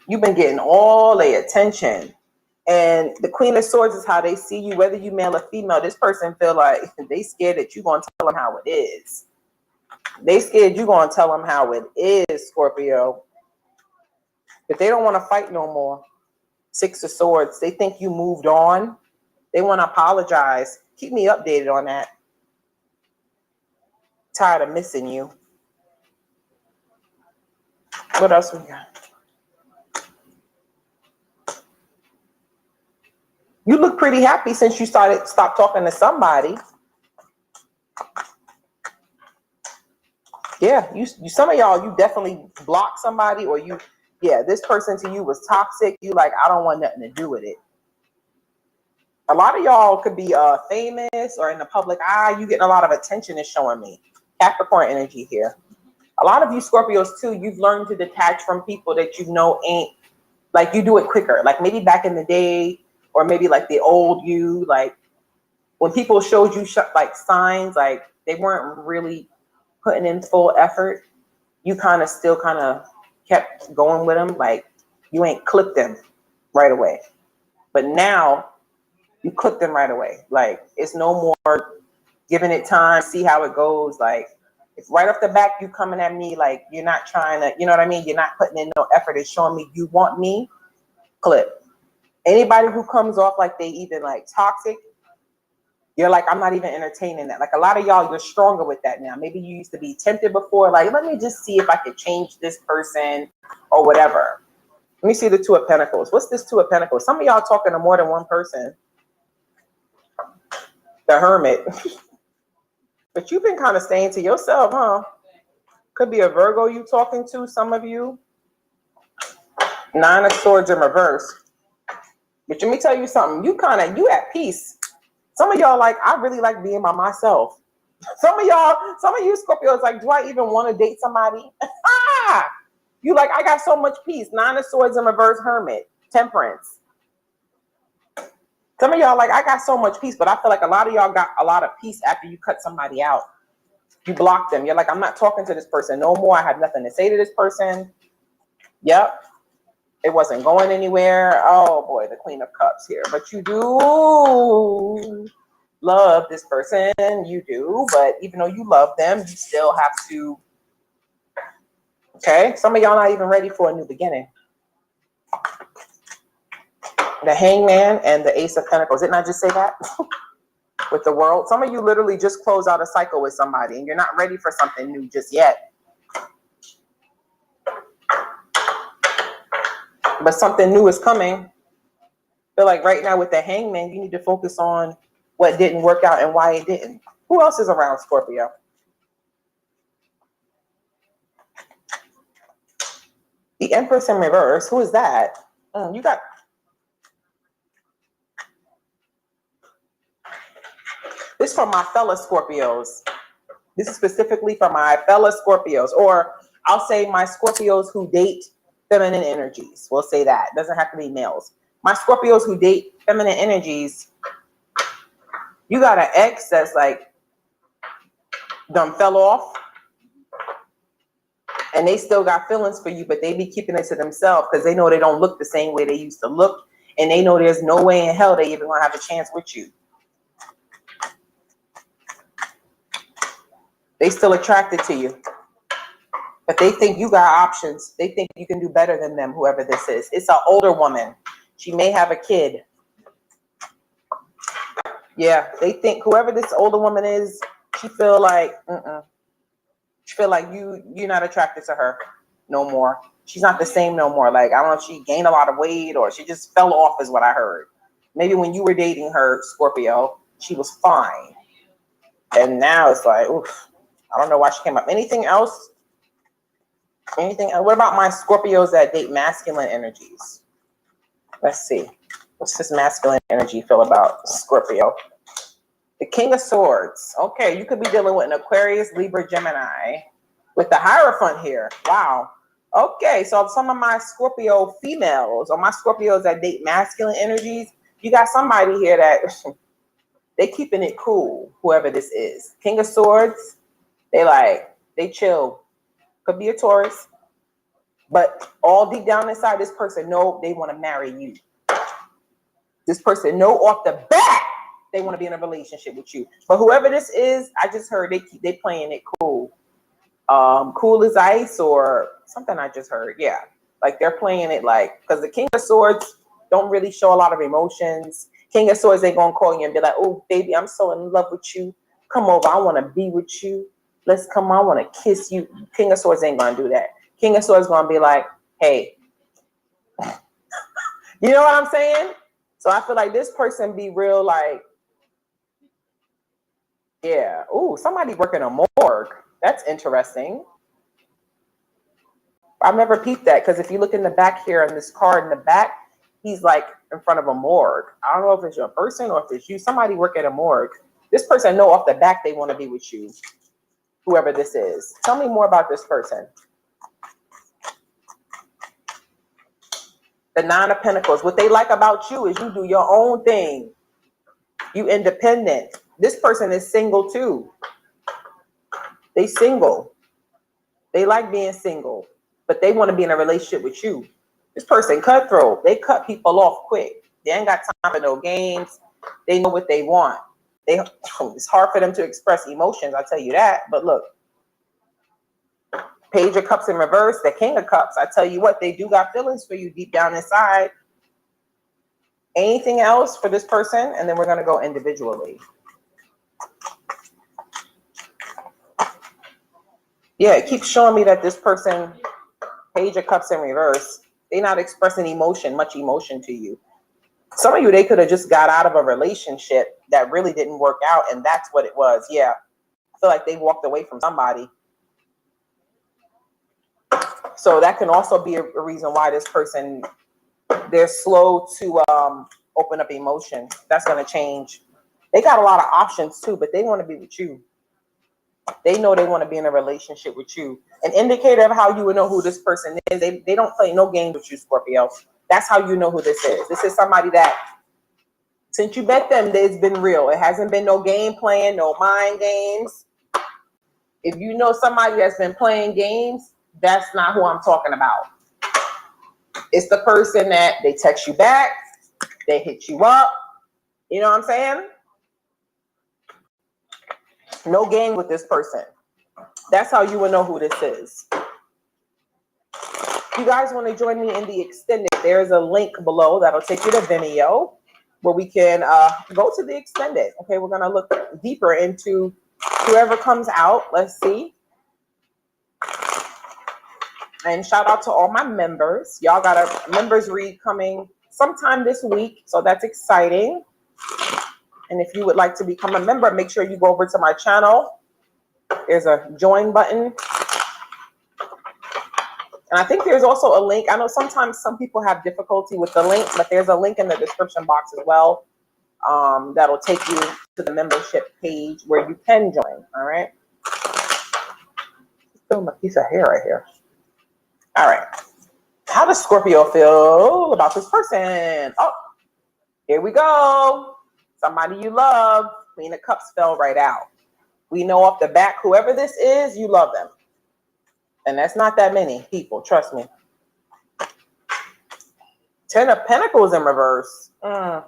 You've been getting all their attention. And the Queen of Swords is how they see you, whether you male or female. This person feel like they scared that you're going to tell them how it is. They scared you're going to tell them how it is, Scorpio. But they don't want to fight no more. Six of Swords. They think you moved on. They want to apologize. Keep me updated on that. Tired of missing you. What else we got? You look pretty happy since you stopped talking to somebody. Yeah, you some of y'all, you definitely blocked somebody, or this person to you was toxic. You like, I don't want nothing to do with it. A lot of y'all could be famous or in the public eye. You getting a lot of attention is showing me. Capricorn energy here. A lot of you Scorpios too, you've learned to detach from people that you know ain't, like, you do it quicker. Like maybe back in the day, or maybe like the old you, like when people showed you like signs, like they weren't really putting in full effort, you kind of kept going with them. Like you ain't clipped them right away. But now you clip them right away. Like it's no more giving it time, see how it goes. Like If right off the back you coming at me like you're not trying to, you know what I mean? You're not putting in no effort and showing me you want me, clip. Anybody who comes off like they even like toxic, you're like, I'm not even entertaining that. Like a lot of y'all, you're stronger with that now. Maybe you used to be tempted before, like, let me just see if I could change this person or whatever. Let me see the Two of Pentacles. What's this Two of Pentacles? Some of y'all talking to more than one person. The Hermit. But you've been kind of staying to yourself, huh? Could be a Virgo you talking to, some of you. Nine of Swords in reverse. But let me tell you something. You at peace. Some of y'all like, I really like being by myself. Some of you Scorpios like, do I even want to date somebody? You like, I got so much peace. Nine of Swords in reverse, Hermit, Temperance. Some of y'all like, I got so much peace, but I feel like a lot of y'all got a lot of peace after you cut somebody out. You block them. You're like, I'm not talking to this person no more. I have nothing to say to this person. Yep. It wasn't going anywhere. Oh boy, the Queen of Cups here. But you do love this person. You do. But even though you love them, you still have to. Okay. Some of y'all not even ready for a new beginning. The Hangman and the Ace of Pentacles. Didn't I just say that? With the World. Some of you literally just close out a cycle with somebody and you're not ready for something new just yet. But something new is coming. I feel like right now with the Hangman, you need to focus on what didn't work out and why it didn't. Who else is around Scorpio? The Empress in reverse. Who is that? You got... This is for my fellow Scorpios. This is specifically for my fellow Scorpios, or I'll say my Scorpios who date feminine energies. We'll say that. It doesn't have to be males. My Scorpios who date feminine energies, you got an ex that's like done fell off and they still got feelings for you, but they be keeping it to themselves because they know they don't look the same way they used to look, and they know there's no way in hell they even gonna have a chance with you. They still attracted to you, but they think you got options. They think you can do better than them, whoever this is. It's an older woman. She may have a kid. Yeah, they think whoever this older woman is, she feel like, she feel like you're not attracted to her no more. She's not the same no more. Like, I don't know if she gained a lot of weight or she just fell off is what I heard. Maybe when you were dating her, Scorpio, she was fine. And now it's like, oof. I don't know why she came up. Anything else? Anything? What about my Scorpios that date masculine energies? Let's see. What's this masculine energy feel about Scorpio? The King of Swords. Okay, you could be dealing with an Aquarius, Libra, Gemini with the Hierophant here. Wow. Okay, so some of my Scorpio females or my Scorpios that date masculine energies, you got somebody here that they keeping it cool, whoever this is. King of Swords. They chill. Could be a Taurus, but all deep down inside, this person know they want to marry you. This person know off the bat they want to be in a relationship with you. But whoever this is, I just heard they playing it cool. Cool as ice or something I just heard. Yeah, like they're playing it like, because the King of Swords don't really show a lot of emotions. King of Swords, they gonna call you and be like, oh baby, I'm so in love with you. Come over, I want to be with you. Let's come on, I want to kiss you. King of Swords ain't gonna do that. King of Swords gonna be like, hey. You know what I'm saying? So I feel like this person be real like, yeah. Ooh, somebody working a morgue. That's interesting. I've never peeped that, because if you look in the back here on this card in the back, he's like in front of a morgue. I don't know if it's your person or if it's you. Somebody work at a morgue. This person know off the back they want to be with you. Whoever this is. Tell me more about this person. The Nine of Pentacles. What they like about you is you do your own thing. You independent. This person is single too. They single. They like being single, but they want to be in a relationship with you. This person cutthroat. They cut people off quick. They ain't got time for no games. They know what they want. It's hard for them to express emotions, I'll tell you that. But look, Page of Cups in reverse, the King of Cups. I tell you what, they do got feelings for you deep down inside. Anything else for this person? And then we're going to go individually. Yeah, it keeps showing me that this person, Page of Cups in reverse, they're not expressing much emotion to you. Some of you, they could have just got out of a relationship that really didn't work out, and that's what it was. Yeah, I feel like they walked away from somebody. So that can also be a reason why this person, they're slow to open up emotion. That's going to change. They got a lot of options too, but they want to be with you. They know they want to be in a relationship with you. An indicator of how you would know who this person is, they don't play no games with you, Scorpio. That's how you know who this is. This is somebody that, since you met them, it's been real. It hasn't been no game playing, no mind games. If you know somebody that's been playing games, that's not who I'm talking about. It's the person that they text you back, they hit you up. You know what I'm saying? No game with this person. That's how you will know who this is. If you guys want to join me in the extended, there's a link below that'll take you to Vimeo where we can go to the extended. Okay, we're going to look deeper into whoever comes out. Let's see. And shout out to all my members. Y'all got a members read coming sometime this week, so that's exciting. And if you would like to become a member, make sure you go over to my channel. There's a join button. And I think there's also a link. I know sometimes some people have difficulty with the link, but there's a link in the description box as well that'll take you to the membership page where you can join. All right. Still a piece of hair right here. All right. How does Scorpio feel about this person? Oh, here we go. Somebody you love. Queen of Cups fell right out. We know off the back, whoever this is, you love them. And that's not that many people, trust me. 10 of Pentacles in reverse. How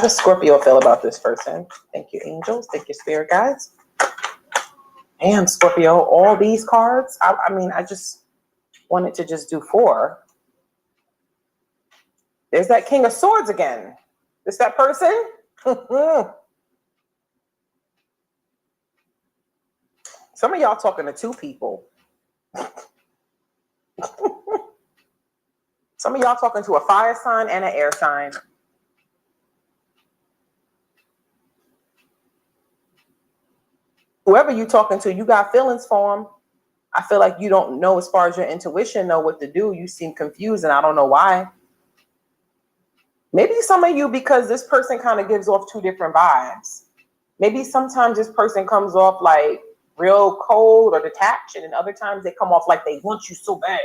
does Scorpio feel about this person? Thank you, angels. Thank you, spirit guides. Damn, Scorpio, all these cards. I mean, I just wanted to just do 4. There's that King of Swords again. Is that person? Some of y'all talking to 2 people. Some of y'all talking to a fire sign and an air sign. Whoever you talking to, you got feelings for them. I feel like you don't know, as far as your intuition, know what to do. You seem confused, and I don't know why. Maybe some of you, because this person kind of gives off 2 different vibes. Maybe sometimes this person comes off like real cold or detached, and then other times they come off like they want you so bad.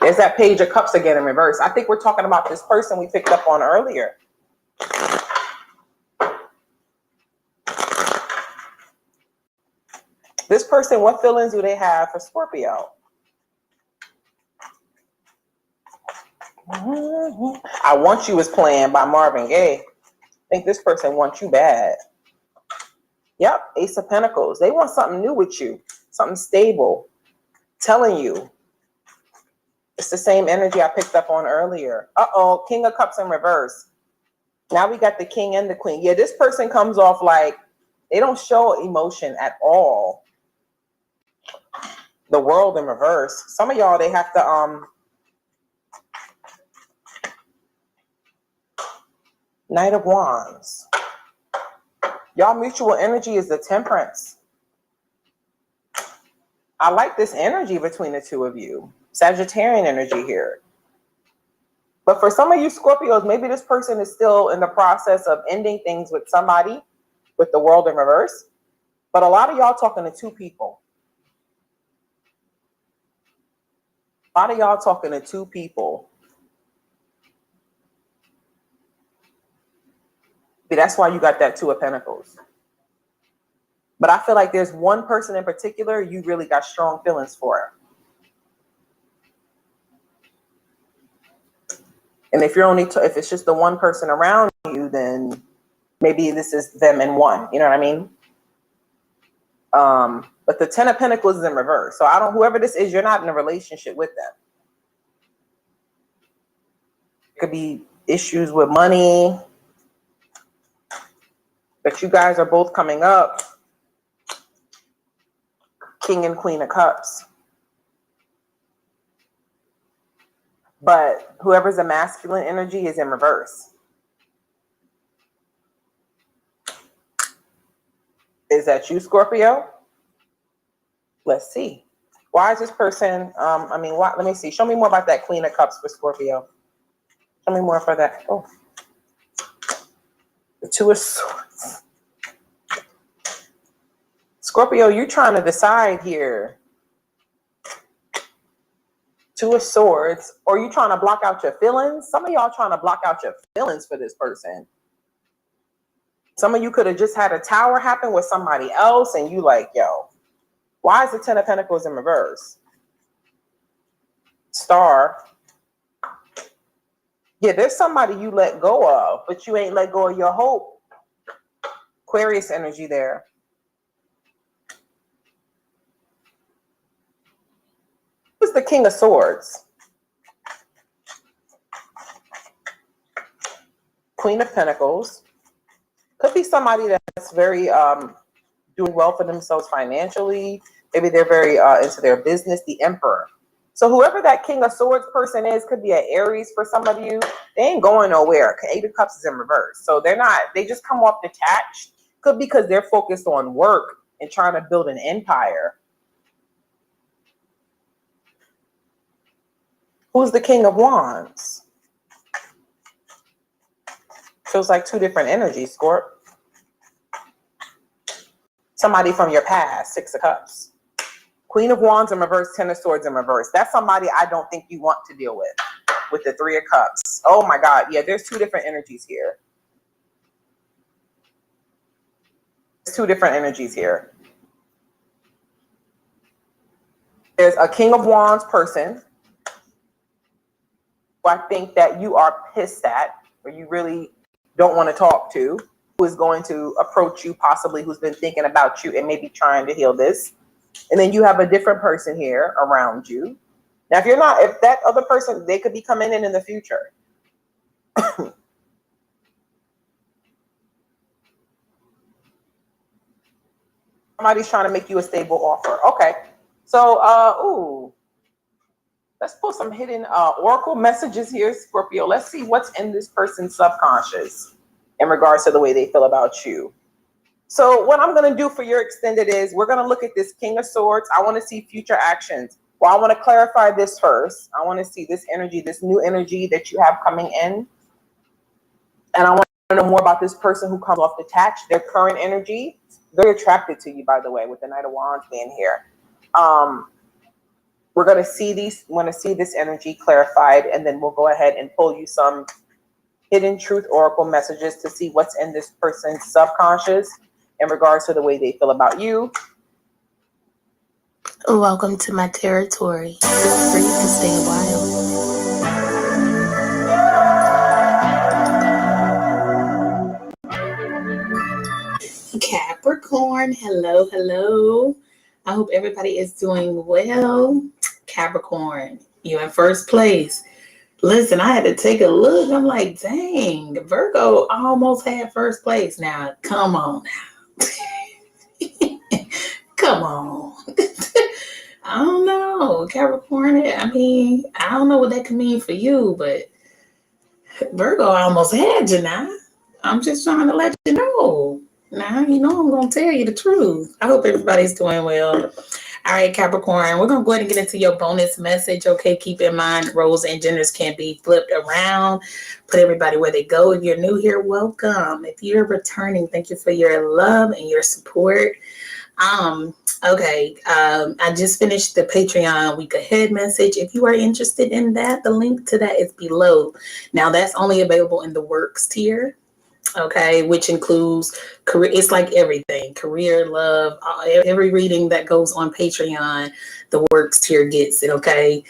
There's that Page of Cups again in reverse. I think we're talking about this person we picked up on earlier. This person, what feelings do they have for Scorpio? I Want You is playing by Marvin Gaye. I think this person wants you bad. Yep, Ace of Pentacles. They want something new with you, something stable, telling you. It's the same energy I picked up on earlier. Uh-oh, King of Cups in reverse. Now we got the King and the Queen. Yeah, this person comes off like they don't show emotion at all. The World in reverse. Some of y'all, they have to Knight of Wands. Y'all mutual energy is the Temperance. I like this energy between the 2 of you. Sagittarian energy here. But for some of you Scorpios, maybe this person is still in the process of ending things with somebody, with the World in reverse. But a lot of y'all talking to 2 people. A lot of y'all talking to 2 people. That's why you got that 2 of Pentacles. But I feel like there's one person in particular you really got strong feelings for. And if you're only if it's just the one person around you, then Maybe this is them in one, you know what I mean? But the 10 of Pentacles is in reverse. So whoever this is, you're not in a relationship with them. It could be issues with money, but you guys are both coming up. King and Queen of Cups. But whoever's a masculine energy is in reverse. Is that you, Scorpio? Let's see. Why is this person, let me see. Show me more about that Queen of Cups for Scorpio. Show me more for that. Oh. The Two of Swords. Scorpio, you're trying to decide here. Two of Swords. Or you trying to block out your feelings? Some of y'all trying to block out your feelings for this person. Some of you could have just had a tower happen with somebody else and you like, yo, why is the 10 of Pentacles in reverse? Star. Yeah, there's somebody you let go of, but you ain't let go of your hope. Aquarius energy there. Who's the King of Swords? Queen of Pentacles. Could be somebody that's very doing well for themselves financially. Maybe they're very into their business. The Emperor. So whoever that King of Swords person is could be an Aries for some of you. They ain't going nowhere. 8 of Cups is in reverse. So they just come off detached. Could be because they're focused on work and trying to build an empire. Who's the King of Wands? Feels like two different energies, Scorp. Somebody from your past, 6 of Cups. Queen of Wands in reverse, 10 of Swords in reverse. That's somebody I don't think you want to deal with the 3 of Cups. Oh my God. Yeah, there's two different energies here. There's two different energies here. There's a King of Wands person who I think that you are pissed at, or you really don't want to talk to, who is going to approach you, possibly who's been thinking about you and maybe trying to heal this. And then you have a different person here around you. Now, if that other person, they could be coming in the future. Somebody's trying to make you a stable offer. Okay. So, let's pull some hidden oracle messages here, Scorpio. Let's see what's in this person's subconscious in regards to the way they feel about you. So what I'm going to do for your extended is we're going to look at this King of Swords. I want to see future actions. Well, I want to clarify this first. I want to see this energy, this new energy that you have coming in. And I want to know more about this person who comes off detached, their current energy. Very attracted to you, by the way, with the Knight of Wands being here. We're going to see this energy clarified, and then we'll go ahead and pull you some hidden truth oracle messages to see what's in this person's subconscious in regards to the way they feel about you. Welcome to my territory. Feel free to stay a while. Capricorn, hello, hello. I hope everybody is doing well. Capricorn, you're in first place. Listen, I had to take a look. I'm like, dang, Virgo almost had first place. Now, come on now. Come on. I don't know, Capricorn. I don't know what that could mean for you, but Virgo almost had you now. I'm just trying to let you know. Now, I'm going to tell you the truth. I hope everybody's doing well. All right, Capricorn, we're going to go ahead and get into your bonus message. Okay, keep in mind, roles and genders can be flipped around. Put everybody where they go. If you're new here, welcome. If you're returning, thank you for your love and your support. I just finished the Patreon week ahead message. If you are interested in that, the link to that is below. Now, that's only available in the works tier. Okay, which includes career. It's like everything, career, love, every reading that goes on Patreon, the works tier gets it. Okay.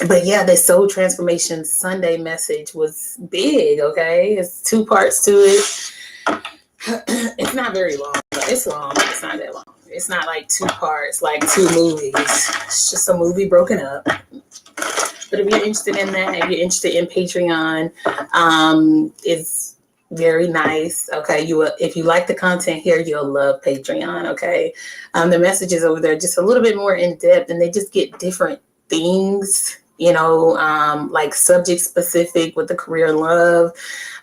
But yeah, the Soul Transformation Sunday message was big, okay? It's 2 parts to it. It's not very long, but it's long. It's not that long. It's not like 2 parts, like 2 movies. It's just a movie broken up. But if you're interested in that, if you're interested in Patreon, it's very nice. Okay, if you like the content here, you'll love Patreon. Okay, the messages over there just a little bit more in depth, and they just get different things. Like subject specific with the career and love.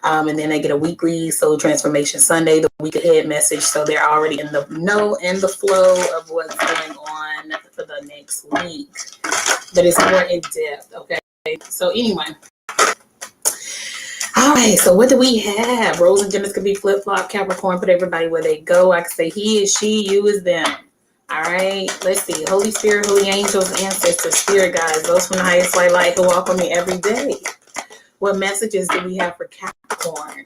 And then they get a weekly Soul Transformation Sunday, the week ahead message. So they're already in the know and the flow of what's going on for the next week. But it's more in depth, okay? So anyway. All right, so what do we have? Rose and Gemini could be flip-flop, Capricorn, put everybody where they go. I can say he is she, you is them. All right, let's see. Holy Spirit, holy angels, ancestors, spirit guides, those from the highest white light who walk with me every day. What messages do we have for Capricorn?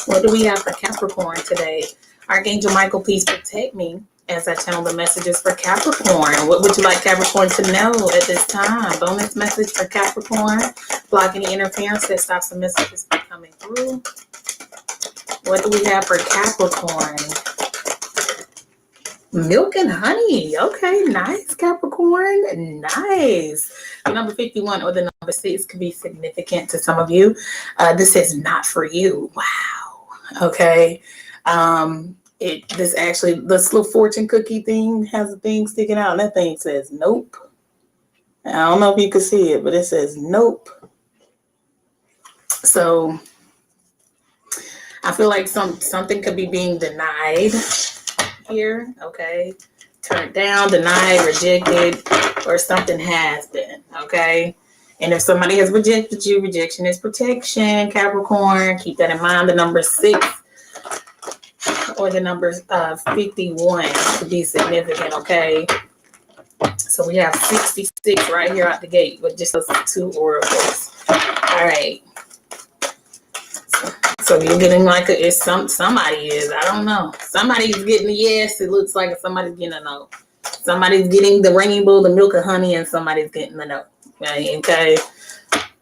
What do we have for Capricorn today? Archangel Michael, please protect me as I channel the messages for Capricorn. What would you like Capricorn to know at this time? Bonus message for Capricorn. Block any interference that stops the messages from coming through. What do we have for Capricorn? Milk and honey. Okay, nice, Capricorn. Nice. The number 51 or the number 6 could be significant to some of you. This is not for you. Wow. Okay. This little fortune cookie thing has a thing sticking out, and that thing says nope. I don't know if you can see it, but it says nope. So I feel like something could be being denied here, okay? Turned down, denied, rejected, or something has been, okay? And if somebody has rejected you, rejection is protection, Capricorn. Keep that in mind. The number 6 or the number 51 could be significant, okay? So we have 66 right here out the gate with just those 2 oracles. All right. So you're getting like somebody is, I don't know. Somebody's getting a yes. It looks like somebody's getting a no. Somebody's getting the rainbow, the milk and honey, and somebody's getting the no. Okay.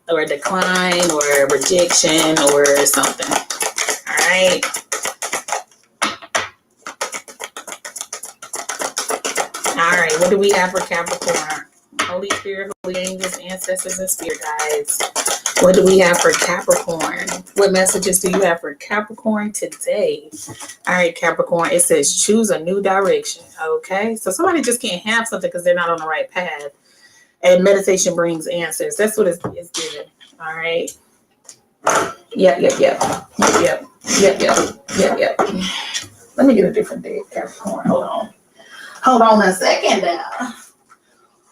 Or a decline or a rejection or something. All right. All right. What do we have for Capricorn? Holy Spirit, holy angels, ancestors, and spirit guides. What do we have for Capricorn? What messages do you have for Capricorn today? All right, Capricorn, it says choose a new direction. Okay, so somebody just can't have something because they're not on the right path. And meditation brings answers. That's what it's given. All right. Yep. Let me get a different day, Capricorn. Hold on a second now.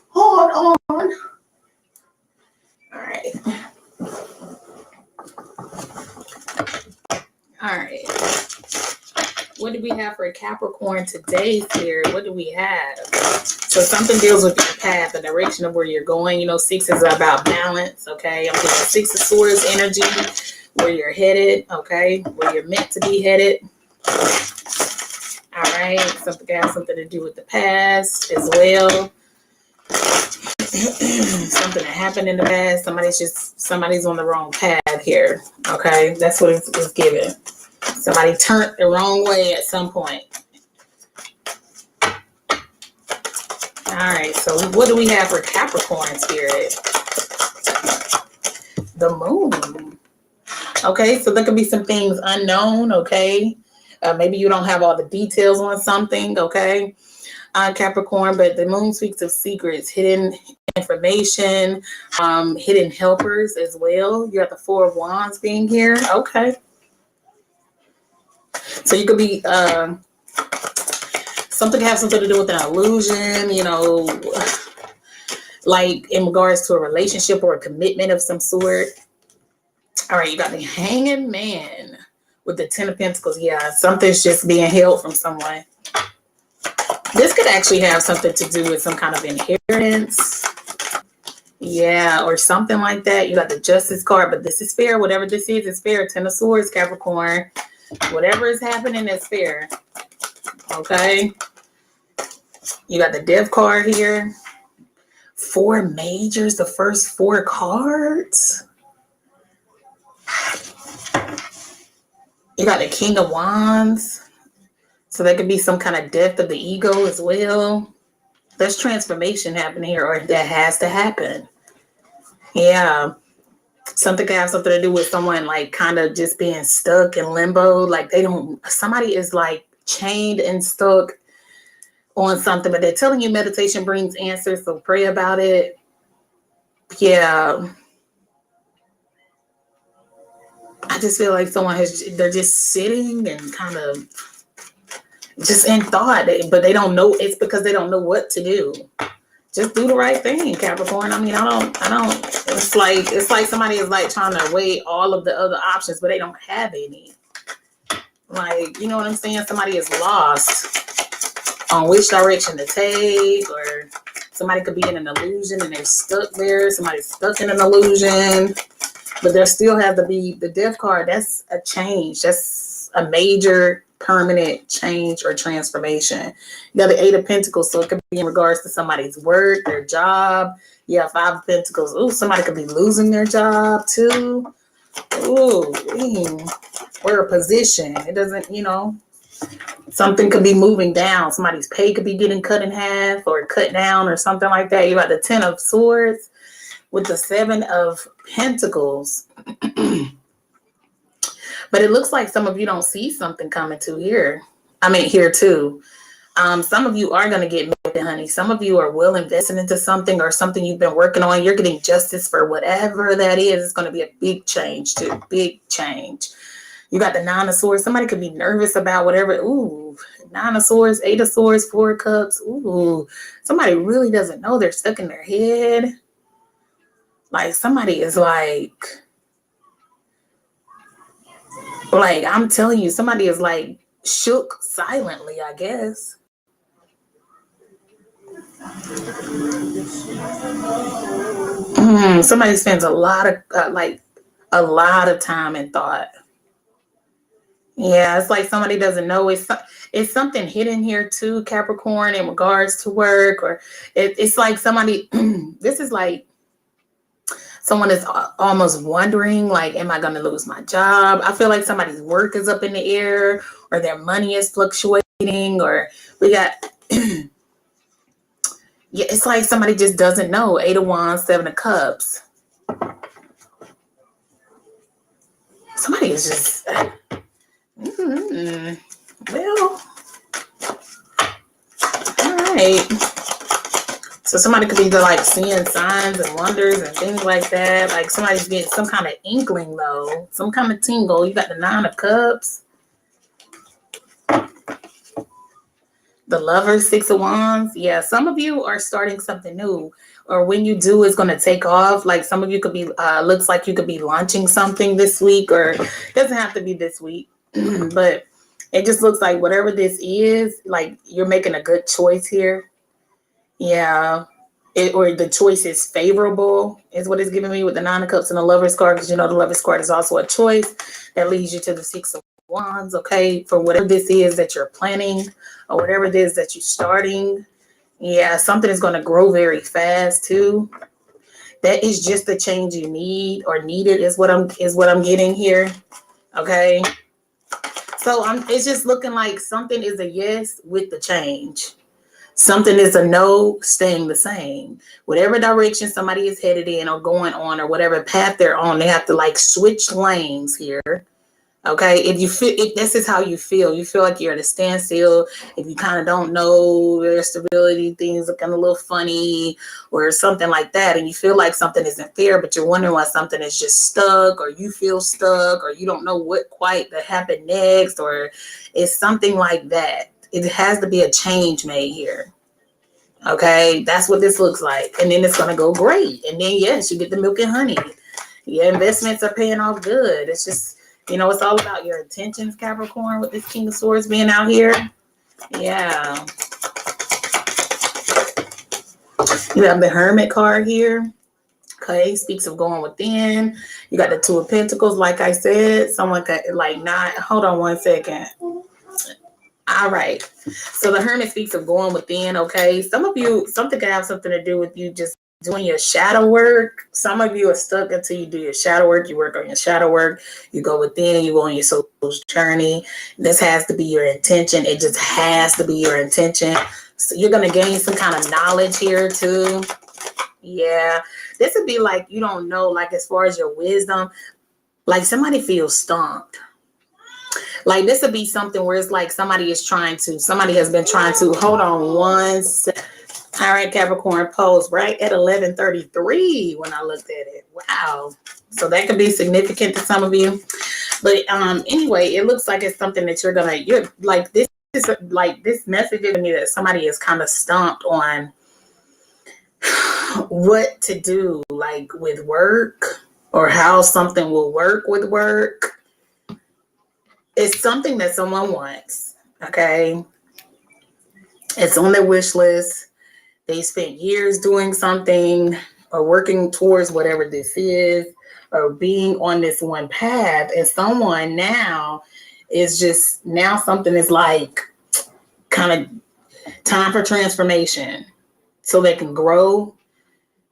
Hold on. All right. All right. What do we have for Capricorn today, Spirit? What do we have? So something deals with your path, the direction of where you're going. 6 is about balance, okay? I'm getting 6 of Swords energy, where you're headed, okay? Where you're meant to be headed. All right. Something has something to do with the past as well. Something that happened in the past. Somebody's on the wrong path here. Okay, that's what it's given. Somebody turned the wrong way at some point. All right, so what do we have for Capricorn, Spirit? The moon. Okay, so there could be some things unknown. Okay, maybe you don't have all the details on something. Okay. Capricorn, but the moon speaks of secrets, hidden information, hidden helpers as well. You have the 4 of Wands being here. Okay. So you could be something has something to do with an illusion, like in regards to a relationship or a commitment of some sort. All right, you got the Hanging Man with the 10 of Pentacles. Yeah, something's just being held from someone. This could actually have something to do with some kind of inheritance. Yeah, or something like that. You got the Justice card, but this is fair. Whatever this is fair. 10 of Swords, Capricorn. Whatever is happening is fair. Okay. You got the Death card here. 4 majors, the first 4 cards. You got the King of Wands. So there could be some kind of death of the ego as well. There's transformation happening here, or that has to happen. Yeah. Something could have something to do with someone like kind of just being stuck in limbo. Like somebody is like chained and stuck on something, but they're telling you meditation brings answers, so pray about it. Yeah. I just feel like they're just sitting and kind of just in thought, but they don't know. It's because they don't know what to do. Just do the right thing, Capricorn. I mean, I don't, it's like somebody is like trying to weigh all of the other options, but they don't have any. Like, you know what I'm saying? Somebody is lost on which direction to take, or somebody could be in an illusion and they're stuck there. Somebody's stuck in an illusion, but there still has to be the death card. That's a change. That's a major permanent change or transformation. You got the 8 of Pentacles, so it could be in regards to somebody's work, their job. Yeah, 5 of Pentacles. Ooh, somebody could be losing their job too. Ooh, or a position. It doesn't, something could be moving down. Somebody's pay could be getting cut in half or cut down or something like that. You got the 10 of Swords with the 7 of Pentacles. But it looks like some of you don't see something coming to here. I mean, here too. Some of you are going to get milk and honey. Some of you are well invested into something or something you've been working on. You're getting justice for whatever that is. It's going to be a big change too. Big change. You got the 9 of Swords. Somebody could be nervous about whatever. Ooh, 9 of Swords, 8 of Swords, 4 of Cups. Ooh, somebody really doesn't know. They're stuck in their head. Like somebody is like I'm telling you, somebody is like shook silently, I guess. Somebody spends a lot of time and thought. Yeah, it's like somebody doesn't know. It's something hidden here too, Capricorn, in regards to work, or it's like somebody. This is like someone is almost wondering, like, am I going to lose my job? I feel like somebody's work is up in the air, or their money is fluctuating, or we got. Yeah, it's like somebody just doesn't know. 8 of Wands, 7 of Cups. Somebody is just, well, all right. So somebody could be like seeing signs and wonders and things like that. Like somebody's getting some kind of inkling though, some kind of tingle. You got the 9 of Cups. The Lovers, 6 of Wands. Yeah, some of you are starting something new, or when you do, it's going to take off. Like some of you could be, looks like you could be launching something this week, or it doesn't have to be this week, but it just looks like whatever this is, like you're making a good choice here. Yeah. Or the choice is favorable is what it's giving me with the 9 of Cups and the Lovers card, because the Lovers card is also a choice that leads you to the 6 of Wands. Okay, for whatever this is that you're planning or whatever it is that you're starting. Yeah, something is going to grow very fast too. That is just the change you need or needed is what I'm getting here. Okay, so it's just looking like something is a yes with the change. Something is a no, staying the same. Whatever direction somebody is headed in or going on, or whatever path they're on, they have to like switch lanes here. Okay, if this is how you feel like you're at a standstill, if you kind of don't know, their stability, things looking a little funny or something like that, and you feel like something isn't fair, but you're wondering why something is just stuck, or you feel stuck, or you don't know what quite to happen next, or it's something like that. It has to be a change made here. Okay, that's what this looks like. And then it's going to go great. And then, yes, you get the milk and honey. Your investments are paying off good. It's just, it's all about your intentions, Capricorn, with this King of Swords being out here. Yeah. You have the Hermit card here. Okay, speaks of going within. You got the 2 of Pentacles, like I said. Someone could, hold on one second. All right. So the Hermit speaks of going within, okay? Some of you, something could have something to do with you just doing your shadow work. Some of you are stuck until you do your shadow work. You work on your shadow work. You go within. You go on your soul journey. This has to be your intention. It just has to be your intention. So you're going to gain some kind of knowledge here too. Yeah. This would be like, you don't know, like as far as your wisdom, like somebody feels stumped. Like this would be something where it's like somebody has been trying to, hold on one second. All right, Capricorn pose right at 11:33 when I looked at it. Wow. So that could be significant to some of you. But anyway, it looks like it's something that you're like, this is like this message to me that somebody is kind of stumped on what to do, like with work, or how something will work with work. It's something that someone wants, okay? It's on their wish list. They spent years doing something or working towards whatever this is, or being on this one path. And someone now something is like kind of time for transformation so they can grow,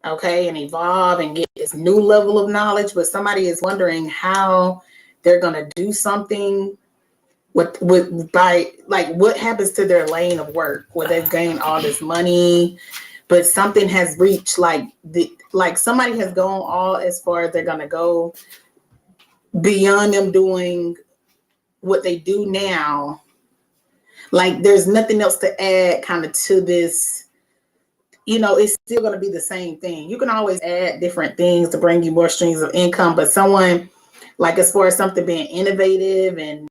okay, and evolve and get this new level of knowledge. But somebody is wondering how they're going to do something what happens to their lane of work where they've gained all this money, but something has reached like somebody has gone all as far as they're going to go beyond them doing what they do now. Like there's nothing else to add kind of to this. It's still going to be the same thing. You can always add different things to bring you more streams of income, but someone, like as far as something being innovative and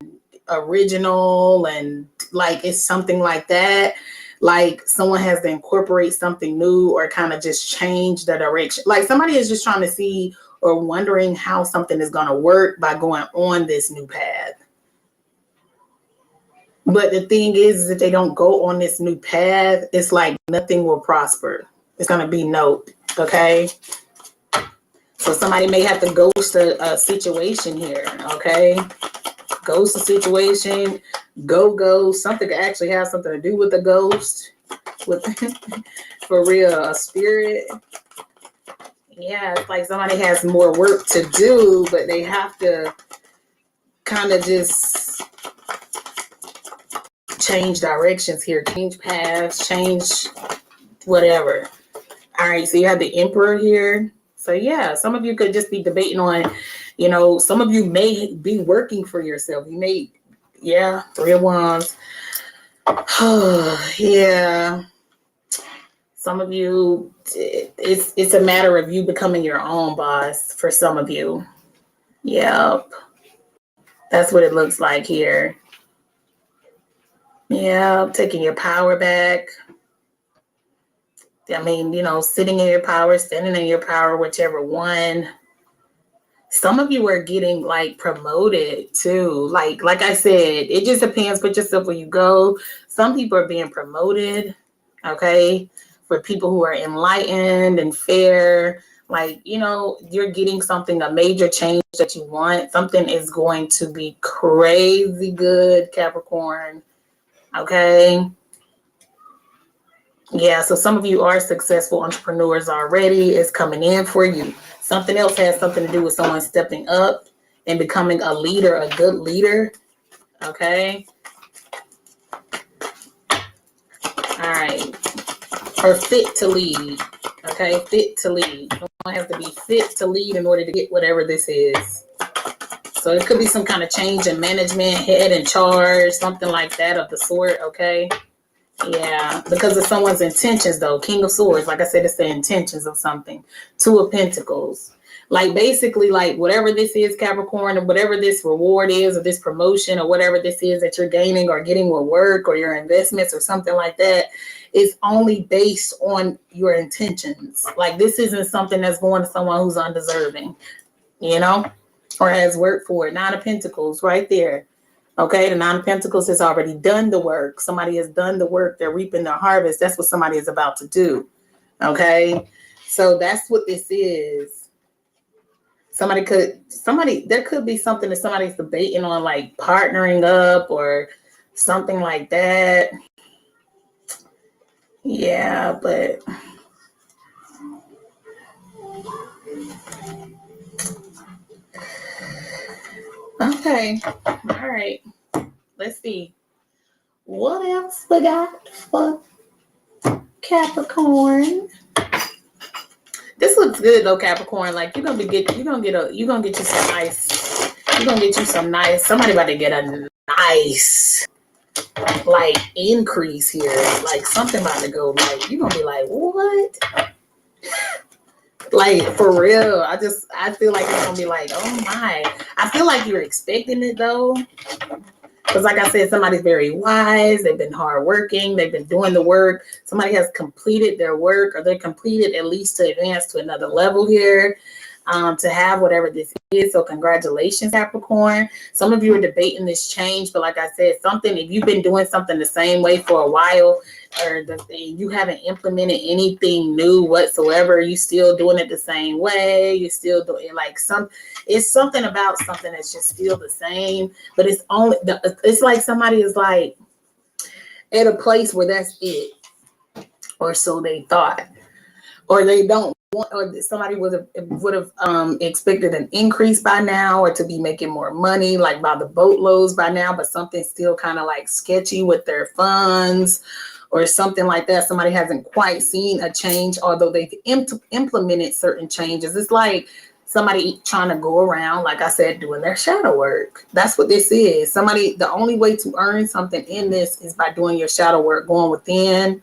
original and like it's something like that, like someone has to incorporate something new or kind of just change the direction. Like somebody is just trying to see or wondering how something is going to work by going on this new path. But the thing is if they don't go on this new path, it's like nothing will prosper. It's going to be no, okay? So somebody may have to ghost a situation here, okay? Ghost a situation, go. Something could actually have something to do with the ghost, with for real, a spirit. Yeah, it's like somebody has more work to do, but they have to kind of just change directions here, change paths, change whatever. All right, so you have the Emperor here. So yeah, some of you could just be debating on, some of you may be working for yourself. You may, yeah, 3 of Wands. Yeah. Some of you, it's a matter of you becoming your own boss for some of you. Yep. That's what it looks like here. Yeah, taking your power back. I mean, sitting in your power, standing in your power, whichever one. Some of you are getting like promoted too. Like I said, it just depends. Put yourself where you go. Some people are being promoted, okay? For people who are enlightened and fair, like, you're getting something, a major change that you want. Something is going to be crazy good, Capricorn, okay? Yeah, so some of you are successful entrepreneurs already. It's coming in for you. Something else has something to do with someone stepping up and becoming a leader, a good leader. Okay. All right. Or fit to lead. Okay. Fit to lead. Someone has to be fit to lead in order to get whatever this is. So it could be some kind of change in management, head in charge, something like that of the sort. Okay. Yeah, because of someone's intentions, though. King of Swords, like I said, it's the intentions of something. 2 of Pentacles. Like basically, like whatever this is, Capricorn, or whatever this reward is, or this promotion, or whatever this is that you're gaining or getting with work or your investments or something like that, is only based on your intentions. Like this isn't something that's going to someone who's undeserving, or has worked for it. 9 of Pentacles right there. Okay, the 9 of Pentacles has already done the work. Somebody has done the work. They're reaping their harvest. That's what somebody is about to do. Okay, so that's what this is. There could be something that somebody's debating on, like partnering up or something like that. Yeah, but Okay. All right. Let's see. What else we got for Capricorn? This looks good though, Capricorn. Like you're gonna get you some nice. Somebody about to get a nice like increase here. Like something about to go. Like you're gonna be like, what? Like for real. I feel like it's gonna be like, oh my. I feel like you're expecting it though. Because like I said, somebody's very wise. They've been hardworking. They've been doing the work. Somebody has completed their work, or they're completed at least to advance to another level here, to have whatever this is. So congratulations, Capricorn. Some of you are debating this change, but like I said, if you've been doing something the same way for a while, or you haven't implemented anything new whatsoever, you still doing it the same way. You still doing it's something about something that's just still the same, but it's like somebody is like at a place where that's it, or so they thought, or they don't want, or somebody would have expected an increase by now, or to be making more money like by the boatloads by now, but something's still kind of like sketchy with their funds or something like that. Somebody hasn't quite seen a change, although they've implemented certain changes. It's like somebody trying to go around, like I said, doing their shadow work. That's what this is. The only way to earn something in this is by doing your shadow work, going within.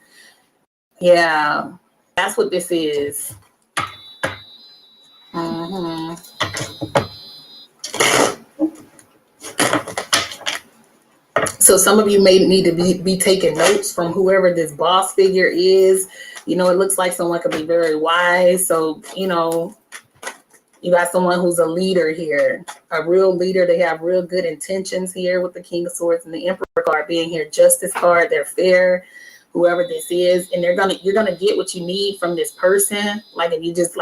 Yeah, that's what this is. Mm-hmm. So some of you may need to be taking notes from whoever this boss figure is. It looks like someone could be very wise. So, you got someone who's a leader here, a real leader. They have real good intentions here with the King of Swords and the Emperor card being here, Justice card. They're fair, whoever this is, and you're gonna get what you need from this person. Like if you just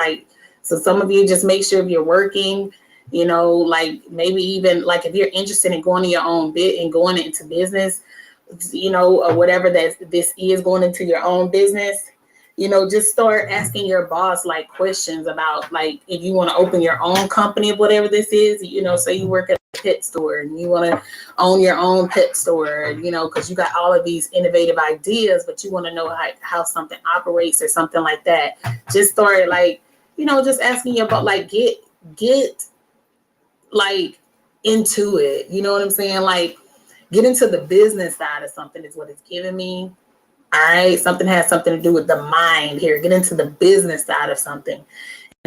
so some of you just make sure if you're working, like maybe even like if you're interested in going to your own bit and going into business, or whatever this is, going into your own business. Just start asking your boss like questions about like if you want to open your own company of whatever this is, say you work at a pet store and you want to own your own pet store, because you got all of these innovative ideas, but you want to know how something operates or something like that. Just start just asking your boss, like get like into it. You know what I'm saying? Like get into the business side of something is what it's giving me. All right, something has something to do with the mind here. Get into the business side of something.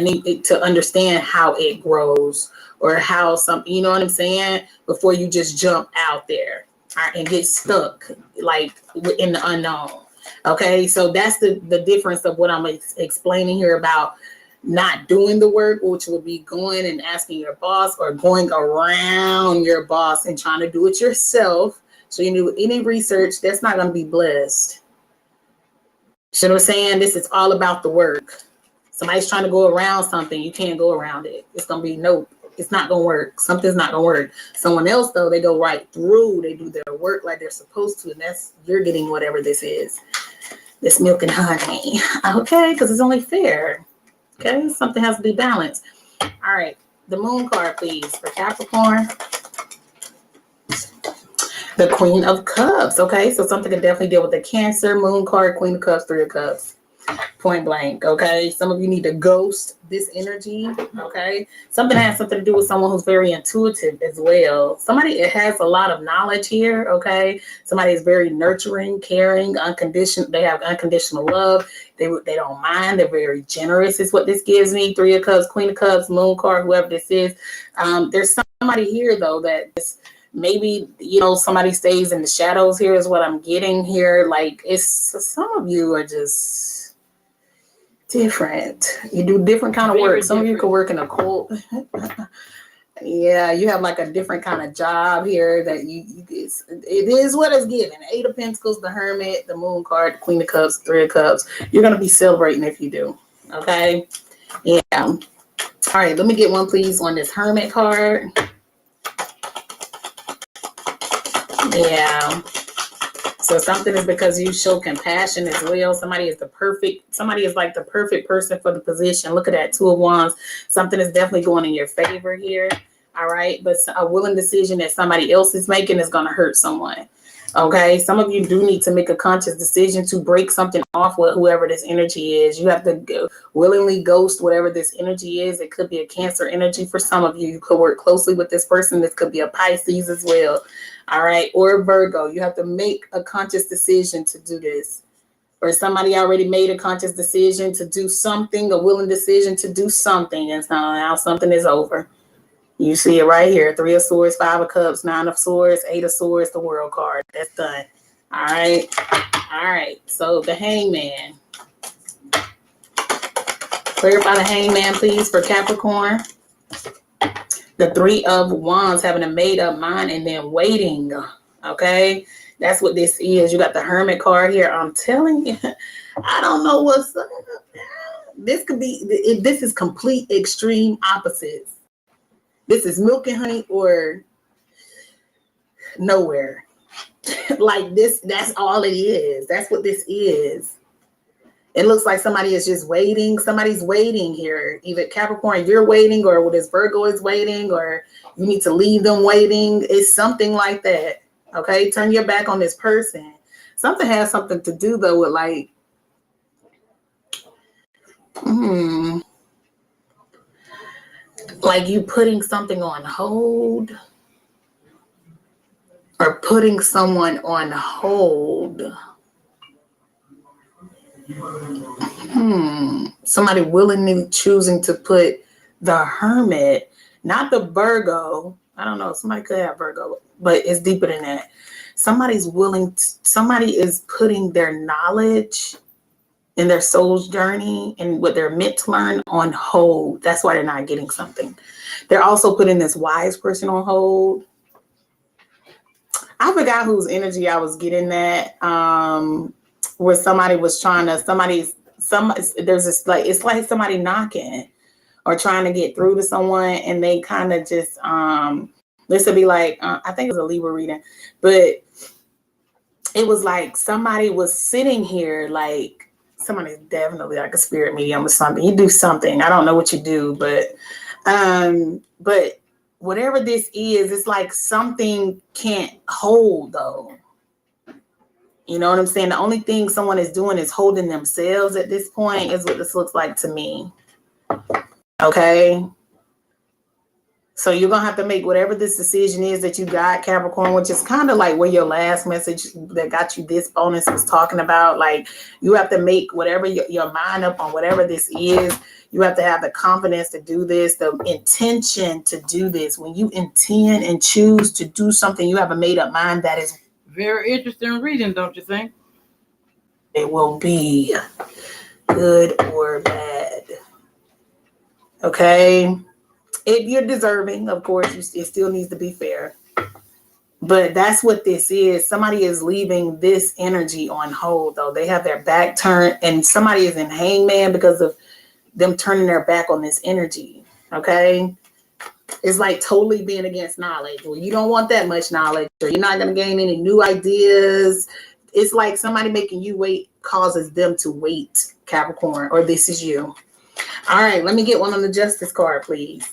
I need to understand how it grows or how something, you know what I'm saying? Before you just jump out there, all right, and get stuck like in the unknown. Okay, so that's the difference of what I'm explaining here about not doing the work, which would be going and asking your boss or going around your boss and trying to do it yourself. So you do any research, that's not going to be blessed. You know what I'm saying? This is all about the work. Somebody's trying to go around something. You can't go around it. It's going to be nope. It's not going to work. Something's not going to work. Someone else, though, they go right through. They do their work like they're supposed to. And you're getting whatever this is. This milk and honey. Okay, because it's only fair. Okay, something has to be balanced. All right, the moon card, please, for Capricorn. The Queen of Cups. Okay, so something can definitely deal with the Cancer moon card, Queen of Cups, Three of Cups. Point blank. Okay, some of you need to ghost this energy. Okay, something has something to do with someone who's very intuitive as well. Somebody has a lot of knowledge here. Okay, somebody is very nurturing, caring, unconditional. They have unconditional love. They don't mind. They're very generous. Is what this gives me. Three of Cups, Queen of Cups, moon card, whoever this is. There's somebody here though that is. Maybe, somebody stays in the shadows here is what I'm getting here. Like some of you are just different. You do different kind of work. Some of you could work in a cult. Yeah, you have like a different kind of job here that it is what it's given. Eight of Pentacles, the Hermit, the Moon card, the Queen of Cups, Three of Cups. You're going to be celebrating if you do. Okay. Yeah. All right. Let me get one, please, on this Hermit card. Yeah. So something is because you show compassion as well. Somebody is like the perfect person for the position. Look at that, Two of Wands. Something is definitely going in your favor here. All right. But a willing decision that somebody else is making is going to hurt someone. Okay. Some of you do need to make a conscious decision to break something off with whoever this energy is. You have to willingly ghost whatever this energy is. It could be a Cancer energy for some of you. You could work closely with this person. This could be a Pisces as well. All right. Or Virgo. You have to make a conscious decision to do this. Or somebody already made a conscious decision to do something, a willing decision to do something. And so now something is over. You see it right here. 3 of Swords, 5 of Cups, 9 of Swords, 8 of Swords, the World card. That's done. All right. All right. So the Hangman. Clarify the Hangman, please, for Capricorn. The 3 of Wands, having a made up mind and then waiting. Okay. That's what this is. You got the Hermit card here. I'm telling you, I don't know what's up. This could be, this is complete extreme opposites. This is milk and honey or nowhere. Like this, that's all it is. That's what this is. It looks like somebody is just waiting. Somebody's waiting here. Either Capricorn, you're waiting, or this Virgo is waiting, or you need to leave them waiting. It's something like that. Okay, turn your back on this person. Something has something to do though with like, like you putting something on hold or putting someone on hold. Somebody willingly choosing to put the Hermit, not the Virgo. I don't know. Somebody could have Virgo, but it's deeper than that. Somebody is putting their knowledge and their soul's journey and what they're meant to learn on hold. That's why they're not getting something. They're also putting this wise person on hold. I forgot whose energy I was getting that. Where somebody was trying to, there's this, like, it's like somebody knocking or trying to get through to someone, and they kind of just, this would be like, I think it was a Libra reading, but it was like somebody was sitting here, like somebody's definitely like a spirit medium or something. You do something. I don't know what you do, but whatever this is, it's like something can't hold though. You know what I'm saying? The only thing someone is doing is holding themselves at this point is what this looks like to me. Okay. So you're going to have to make whatever this decision is that you got, Capricorn, which is kind of like where your last message that got you this bonus was talking about. Like you have to make whatever your mind up on whatever this is. You have to have the confidence to do this, the intention to do this. When you intend and choose to do something, you have a made up mind that is very interesting reading, don't you think? It will be good or bad. Okay. If you're deserving, of course, it still needs to be fair. But that's what this is. Somebody is leaving this energy on hold, though. They have their back turned, and somebody is in Hangman because of them turning their back on this energy. Okay. It's like totally being against knowledge. Well, you don't want that much knowledge, or you're not going to gain any new ideas. It's like somebody making you wait causes them to wait, Capricorn, or this is you. All right, let me get one on the Justice card, please.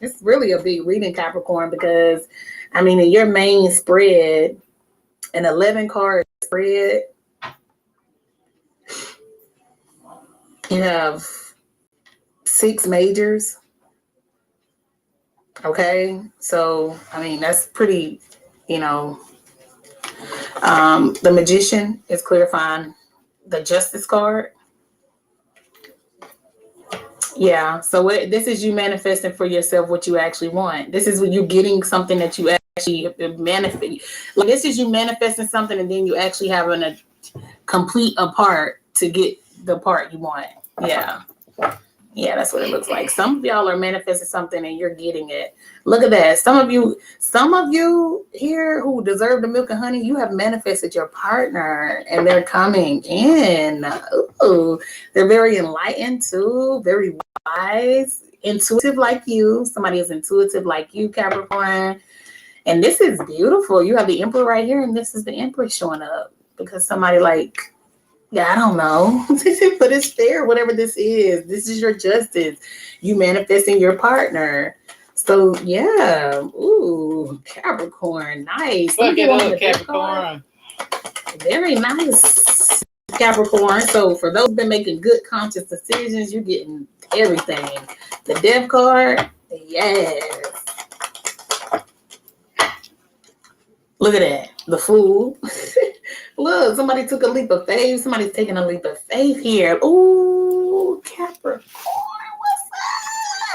It's really a big reading, Capricorn, because, I mean, in your main spread, an 11 card spread, you have 6 majors. Okay, so, I mean, that's pretty, you know. The Magician is clarifying the Justice card. Yeah, so this is you manifesting for yourself what you actually want. This is when you're getting something that you actually manifest. Like this is you manifesting something, and then you actually having a complete a part to get the part you want. Yeah. Yeah, that's what it looks like. Some of y'all are manifesting something and you're getting it. Look at that. Some of you here who deserve the milk and honey, you have manifested your partner and they're coming in. Ooh, they're very enlightened too, very wise, intuitive like you. Somebody is intuitive like you, Capricorn. And this is beautiful. You have the Emperor right here, and this is the Empress showing up because somebody like Yeah, I don't know. But it's fair, whatever this is. This is your justice. You manifesting your partner. So yeah. Ooh, Capricorn. Nice. Look at one of us, the death Capricorn. cards. Very nice. Capricorn. So for those who've been making good conscious decisions, you're getting everything. The death card, yes. Look at that. The Fool. Look, somebody took a leap of faith. Somebody's taking a leap of faith here. Ooh, Capricorn,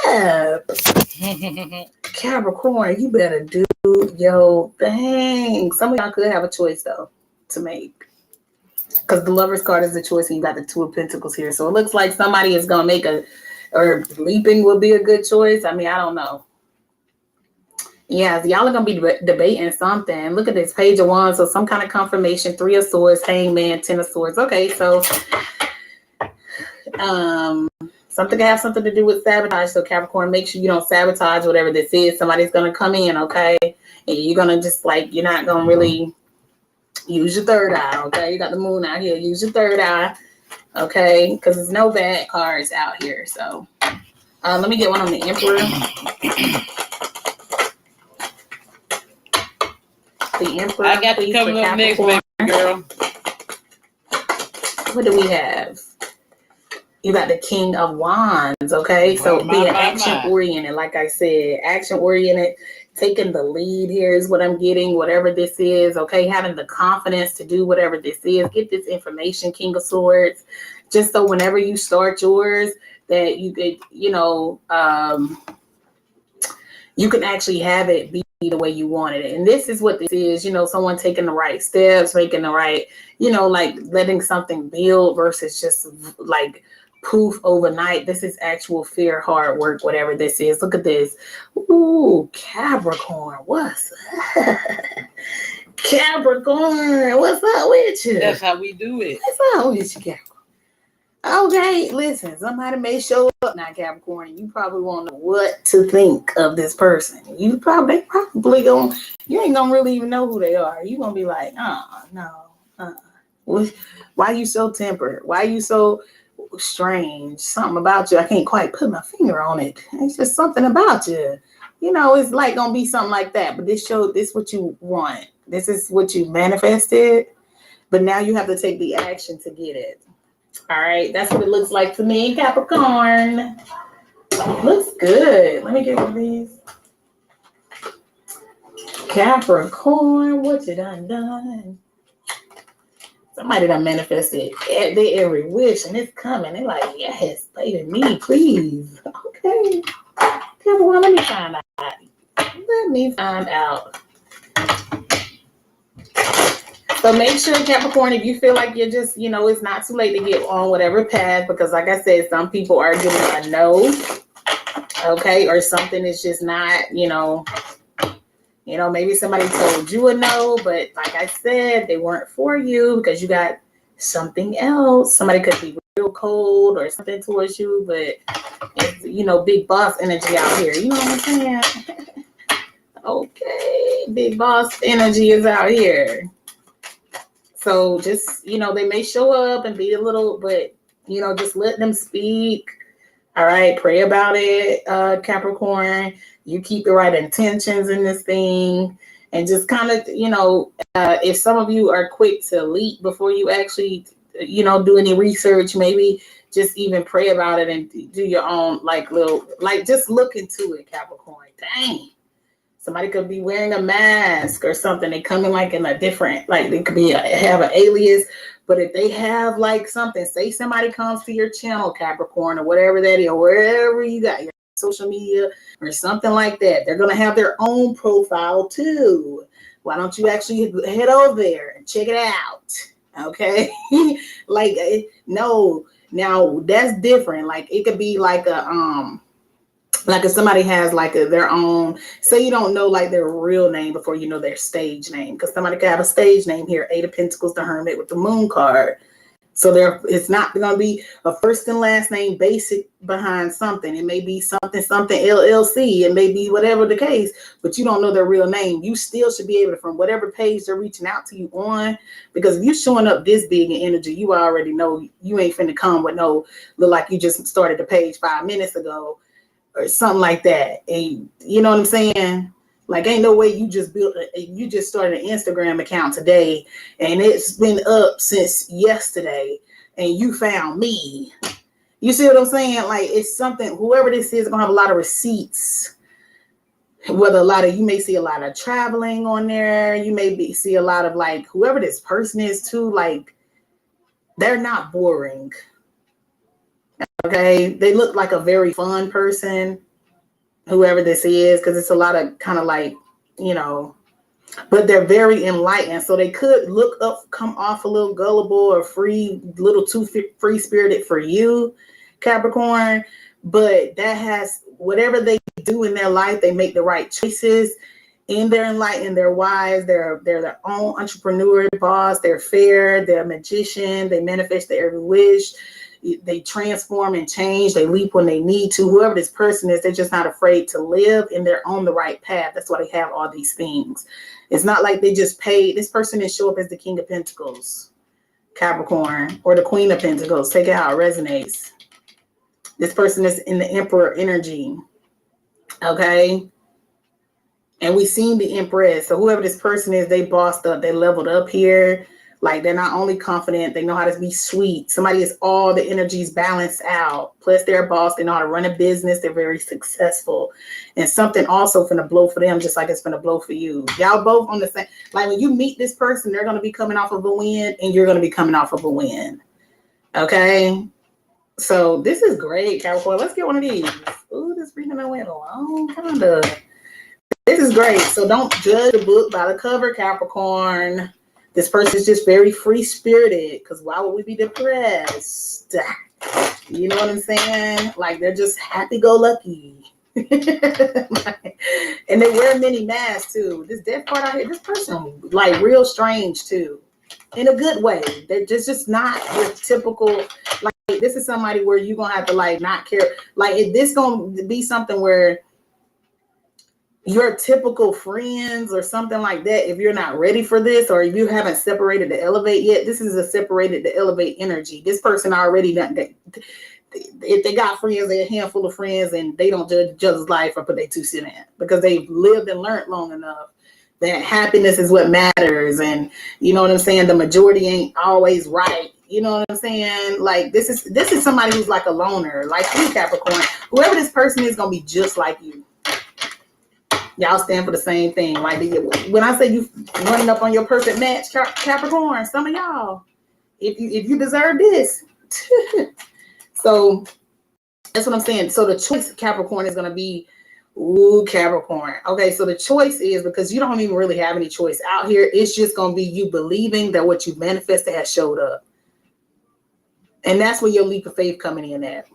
what's up? Capricorn, you better do your thing. Some of y'all could have a choice, though, to make. Because the Lover's card is the choice, and you got the Two of Pentacles here. So it looks like somebody is going to make or leaping would be a good choice. I mean, I don't know. Yeah, y'all are going to be debating something. Look at this, Page of Wands. So some kind of confirmation, Three of Swords, Hangman, Ten of Swords. Okay, so something can have something to do with sabotage. So Capricorn, make sure you don't sabotage whatever this is. Somebody's going to come in, okay? And you're going to just you're not going to really use your third eye, okay? You got the Moon out here. Use your third eye, okay? Because there's no bad cards out here. So let me get one on the Emperor. The Emperor. I got you coming up next, baby girl. What do we have? You got the King of Wands, okay? So being action-oriented, like I said, action-oriented, taking the lead here is what I'm getting, whatever this is, okay? Having the confidence to do whatever this is. Get this information, King of Swords, just so whenever you start yours, that you could, you can actually have it be the way you wanted it. And this is what this is, someone taking the right steps, making the right, letting something build versus just poof overnight. This is actual fear, hard work, whatever this is. Look at this. Ooh, Capricorn, what's up? Capricorn, what's up with you? That's how we do it. What's up with you, Capricorn? Okay, listen, somebody may show up now, Capricorn, and you probably won't know what to think of this person. You ain't gonna really even know who they are. You're gonna be like, why you so tempered? Why you so strange? Something about you, I can't quite put my finger on it. It's just something about you. It's gonna be something like that. But this what you want. This is what you manifested. But now you have to take the action to get it. All right, that's what it looks like to me, Capricorn. Looks good. Let me get one of these. Capricorn, what you done? Somebody done manifested their every wish, and it's coming. They're like, yes, play to me, please. Okay. Capricorn, let me find out. So make sure, Capricorn, if you feel like you're just, it's not too late to get on whatever path, because like I said, some people are getting a no, okay, or something is just not, maybe somebody told you a no, but like I said, they weren't for you because you got something else. Somebody could be real cold or something towards you, but it's, big boss energy out here. You know what I'm saying? Okay, big boss energy is out here. So just, they may show up and be a little, but, just let them speak. All right. Pray about it, Capricorn. You keep the right intentions in this thing. And just kind of, if some of you are quick to leap before you actually, do any research, maybe just even pray about it and do your own, just look into it, Capricorn. Dang. Somebody could be wearing a mask or something. They come in in a different, they could have an alias. But if they have something, say somebody comes to your channel, Capricorn, or whatever that is, or wherever you got your social media or something like that, they're going to have their own profile too. Why don't you actually head over there and check it out? Okay. No, now that's different. It could be if somebody has their own, say you don't know their real name before you know their stage name, because somebody could have a stage name here, Eight of Pentacles, the Hermit with the Moon card. So there, it's not going to be a first and last name basic behind something. It may be something LLC. It may be whatever the case, but you don't know their real name. You still should be able to, from whatever page they're reaching out to you on, because if you're showing up this big in energy, you already know you ain't finna come with no, look like you just started the page 5 minutes ago or something like that. And you know what I'm saying? Like, ain't no way you just started an Instagram account today and it's been up since yesterday and you found me. You see what I'm saying? Like, it's something, whoever this is gonna have a lot of receipts. Whether you may see a lot of traveling on there. You may see a lot of, like, whoever this person is too, like, they're not boring. Okay. They look like a very fun person, whoever this is, because it's a lot of kind of like, you know, but they're very enlightened. So they could come off a little gullible or little too free spirited for you, Capricorn. But that has, whatever they do in their life, they make the right choices, and they're enlightened, they're wise, they're their own entrepreneur, boss, they're fair, they're a magician, they manifest their every wish. They transform and change. They leap when they need to. Whoever this person is, they're just not afraid to live, and they're on the right path. That's why they have all these things. It's not like they just paid. This person didn't show up as the King of Pentacles, Capricorn, or the Queen of Pentacles. Take it how it resonates. This person is in the Emperor energy. Okay. And we seen the Empress. So whoever this person is, they bossed up. They leveled up here. Like, they're not only confident, they know how to be sweet. Somebody is all the energies balanced out. Plus they're a boss. They know how to run a business. They're very successful. And something also finna blow for them, just like it's finna blow for you. Y'all both on the same, like, when you meet this person, they're going to be coming off of a win, and you're going to be coming off of a win. Okay. So this is great, Capricorn. Let's get one of these. Ooh, this reading went long, kind of. This is great. So don't judge a book by the cover, Capricorn. This person is just very free-spirited, because why would we be depressed? You know what I'm saying? Like, they're just happy-go-lucky. And they wear many masks, too. This death part out here, this person, like, real strange, too. In a good way. They're just not your typical, like, this is somebody where you're going to have to, like, not care. Like, if this going to be something where your typical friends or something like that, if you're not ready for this, or if you haven't separated to elevate yet, this is a separated to elevate energy. This person already done, if they got friends, they're a handful of friends, and they don't judge each other's life or put their 2 cents in, because they've lived and learned long enough that happiness is what matters. And you know what I'm saying? The majority ain't always right. You know what I'm saying? Like, this is somebody who's like a loner, like you, Capricorn. Whoever this person is gonna be just like you. Y'all stand for the same thing. Like, when I say you running up on your perfect match, Capricorn, some of y'all, if you deserve this. So that's what I'm saying. So the choice, Capricorn, is going to be, ooh, Capricorn. Okay, so the choice is, because you don't even really have any choice out here, it's just going to be you believing that what you manifested has showed up. And that's where your leap of faith coming in at.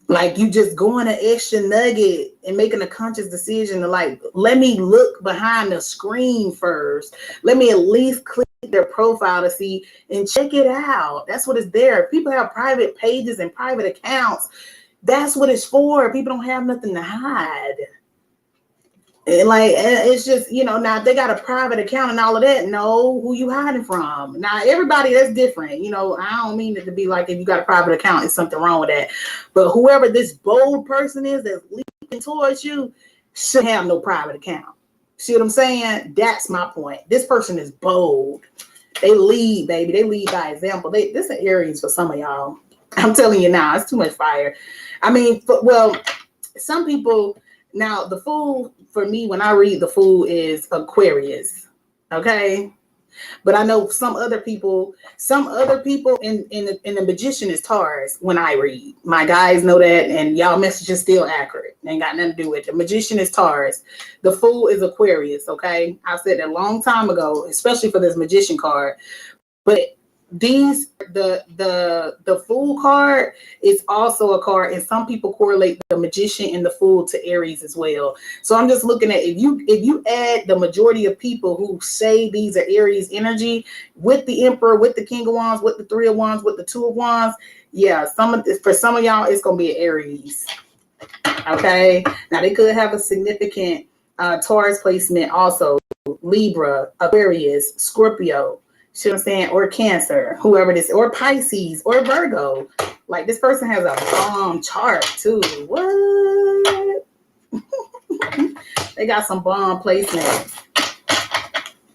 Like, you just going an extra nugget and making a conscious decision to, like, let me look behind the screen first. Let me at least click their profile to see and check it out. That's what it's there. People have private pages and private accounts. That's what it's for. People don't have nothing to hide. And like, it's just, you know, now if they got a private account and all of that, no, who you hiding from? Now, everybody, that's different. You know, I don't mean it to be like, if you got a private account, it's something wrong with that. But whoever this bold person is that's leaping towards you should have no private account. See what I'm saying? That's my point. This person is bold. They lead, baby. They lead by example. This is Aries for some of y'all. I'm telling you now, it's too much fire. I mean, well, some people... Now, the Fool, for me, when I read the Fool, is Aquarius, okay? But I know some other people, and the Magician is Taurus when I read. My guys know that, and y'all message is still accurate. Ain't got nothing to do with it. The Magician is Taurus. The Fool is Aquarius, okay? I said that a long time ago, especially for this Magician card. But the Fool card is also a card, and some people correlate the the Magician and the Fool to Aries as well. So I'm just looking at if you add the majority of people who say these are Aries energy with the Emperor, with the King of Wands, with the Three of Wands, with the Two of Wands, yeah, for some of y'all it's gonna be an Aries. Okay, now they could have a significant Taurus placement also, Libra, Aquarius, Scorpio. See what I'm saying? Or Cancer, whoever this, or Pisces, or Virgo. Like this person has a bomb chart too. What? They got some bomb placements.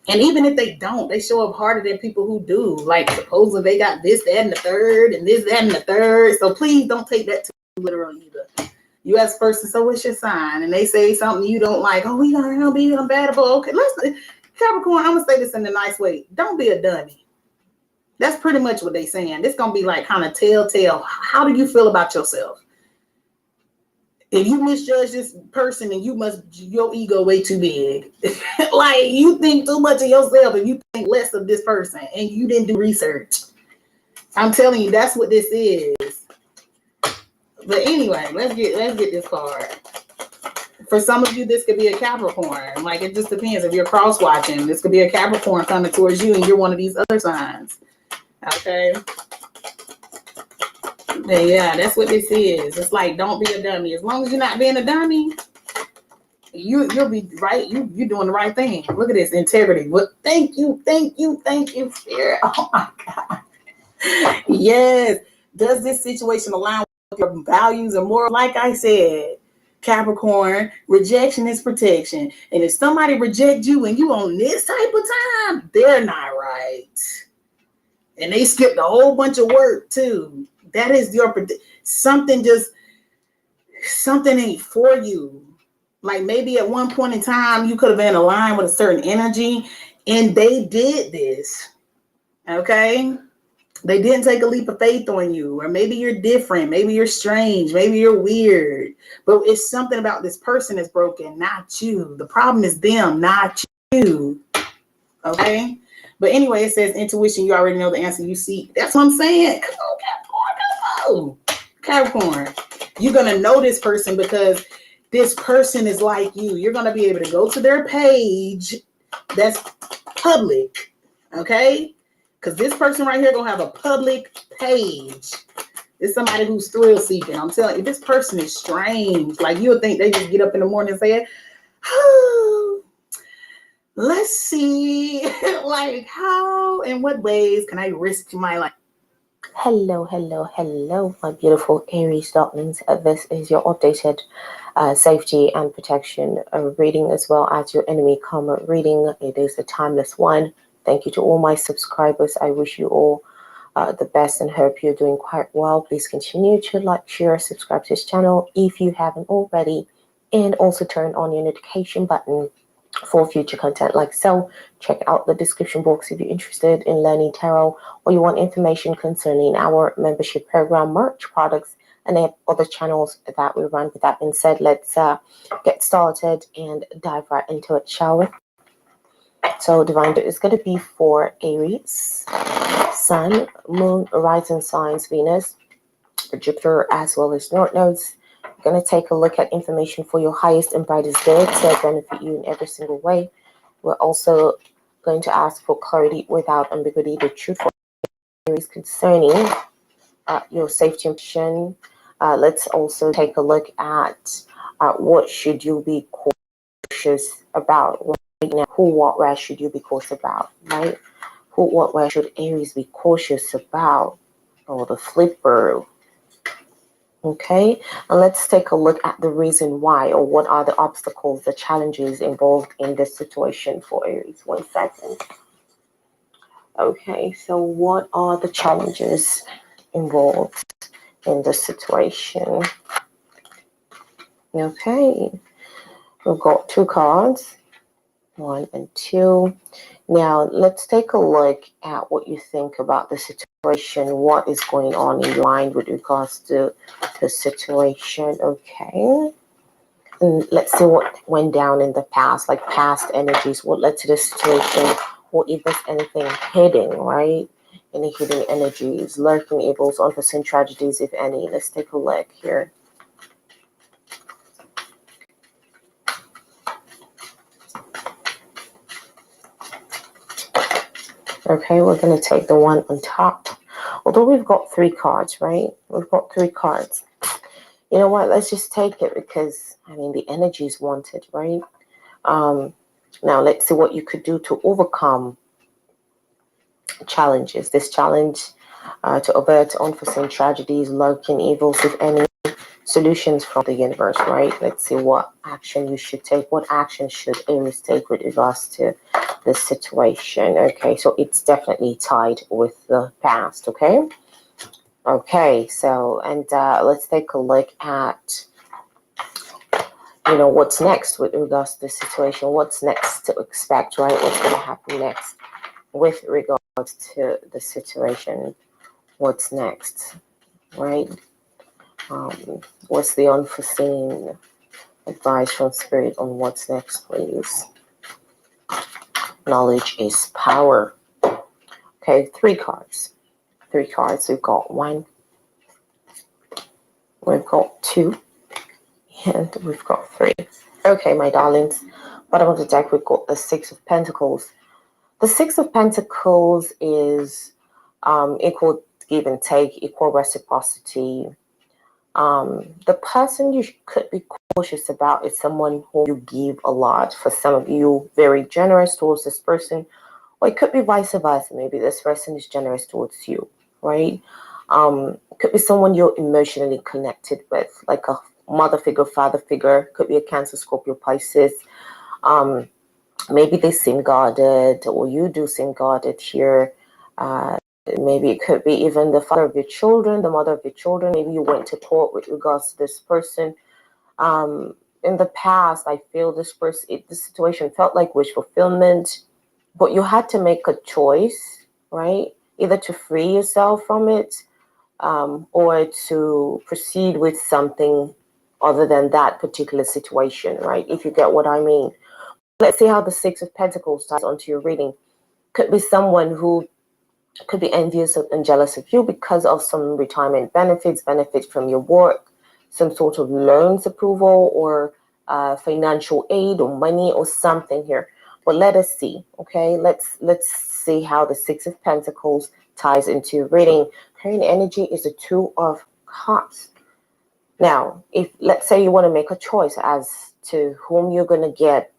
And even if they don't, they show up harder than people who do. Like supposedly they got this, that, and the third, and this, that, and the third. So please don't take that too literally either. You ask person, so what's your sign? And they say something you don't like. Oh, we gonna be compatible. Okay, listen. Capricorn, I'm gonna say this in a nice way. Don't be a dummy. That's pretty much what they're saying. This gonna be like kind of telltale. How do you feel about yourself? If you misjudge this person and your ego way too big. Like you think too much of yourself and you think less of this person and you didn't do research. I'm telling you, that's what this is. But anyway, let's get this card. For some of you, this could be a Capricorn. Like, it just depends. If you're cross-watching, this could be a Capricorn coming towards you and you're one of these other signs. Okay? But yeah, that's what this is. It's like, don't be a dummy. As long as you're not being a dummy, you'll be right. You're doing the right thing. Look at this, integrity. Well, thank you, Spirit. Oh, my God. Yes. Does this situation align with your values or more? Like I said, Capricorn, rejection is protection. And if somebody rejects you and you on this type of time, they're not right. And they skipped a whole bunch of work too. That is your something ain't for you. Like maybe at one point in time you could have been aligned with a certain energy and they did this. Okay? They didn't take a leap of faith on you, or maybe you're different, maybe you're strange, maybe you're weird, but it's something about this person that's broken, not you. The problem is them, not you. Okay? But anyway, it says intuition, you already know the answer you seek. That's what I'm saying. Come on, Capricorn, Capricorn. You're going to know this person because this person is like you. You're going to be able to go to their page that's public. Okay? Because this person right here gonna have a public page. It's somebody who's thrill seeking. I'm telling you, this person is strange. Like you would think they just get up in the morning and say, oh, let's see, like how, in what ways can I risk my life? Hello, my beautiful Aries darlings. This is your updated safety and protection reading, as well as your enemy karma reading. It is a timeless one. Thank you to all my subscribers. I wish you all the best and hope you're doing quite well. Please continue to like, share, subscribe to this channel if you haven't already, and also turn on your notification button for future content like so. Check out the description box if you're interested in learning tarot or you want information concerning our membership program, merch, products, and other channels that we run. With that being said, let's get started and dive right into it, shall we? So divine is going to be for Aries, Sun, Moon, rising signs, Venus, Jupiter, as well as North nodes. We're going to take a look at information for your highest and brightest good to benefit you in every single way. We're also going to ask for clarity without ambiguity, the truth for Aries concerning your safety and protection. Let's also take a look at what should you be cautious about right now. Who, what, where should you be cautious about, right? Who, what, where should Aries be cautious about? Oh, the flipper. Okay, and let's take a look at the reason why, or what are the obstacles, the challenges involved in this situation for Aries. 1 second. Okay, so what are the challenges involved in this situation? Okay, we've got 2 cards, 1 and 2. Now, let's take a look at what you think about the situation. What is going on in your mind with regards to the situation? Okay. And let's see what went down in the past, like past energies. What led to this situation? Or if there's anything hidden, right? Any hidden energies, lurking evils, unforeseen tragedies, if any. Let's take a look here. Okay, we're going to take the one on top. Although we've got 3 cards, right? We've got 3 cards. You know what? Let's just take it because, I mean, the energy is wanted, right? Now, let's see what you could do to overcome challenges. This challenge to avert unforeseen tragedies, lurking evils, if any solutions from the universe, right? Let's see what action you should take. What action should Aries take with regards to this situation? Okay, so it's definitely tied with the past, okay? Okay, so, and let's take a look at, you know, what's next with regards to the situation. What's next to expect, right? What's going to happen next with regards to the situation? What's next, right? What's the unforeseen advice from Spirit on what's next, please? Knowledge is power. Okay, 3 cards. 3 cards. We've got 1. We've got 2. And we've got 3. Okay, my darlings. Bottom of the deck, we've got the 6 of Pentacles. The 6 of Pentacles is equal give and take, equal reciprocity. The person you could be cautious about is someone who you give a lot. For some of you, very generous towards this person, or it could be vice versa. Maybe this person is generous towards you, right? It could be someone you're emotionally connected with, like a mother figure, father figure. Could be a Cancer, Scorpio, Pisces. Maybe they seem guarded, or you do seem guarded here. Maybe it could be even the father of your children, the mother of your children. Maybe you went to court with regards to this person. In the past, I feel this person, the situation felt like wish fulfillment, but you had to make a choice, right? Either to free yourself from it, or to proceed with something other than that particular situation, right? If you get what I mean. Let's see how the 6 of Pentacles ties onto your reading. Could be someone who could be envious and jealous of you because of some retirement benefits from your work, some sort of loans approval, or financial aid or money or something here. But let us see, okay? Let's see how the 6 of Pentacles ties into your reading. Current energy is the 2 of Cups. Now, if let's say you want to make a choice as to whom you're going to get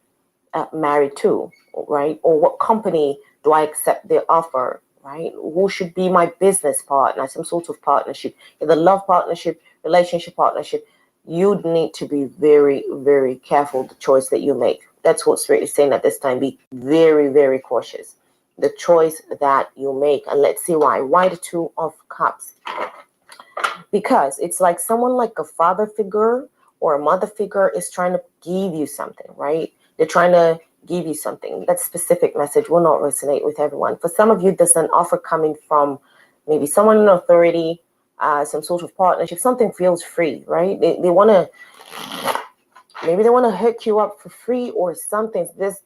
married to, right? Or what company do I accept their offer? Right? Who should be my business partner? Some sort of partnership, either love partnership, relationship partnership. You need to be very, very careful the choice that you make. That's what Spirit is saying at this time. Be very, very cautious. The choice that you make. And let's see why. Why the 2 of Cups? Because it's like someone like a father figure or a mother figure is trying to give you something, right? They're trying to give you something. That specific message will not resonate with everyone. For some of you, there's an offer coming from maybe someone in authority, some sort of partnership. Something feels free, right? They want to, maybe they want to hook you up for free or something. This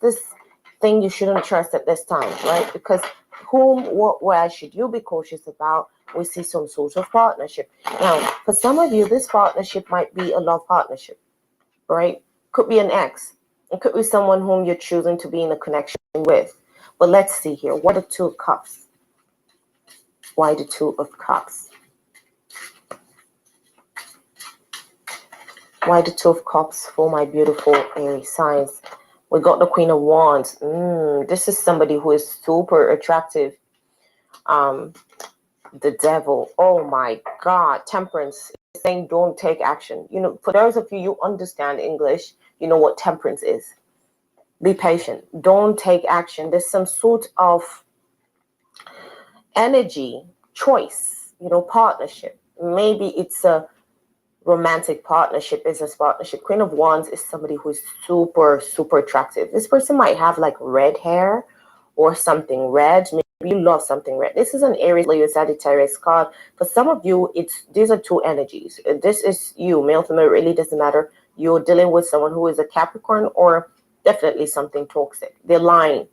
thing you shouldn't trust at this time, right? Because whom, what, where should you be cautious about? We see some sort of partnership. Now, for some of you, this partnership might be a love partnership, right? Could be an ex. It could be someone whom you're choosing to be in a connection with. But let's see here. What are 2 of Cups? Why the 2 of Cups? Why the 2 of Cups for my beautiful Aries signs? We got the Queen of Wands. This is somebody who is super attractive. The Devil. Oh my God. Temperance is saying don't take action. You know, for those of you understand English, you know what temperance is. Be patient. Don't take action. There's some sort of energy, choice, you know, partnership. Maybe it's a romantic partnership, business partnership. Queen of Wands is somebody who is super, super attractive. This person might have like red hair or something red. Maybe you love something red. This is an Aries, Leo, Sagittarius card. For some of you, these are 2 energies. This is you, male, female, it really doesn't matter. You're dealing with someone who is a Capricorn or definitely something toxic. They're lying.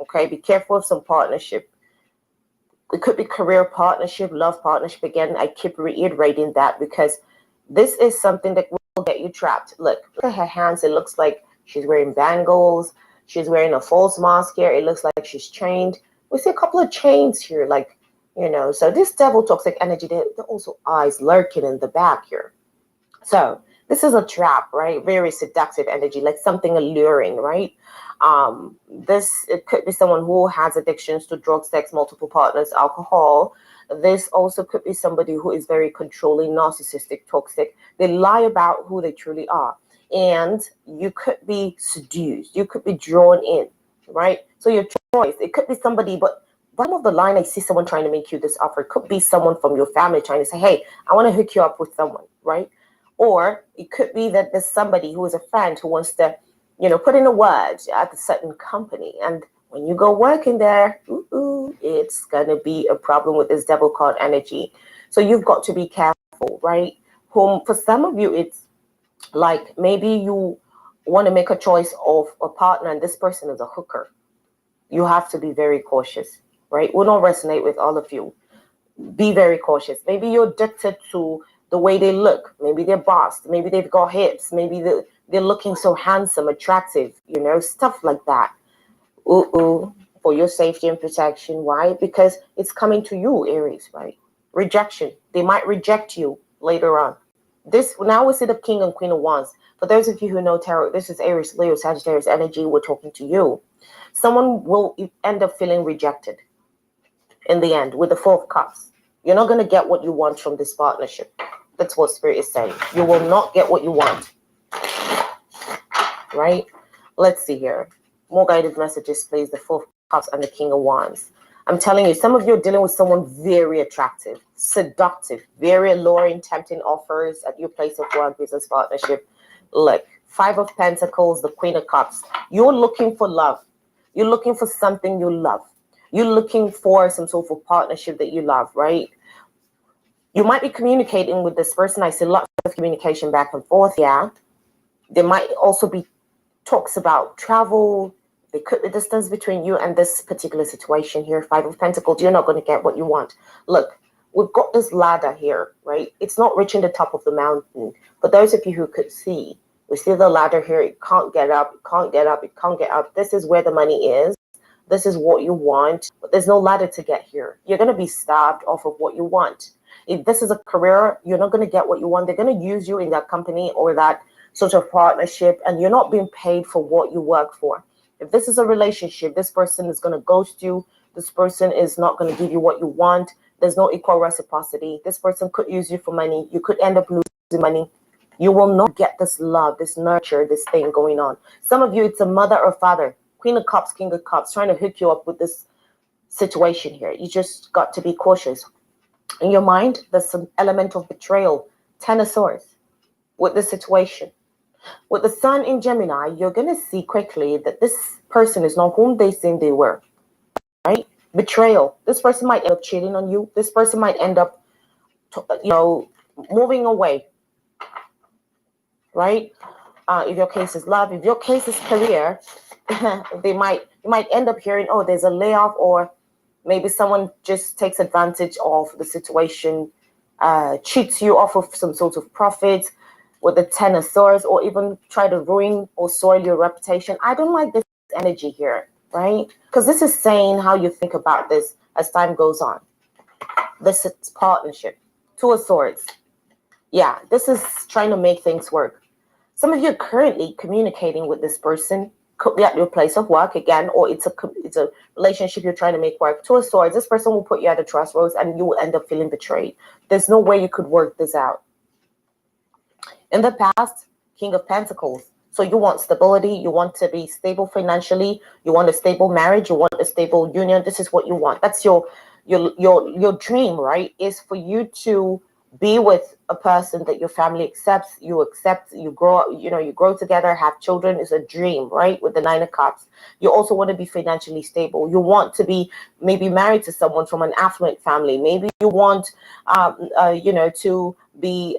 Okay, be careful of some partnership. It could be career partnership, love partnership. Again, I keep reiterating that because this is something that will get you trapped. Look at her hands. It looks like she's wearing bangles. She's wearing a false mask here. It looks like she's chained. We see a couple of chains here, like, so this devil toxic energy, there are also eyes lurking in the back here. So this is a trap, right? Very seductive energy, like something alluring, right? It could be someone who has addictions to drugs, sex, multiple partners, alcohol. This also could be somebody who is very controlling, narcissistic, toxic. They lie about who they truly are. And you could be seduced. You could be drawn in, right? So your choice, it could be somebody, but bottom of the line, I see someone trying to make you this offer. It could be someone from your family trying to say, hey, I want to hook you up with someone, right? Or it could be that there's somebody who is a friend who wants to, put in a word at a certain company. And when you go work in there, it's going to be a problem with this devil card energy. So you've got to be careful, right? For some of you, it's like maybe you want to make a choice of a partner and this person is a hooker. You have to be very cautious, right? We don't resonate with all of you. Be very cautious. Maybe you're addicted to the way they look. Maybe they're bossed. Maybe they've got hips. Maybe they're looking so handsome, attractive, stuff like that. For your safety and protection. Why? Because it's coming to you, Aries, right? Rejection. They might reject you later on. Now we see the King and Queen of Wands. For those of you who know tarot, this is Aries, Leo, Sagittarius energy. We're talking to you. Someone will end up feeling rejected in the end with the Four of Cups. You're not going to get what you want from this partnership. That's what Spirit is saying. You will not get what you want. Right? Let's see here. More guided messages, please. The Four of Cups and the King of Wands. I'm telling you, some of you are dealing with someone very attractive, seductive, very alluring, tempting offers at your place of work, business partnership. Like Five of Pentacles, the Queen of Cups. You're looking for love. You're looking for something you love. You're looking for some sort of partnership that you love, right? You might be communicating with this person. I see lots of communication back and forth. Yeah. There might also be talks about travel. There could be distance between you and this particular situation here. Five of Pentacles. You're not going to get what you want. Look, we've got this ladder here, right? It's not reaching the top of the mountain. But those of you who could see, we see the ladder here. It can't get up. It can't get up. It can't get up. This is where the money is. This is what you want. But there's no ladder to get here. You're going to be starved off of what you want. If this is a career, you're not going to get what you want. They're going to use you in that company or that sort of partnership, and you're not being paid for what you work for. If this is a relationship, this person is going to ghost you. This person is not going to give you what you want. There's no equal reciprocity. This person could use you for money. You could end up losing money. You will not get this love, this nurture, this thing going on. Some of you, it's a mother or father. Queen of Cups, King of Cups, trying to hook you up with this situation here. You just got to be cautious. In your mind, there's some element of betrayal. Ten of Swords with this situation. With the Sun in Gemini, you're going to see quickly that this person is not whom they think they were, right? Betrayal. This person might end up cheating on you. This person might end up, moving away, right? If your case is love, if your case is career, you might end up hearing, oh, there's a layoff, or maybe someone just takes advantage of the situation, cheats you off of some sort of profit with the Ten of Swords, or even try to ruin or soil your reputation. I don't like this energy here, right? Because this is saying how you think about this as time goes on. This is partnership. Two of Swords. Yeah, this is trying to make things work. Some of you are currently communicating with this person. Could be at your place of work again, or it's a relationship you're trying to make work. Two of Swords. This person will put you at a crossroads, and you will end up feeling betrayed. There's no way you could work this out. In the past, King of Pentacles. So you want stability. You want to be stable financially. You want a stable marriage. You want a stable union. This is what you want. That's your dream, right? Is for you to be with a person that your family accepts, you grow together, have children. Is a dream, right? With the Nine of Cups. You also want to be financially stable. You want to be maybe married to someone from an affluent family. Maybe you want, to be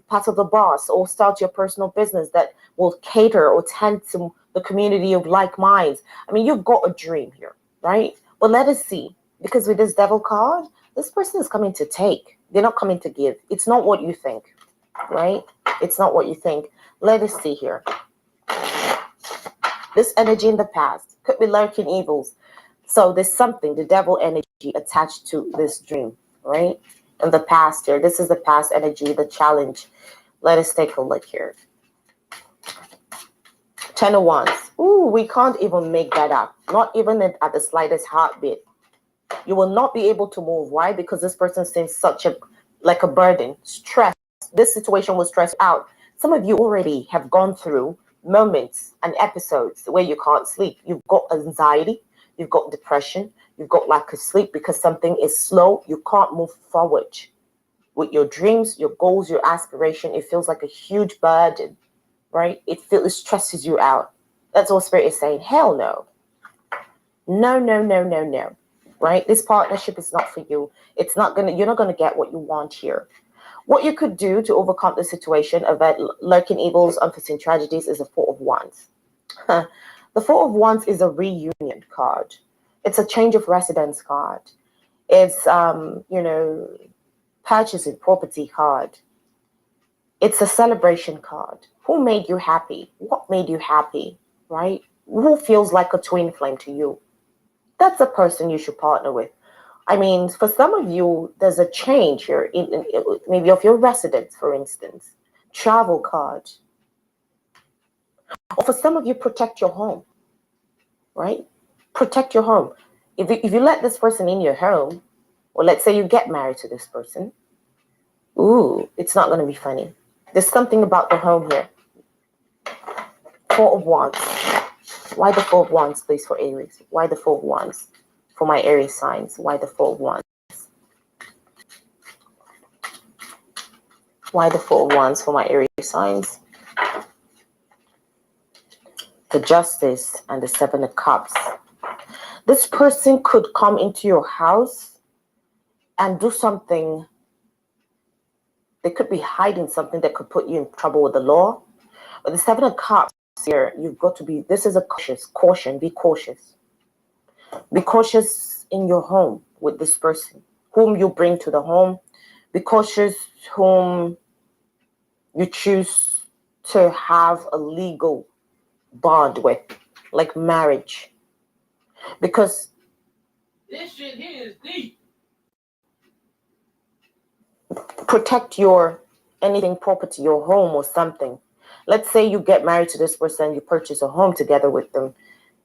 part of the boss, or start your personal business that will cater or tend to the community of like minds. I mean, you've got a dream here, right? But let us see, because with this Devil card, this person is coming to take. They're not coming to give. It's not what you think, right? It's not what you think. Let us see here. This energy in the past could be lurking evils. So there's something, the devil energy attached to this dream, right? In the past here, this is the past energy, the challenge. Let us take a look here. 10 of Wands. Ooh, we can't even make that up. Not even at the slightest heartbeat. You will not be able to move. Why? Because this person seems such a, like a burden, stress. This situation will stress out. Some of you already have gone through moments and episodes where you can't sleep. You've got anxiety, you've got depression, you've got lack of sleep because something is slow. You can't move forward with your dreams, your goals, your aspiration. It feels like a huge burden, right? It stresses you out. That's what Spirit is saying. Hell no. No, no, no, no, no. Right? This partnership is not for you. You're not gonna get what you want here. What you could do to overcome the situation, avoid lurking evils, unforeseen tragedies, is the Four of Wands. The Four of Wands is a reunion card. It's a change of residence card. It's purchasing property card. It's a celebration card. Who made you happy? What made you happy? Right? Who feels like a twin flame to you? That's a person you should partner with. I mean, for some of you, there's a change here in maybe of your residence, for instance. Travel card. Or for some of you, protect your home, right? Protect your home. If you let this person in your home, or let's say you get married to this person, ooh, it's not going to be funny. There's something about the home here. Four of Wands. Why the Four of Wands, please, for Aries? Why the Four of Wands for my Aries signs? Why the Four of Wands? Why the Four of Wands for my Aries signs? The Justice and the Seven of Cups. This person could come into your house and do something. They could be hiding something that could put you in trouble with the law. But the Seven of Cups here, you've got to be, this is a caution, be cautious. Be cautious in your home with this person, whom you bring to the home. Be cautious whom you choose to have a legal bond with, like marriage. Because this shit here is deep. Protect anything property, your home or something. Let's say you get married to this person, you purchase a home together with them.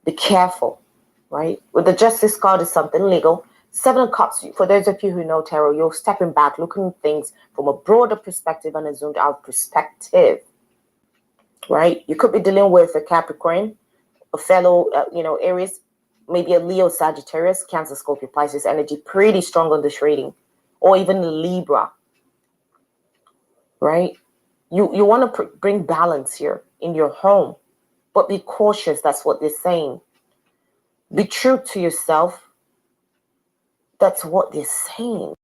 Be careful, right? With the Justice card is something legal. Seven of Cups, for those of you who know tarot, you're stepping back, looking at things from a broader perspective and a zoomed out perspective, right? You could be dealing with a Capricorn, a fellow, Aries, maybe a Leo, Sagittarius, Cancer, Scorpio, Pisces energy, pretty strong on this reading, or even a Libra, right? You want to bring balance here in your home, but be cautious. That's what they're saying. Be true to yourself. That's what they're saying.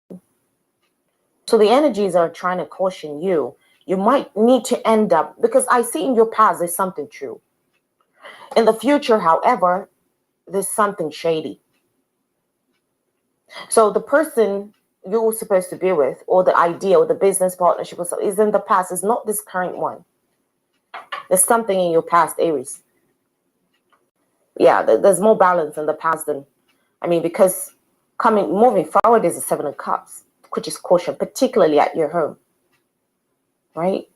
So the energies are trying to caution you. You might need to end up, because I see in your past there's something true. In the future, however, there's something shady. So the person you're supposed to be with, or the idea, or the business partnership, is in the past. It's not this current one. There's something in your past, Aries. Yeah, there's more balance in the past than, because moving forward is the Seven of Cups, which is caution, particularly at your home, right?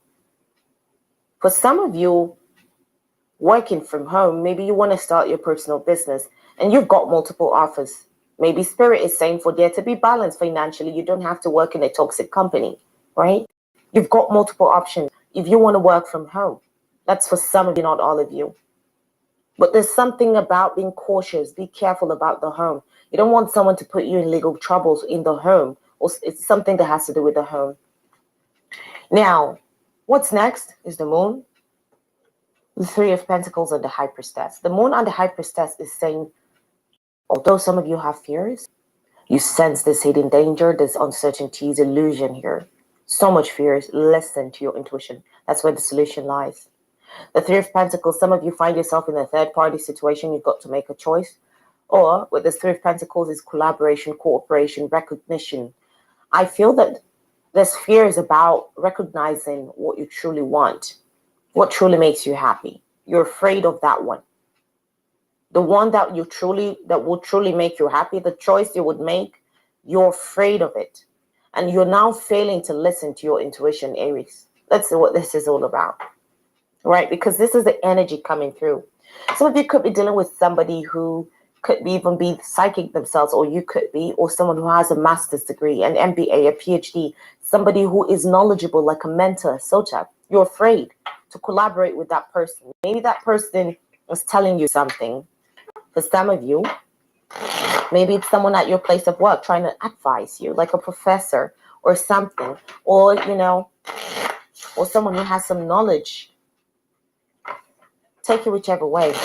For some of you, working from home, maybe you want to start your personal business and you've got multiple offers. Maybe Spirit is saying for there to be balance financially, you don't have to work in a toxic company, right? You've got multiple options. If you want to work from home, that's for some of you, not all of you. But there's something about being cautious. Be careful about the home. You don't want someone to put you in legal troubles in the home, or it's something that has to do with the home. Now, what's next is the Moon, the Three of Pentacles, and the High Priestess. The Moon and the High Priestess is saying, although some of you have fears, you sense this hidden danger, this uncertainties, illusion here. So much fears. Listen to your intuition. That's where the solution lies. The Three of Pentacles, some of you find yourself in a third-party situation. You've got to make a choice. Or with the Three of Pentacles is collaboration, cooperation, recognition. I feel that this fear is about recognizing what you truly want, what truly makes you happy. You're afraid of that one. the one that will truly make you happy, the choice you would make, you're afraid of it. And you're now failing to listen to your intuition, Aries. That's what this is all about, right? Because this is the energy coming through. Some of you could be dealing with somebody who could even be psychic themselves, or you could be, or someone who has a master's degree, an MBA, a PhD, somebody who is knowledgeable, like a mentor, a SOTA. You're afraid to collaborate with that person. Maybe that person is telling you something. For some of you, maybe it's someone at your place of work trying to advise you, like a professor or something, or, you know, or someone who has some knowledge. Take it whichever way.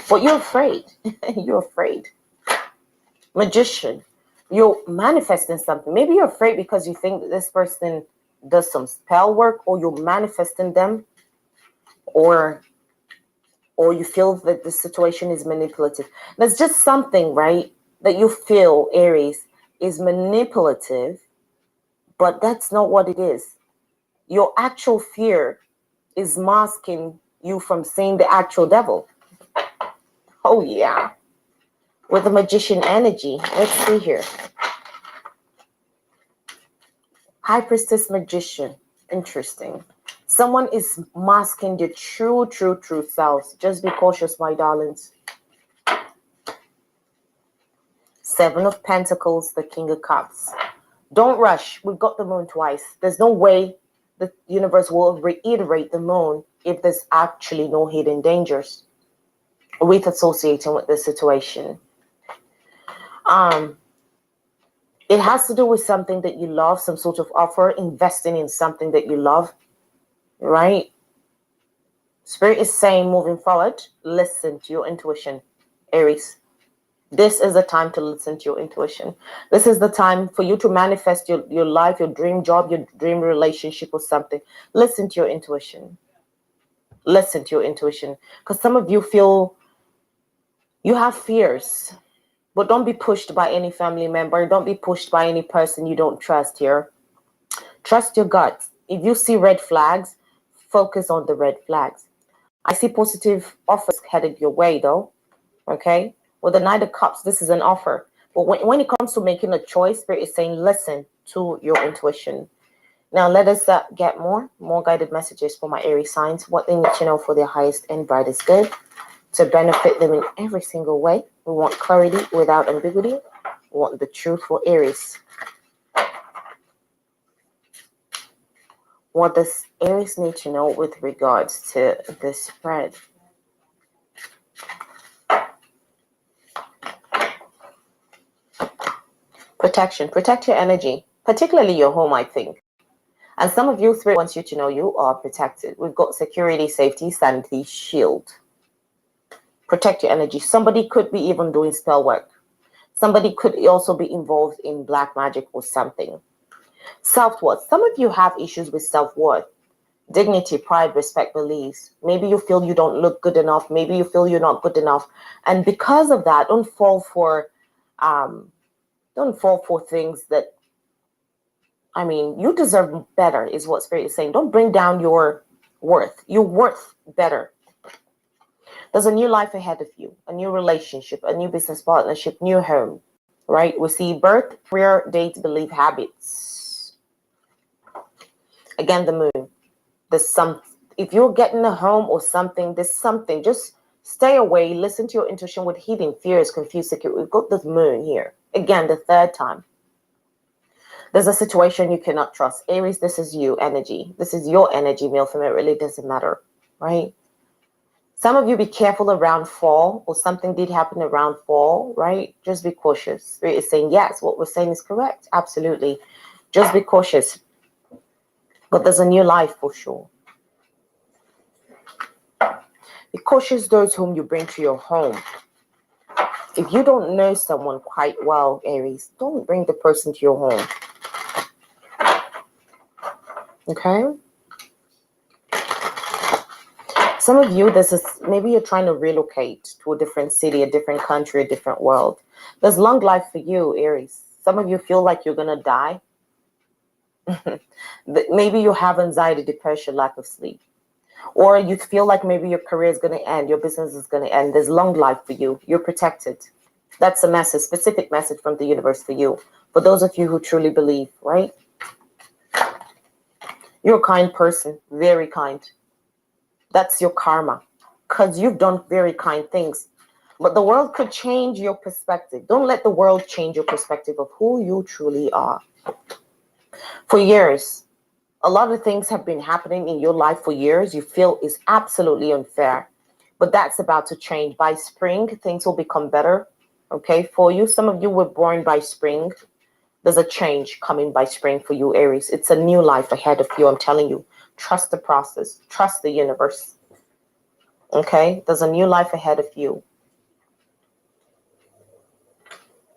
But you're afraid. You're afraid. Magician. You're manifesting something. Maybe you're afraid because you think that this person does some spell work, or you're manifesting them, or you feel that the situation is manipulative. There's just something, right, that you feel, Aries, is manipulative, but that's not what it is. Your actual fear is masking you from seeing the actual devil. Oh, yeah. With the magician energy. Let's see here. High Priestess Magician. Interesting. Someone is masking your true selves. Just be cautious, my darlings. Seven of Pentacles, the King of Cups. Don't rush. We've got the moon twice. There's no way the universe will reiterate the moon if there's actually no hidden dangers with associating with this situation. It has to do with something that you love, some sort of offer, investing in something that you love, right? Spirit is saying, moving forward, listen to your intuition, Aries. This is the time to listen to your intuition. This is the time for you to manifest your life, your dream job, your dream relationship or something. Listen to your intuition. Listen to your intuition. Because some of you feel you have fears, but don't be pushed by any family member. Don't be pushed by any person you don't trust here. Trust your gut. If you see red flags, focus on the red flags. I see positive offers headed your way, though. Okay? With the Knight of Cups, this is an offer. But when it comes to making a choice, Spirit is saying, listen to your intuition. Now, let us get more guided messages for my Aries signs. What they need to know for their highest and brightest good, to benefit them in every single way. We want clarity without ambiguity. We want the truth for Aries. What does Aries need to know with regards to this spread? Protection. Protect your energy, particularly your home, I think. And some of you, Spirit wants you to know you are protected. We've got security, safety, sanity, shield. Protect your energy. Somebody could be even doing spell work. Somebody could also be involved in black magic or something. Self-worth. Some of you have issues with self-worth. Dignity, pride, respect, beliefs. Maybe you feel you don't look good enough. Maybe you feel you're not good enough. And because of that, don't fall for things that, I mean, you deserve better is what Spirit is saying. Don't bring down your worth. You're worth better. There's a new life ahead of you, a new relationship, a new business partnership, new home, right? We see birth, career, date, belief, habits. Again, the moon. There's some, if you're getting a home or something, there's something, just stay away. Listen to your intuition with hidden fears, confused, secure. We've got the moon here. Again, the third time. There's a situation you cannot trust. Aries, this is you energy. This is your energy, male, female. It really doesn't matter, right? Some of you be careful around fall, or something did happen around fall, right? Just be cautious. Spirit is saying, yes, what we're saying is correct. Absolutely. Just be cautious. But there's a new life for sure. Be cautious those whom you bring to your home. If you don't know someone quite well, Aries, don't bring the person to your home. Okay? Some of you, maybe you're trying to relocate to a different city, a different country, a different world. There's long life for you, Aries. Some of you feel like you're going to die. Maybe you have anxiety, depression, lack of sleep. Or you feel like maybe your career is going to end, your business is going to end. There's long life for you. You're protected. That's a message, specific message from the universe for you. For those of you who truly believe, right? You're a kind person, very kind. That's your karma, because you've done very kind things. But the world could change your perspective. Don't let the world change your perspective of who you truly are. For years, a lot of things have been happening in your life for years you feel is absolutely unfair. But that's about to change. By spring, things will become better, okay, for you. Some of you were born by spring. There's a change coming by spring for you, Aries. It's a new life ahead of you, I'm telling you. Trust the process. Trust the universe. Okay? There's a new life ahead of you.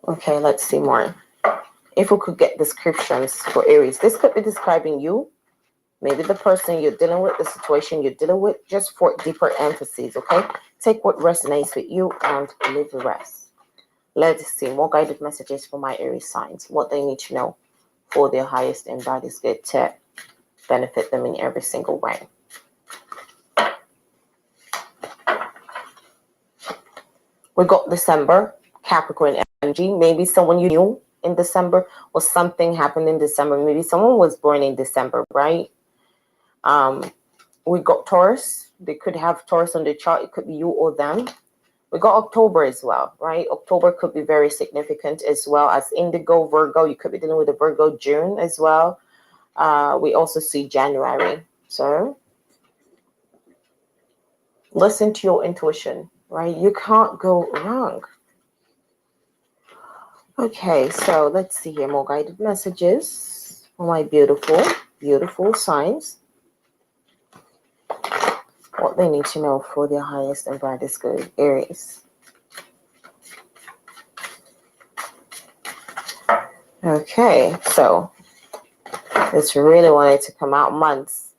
Okay, let's see more. If we could get descriptions for Aries. This could be describing you. Maybe the person you're dealing with, the situation you're dealing with, just for deeper emphasis, okay? Take what resonates with you and leave the rest. Let's see more guided messages for my Aries signs. What they need to know for their highest and brightest good to benefit them in every single way. We got December, Capricorn energy. Maybe someone you knew in December or something happened in December. Maybe someone was born in December, right? We got Taurus. They could have Taurus on the chart. It could be you or them. We got October as well, right? October could be very significant as well as Indigo, Virgo. You could be dealing with a Virgo, June as well. We also see January. So listen to your intuition, right? You can't go wrong. Okay, so let's see here. More guided messages for my beautiful, beautiful signs. What they need to know for their highest and brightest good, Aries. Okay, so it's really wanted to come out months.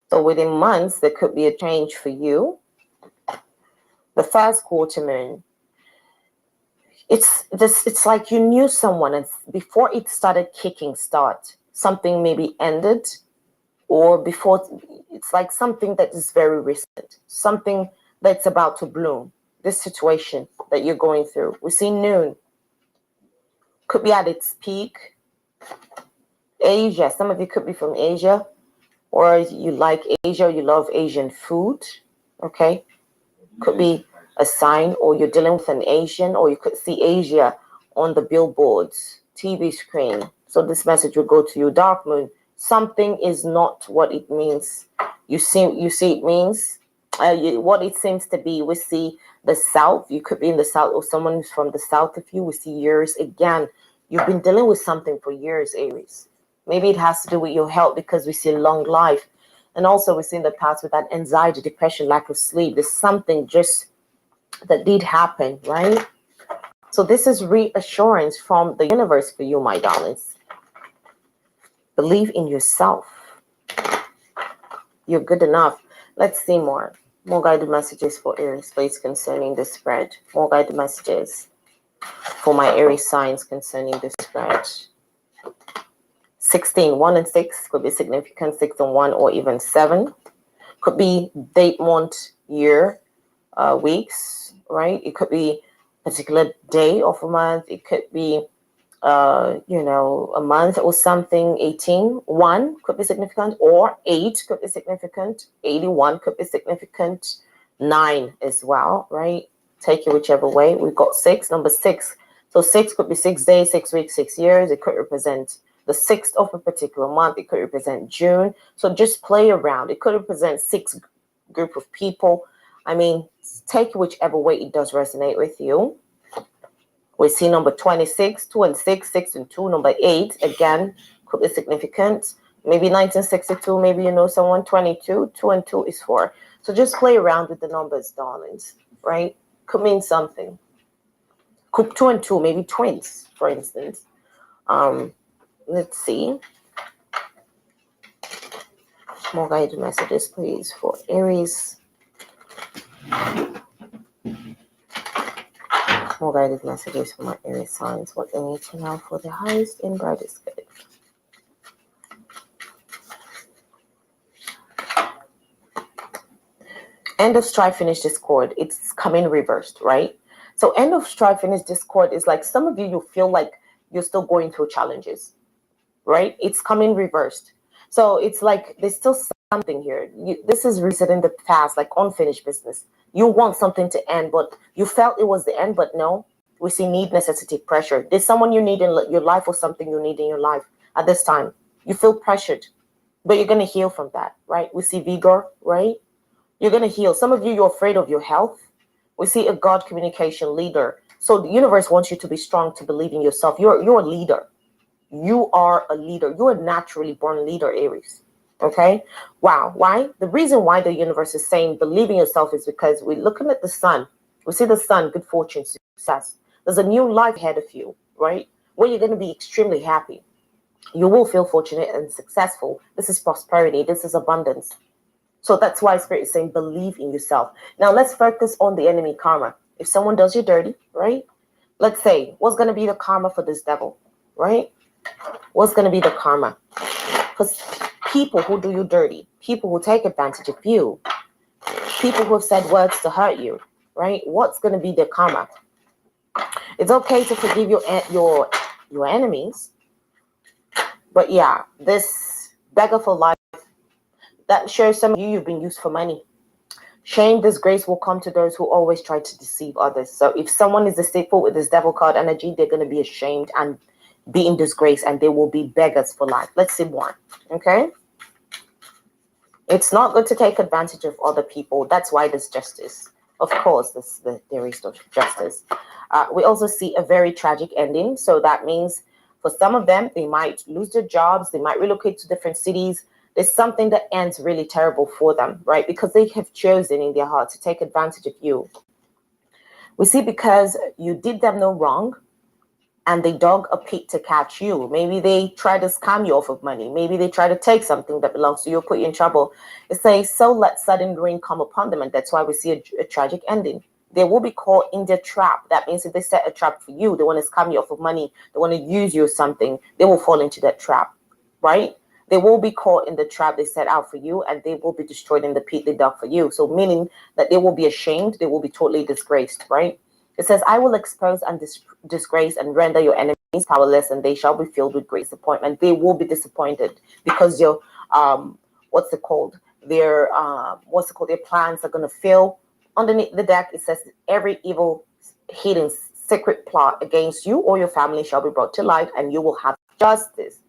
So within months, there could be a change for you. The first quarter moon. It's like you knew someone, and before it started kicking start, something maybe ended, or before, it's like something that is very recent, something that's about to bloom. This situation that you're going through. We see noon. Could be at its peak. Asia. Some of you could be from Asia, or you like Asia, you love Asian food. Okay. Could be a sign, or you're dealing with an Asian, or you could see Asia on the billboards, TV screen. So this message will go to you. Dark moon. Something is not what it means. You see it means what it seems to be. We see the south. You could be in the south, or someone who's from the south of you. We see years again. You've been dealing with something for years, Aries. Maybe it has to do with your health, because we see long life. And also we see in the past with that anxiety, depression, lack of sleep. There's something just that did happen, right? So this is reassurance from the universe for you, my darlings. Believe in yourself. You're good enough. Let's see more. More guided messages for Aries, please, concerning the spread. More guided messages for my Aries signs concerning the spread. 16, 1 and 6 could be significant. 6 and 1, or even 7. Could be date, month, year, weeks, right? It could be a particular day of a month. It could be, a month or something. 18, 1 could be significant, or 8 could be significant. 81 could be significant. 9 as well, right? Take it whichever way. We've got 6, number 6. So 6 could be 6 days, 6 weeks, 6 years. It could represent the 6th of a particular month. It could represent June. So just play around. It could represent 6 group of people. I mean, take it whichever way it does resonate with you. We see number 26, 2 and 6, 6 and 2. Number 8, again, could be significant. Maybe 1962, maybe you know someone. 22, 2 and 2 is 4. So just play around with the numbers, darlings, right? Could mean something. Could 2 and 2, maybe twins, for instance. Let's see. More guided messages, please, for Aries. More guided messages for my Aries signs. What they need to know for the highest and brightest good. End of strife, finish discord. It's coming reversed, right? So end of strife, finish discord is like some of you feel like you're still going through challenges, right? It's coming reversed. So it's like there's still something here. This is resetting the past, like unfinished business. You want something to end, but you felt it was the end, but no. We see need, necessity, pressure. There's someone you need in your life or something you need in your life at this time. You feel pressured, but you're going to heal from that, right? We see vigor, right? You're going to heal. Some of you, you're afraid of your health. We see a God communication leader. So the universe wants you to be strong, to believe in yourself. You're a leader. You are a leader. You're a naturally born leader, Aries. Okay? Wow. Why? The reason why the universe is saying believe in yourself is because we're looking at the sun. We see the sun, good fortune, success. There's a new life ahead of you, right? Where you're going to be extremely happy. You will feel fortunate and successful. This is prosperity. This is abundance. So that's why Spirit is saying believe in yourself. Now let's focus on the enemy karma. If someone does you dirty, right? Let's say, what's going to be the karma for this devil, right? What's going to be the karma? Because people who do you dirty, people who take advantage of you, people who have said words to hurt you, right? What's going to be the karma? It's okay to forgive your enemies, but yeah, this beggar for life, that shows some of you've been used for money. Shame, disgrace will come to those who always try to deceive others. So if someone is deceitful with this devil card energy, they're going to be ashamed and be in disgrace, and they will be beggars for life. Let's see more. Okay? It's not good to take advantage of other people. That's why there's justice. Of course, there is justice. We also see a very tragic ending. So that means for some of them, they might lose their jobs. They might relocate to different cities. There's something that ends really terrible for them, right? Because they have chosen in their heart to take advantage of you. We see because you did them no wrong and they dug a pit to catch you. Maybe they try to scam you off of money. Maybe they try to take something that belongs to you, put you in trouble. It says, so let sudden ruin come upon them. And that's why we see a tragic ending. They will be caught in their trap. That means if they set a trap for you, they want to scam you off of money, they want to use you or something, they will fall into that trap, right? They will be caught in the trap they set out for you, and they will be destroyed in the pit they dug for you. So meaning that they will be ashamed, they will be totally disgraced, right? It says, I will expose and disgrace and render your enemies powerless, and they shall be filled with great disappointment. They will be disappointed because your their plans are going to fail. Underneath the deck, it says every evil, hidden, secret plot against you or your family shall be brought to light, and you will have justice.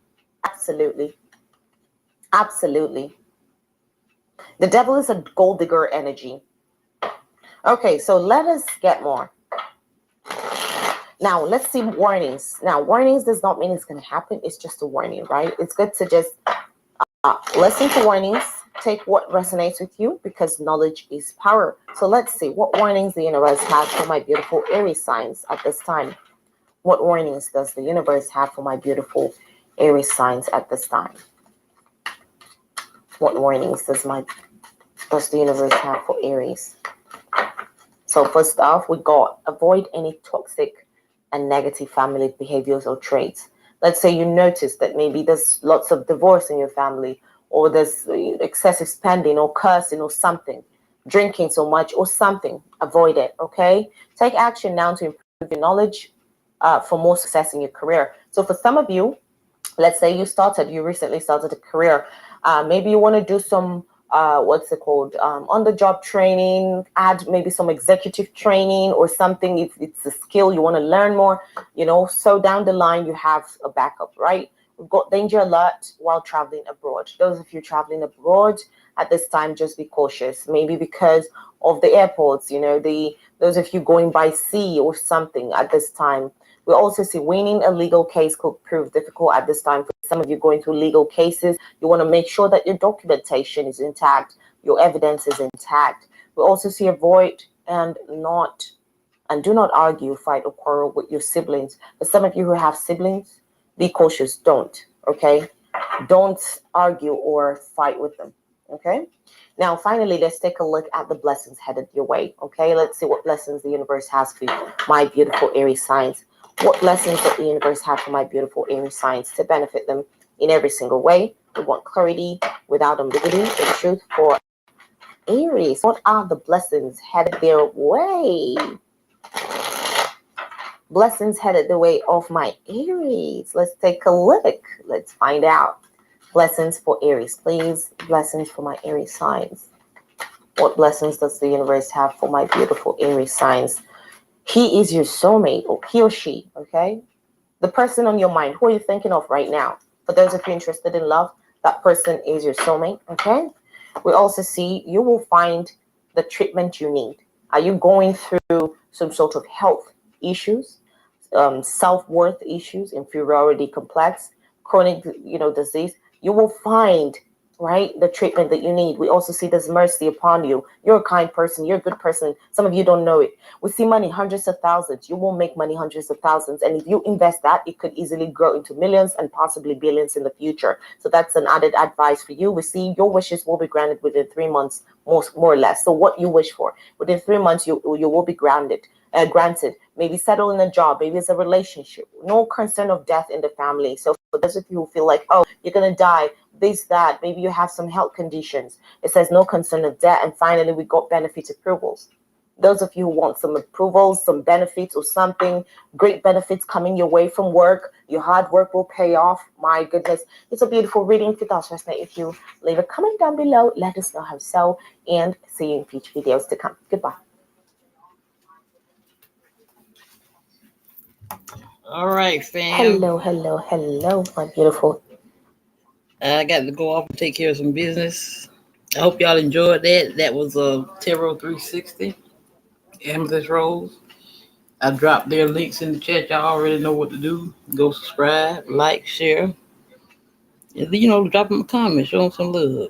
Absolutely. Absolutely. The devil is a gold digger energy. Okay, so let us get more. Now, let's see warnings. Now, warnings does not mean it's going to happen. It's just a warning, right? It's good to just listen to warnings. Take what resonates with you, because knowledge is power. So let's see what warnings the universe has for my beautiful Aries signs at this time. What warnings does the universe have for my beautiful Aries signs at this time? What warnings does the universe have for Aries? So first off, we got avoid any toxic and negative family behaviors or traits. Let's say you notice that maybe there's lots of divorce in your family, or there's excessive spending or cursing or something, drinking so much or something. Avoid it, okay? Take action now to improve your knowledge for more success in your career. So for some of you, let's say you recently started a career. Maybe you want to do some, on-the-job training, add maybe some executive training or something. If it's a skill you want to learn more, so down the line you have a backup, right? We've got danger alert while traveling abroad. Those of you traveling abroad at this time, just be cautious. Maybe because of the airports, those of you going by sea or something at this time. We also see winning a legal case could prove difficult at this time. For some of you going through legal cases, you want to make sure that your documentation is intact, your evidence is intact. We also see avoid and do not argue, fight, or quarrel with your siblings. For some of you who have siblings, be cautious. Don't, okay? Don't argue or fight with them, okay? Now, finally, let's take a look at the blessings headed your way, okay? Let's see what blessings the universe has for you, my beautiful Aries signs. What blessings that the universe has for my beautiful Aries signs to benefit them in every single way. We want clarity without ambiguity, the truth for Aries? What are the blessings headed their way? Blessings headed the way of my Aries. Let's take a look. Let's find out. Blessings for Aries, please. Blessings for my Aries signs. What blessings does the universe have for my beautiful Aries signs? He is your soulmate, or he or she, okay? The person on your mind, who are you thinking of right now? For those of you interested in love, that person is your soulmate, okay? We also see you will find the treatment you need. Are you going through some sort of health issues, self-worth issues, inferiority complex, chronic, disease? You will find, right, the treatment that you need. We also see there's mercy upon you. You're a kind person. You're a good person. Some of you don't know it. We see money, hundreds of thousands. You will make money, hundreds of thousands. And if you invest that, it could easily grow into millions and possibly billions in the future. So that's an added advice for you. We see your wishes will be granted within 3 months, more or less. So what you wish for, within 3 months, you will be granted. Maybe settle in a job, maybe it's a relationship, no concern of death in the family. So for those of you who feel like, oh, you're gonna die, this, that, maybe you have some health conditions, it says no concern of death. And finally, we got benefit approvals. Those of you who want some approvals, some benefits or something, great benefits coming your way from work, your hard work will pay off. My goodness, it's a beautiful reading. If it does resonate with you, leave a comment down below, let us know how so, and see you in future videos to come. Goodbye. All right, fam. Hello, my beautiful. I got to go off and take care of some business. I hope y'all enjoyed that. That was a Tarot 360, Amethyst Rose. I dropped their links in the chat. Y'all already know what to do. Go subscribe, like, share. And, drop them a comment, show them some love.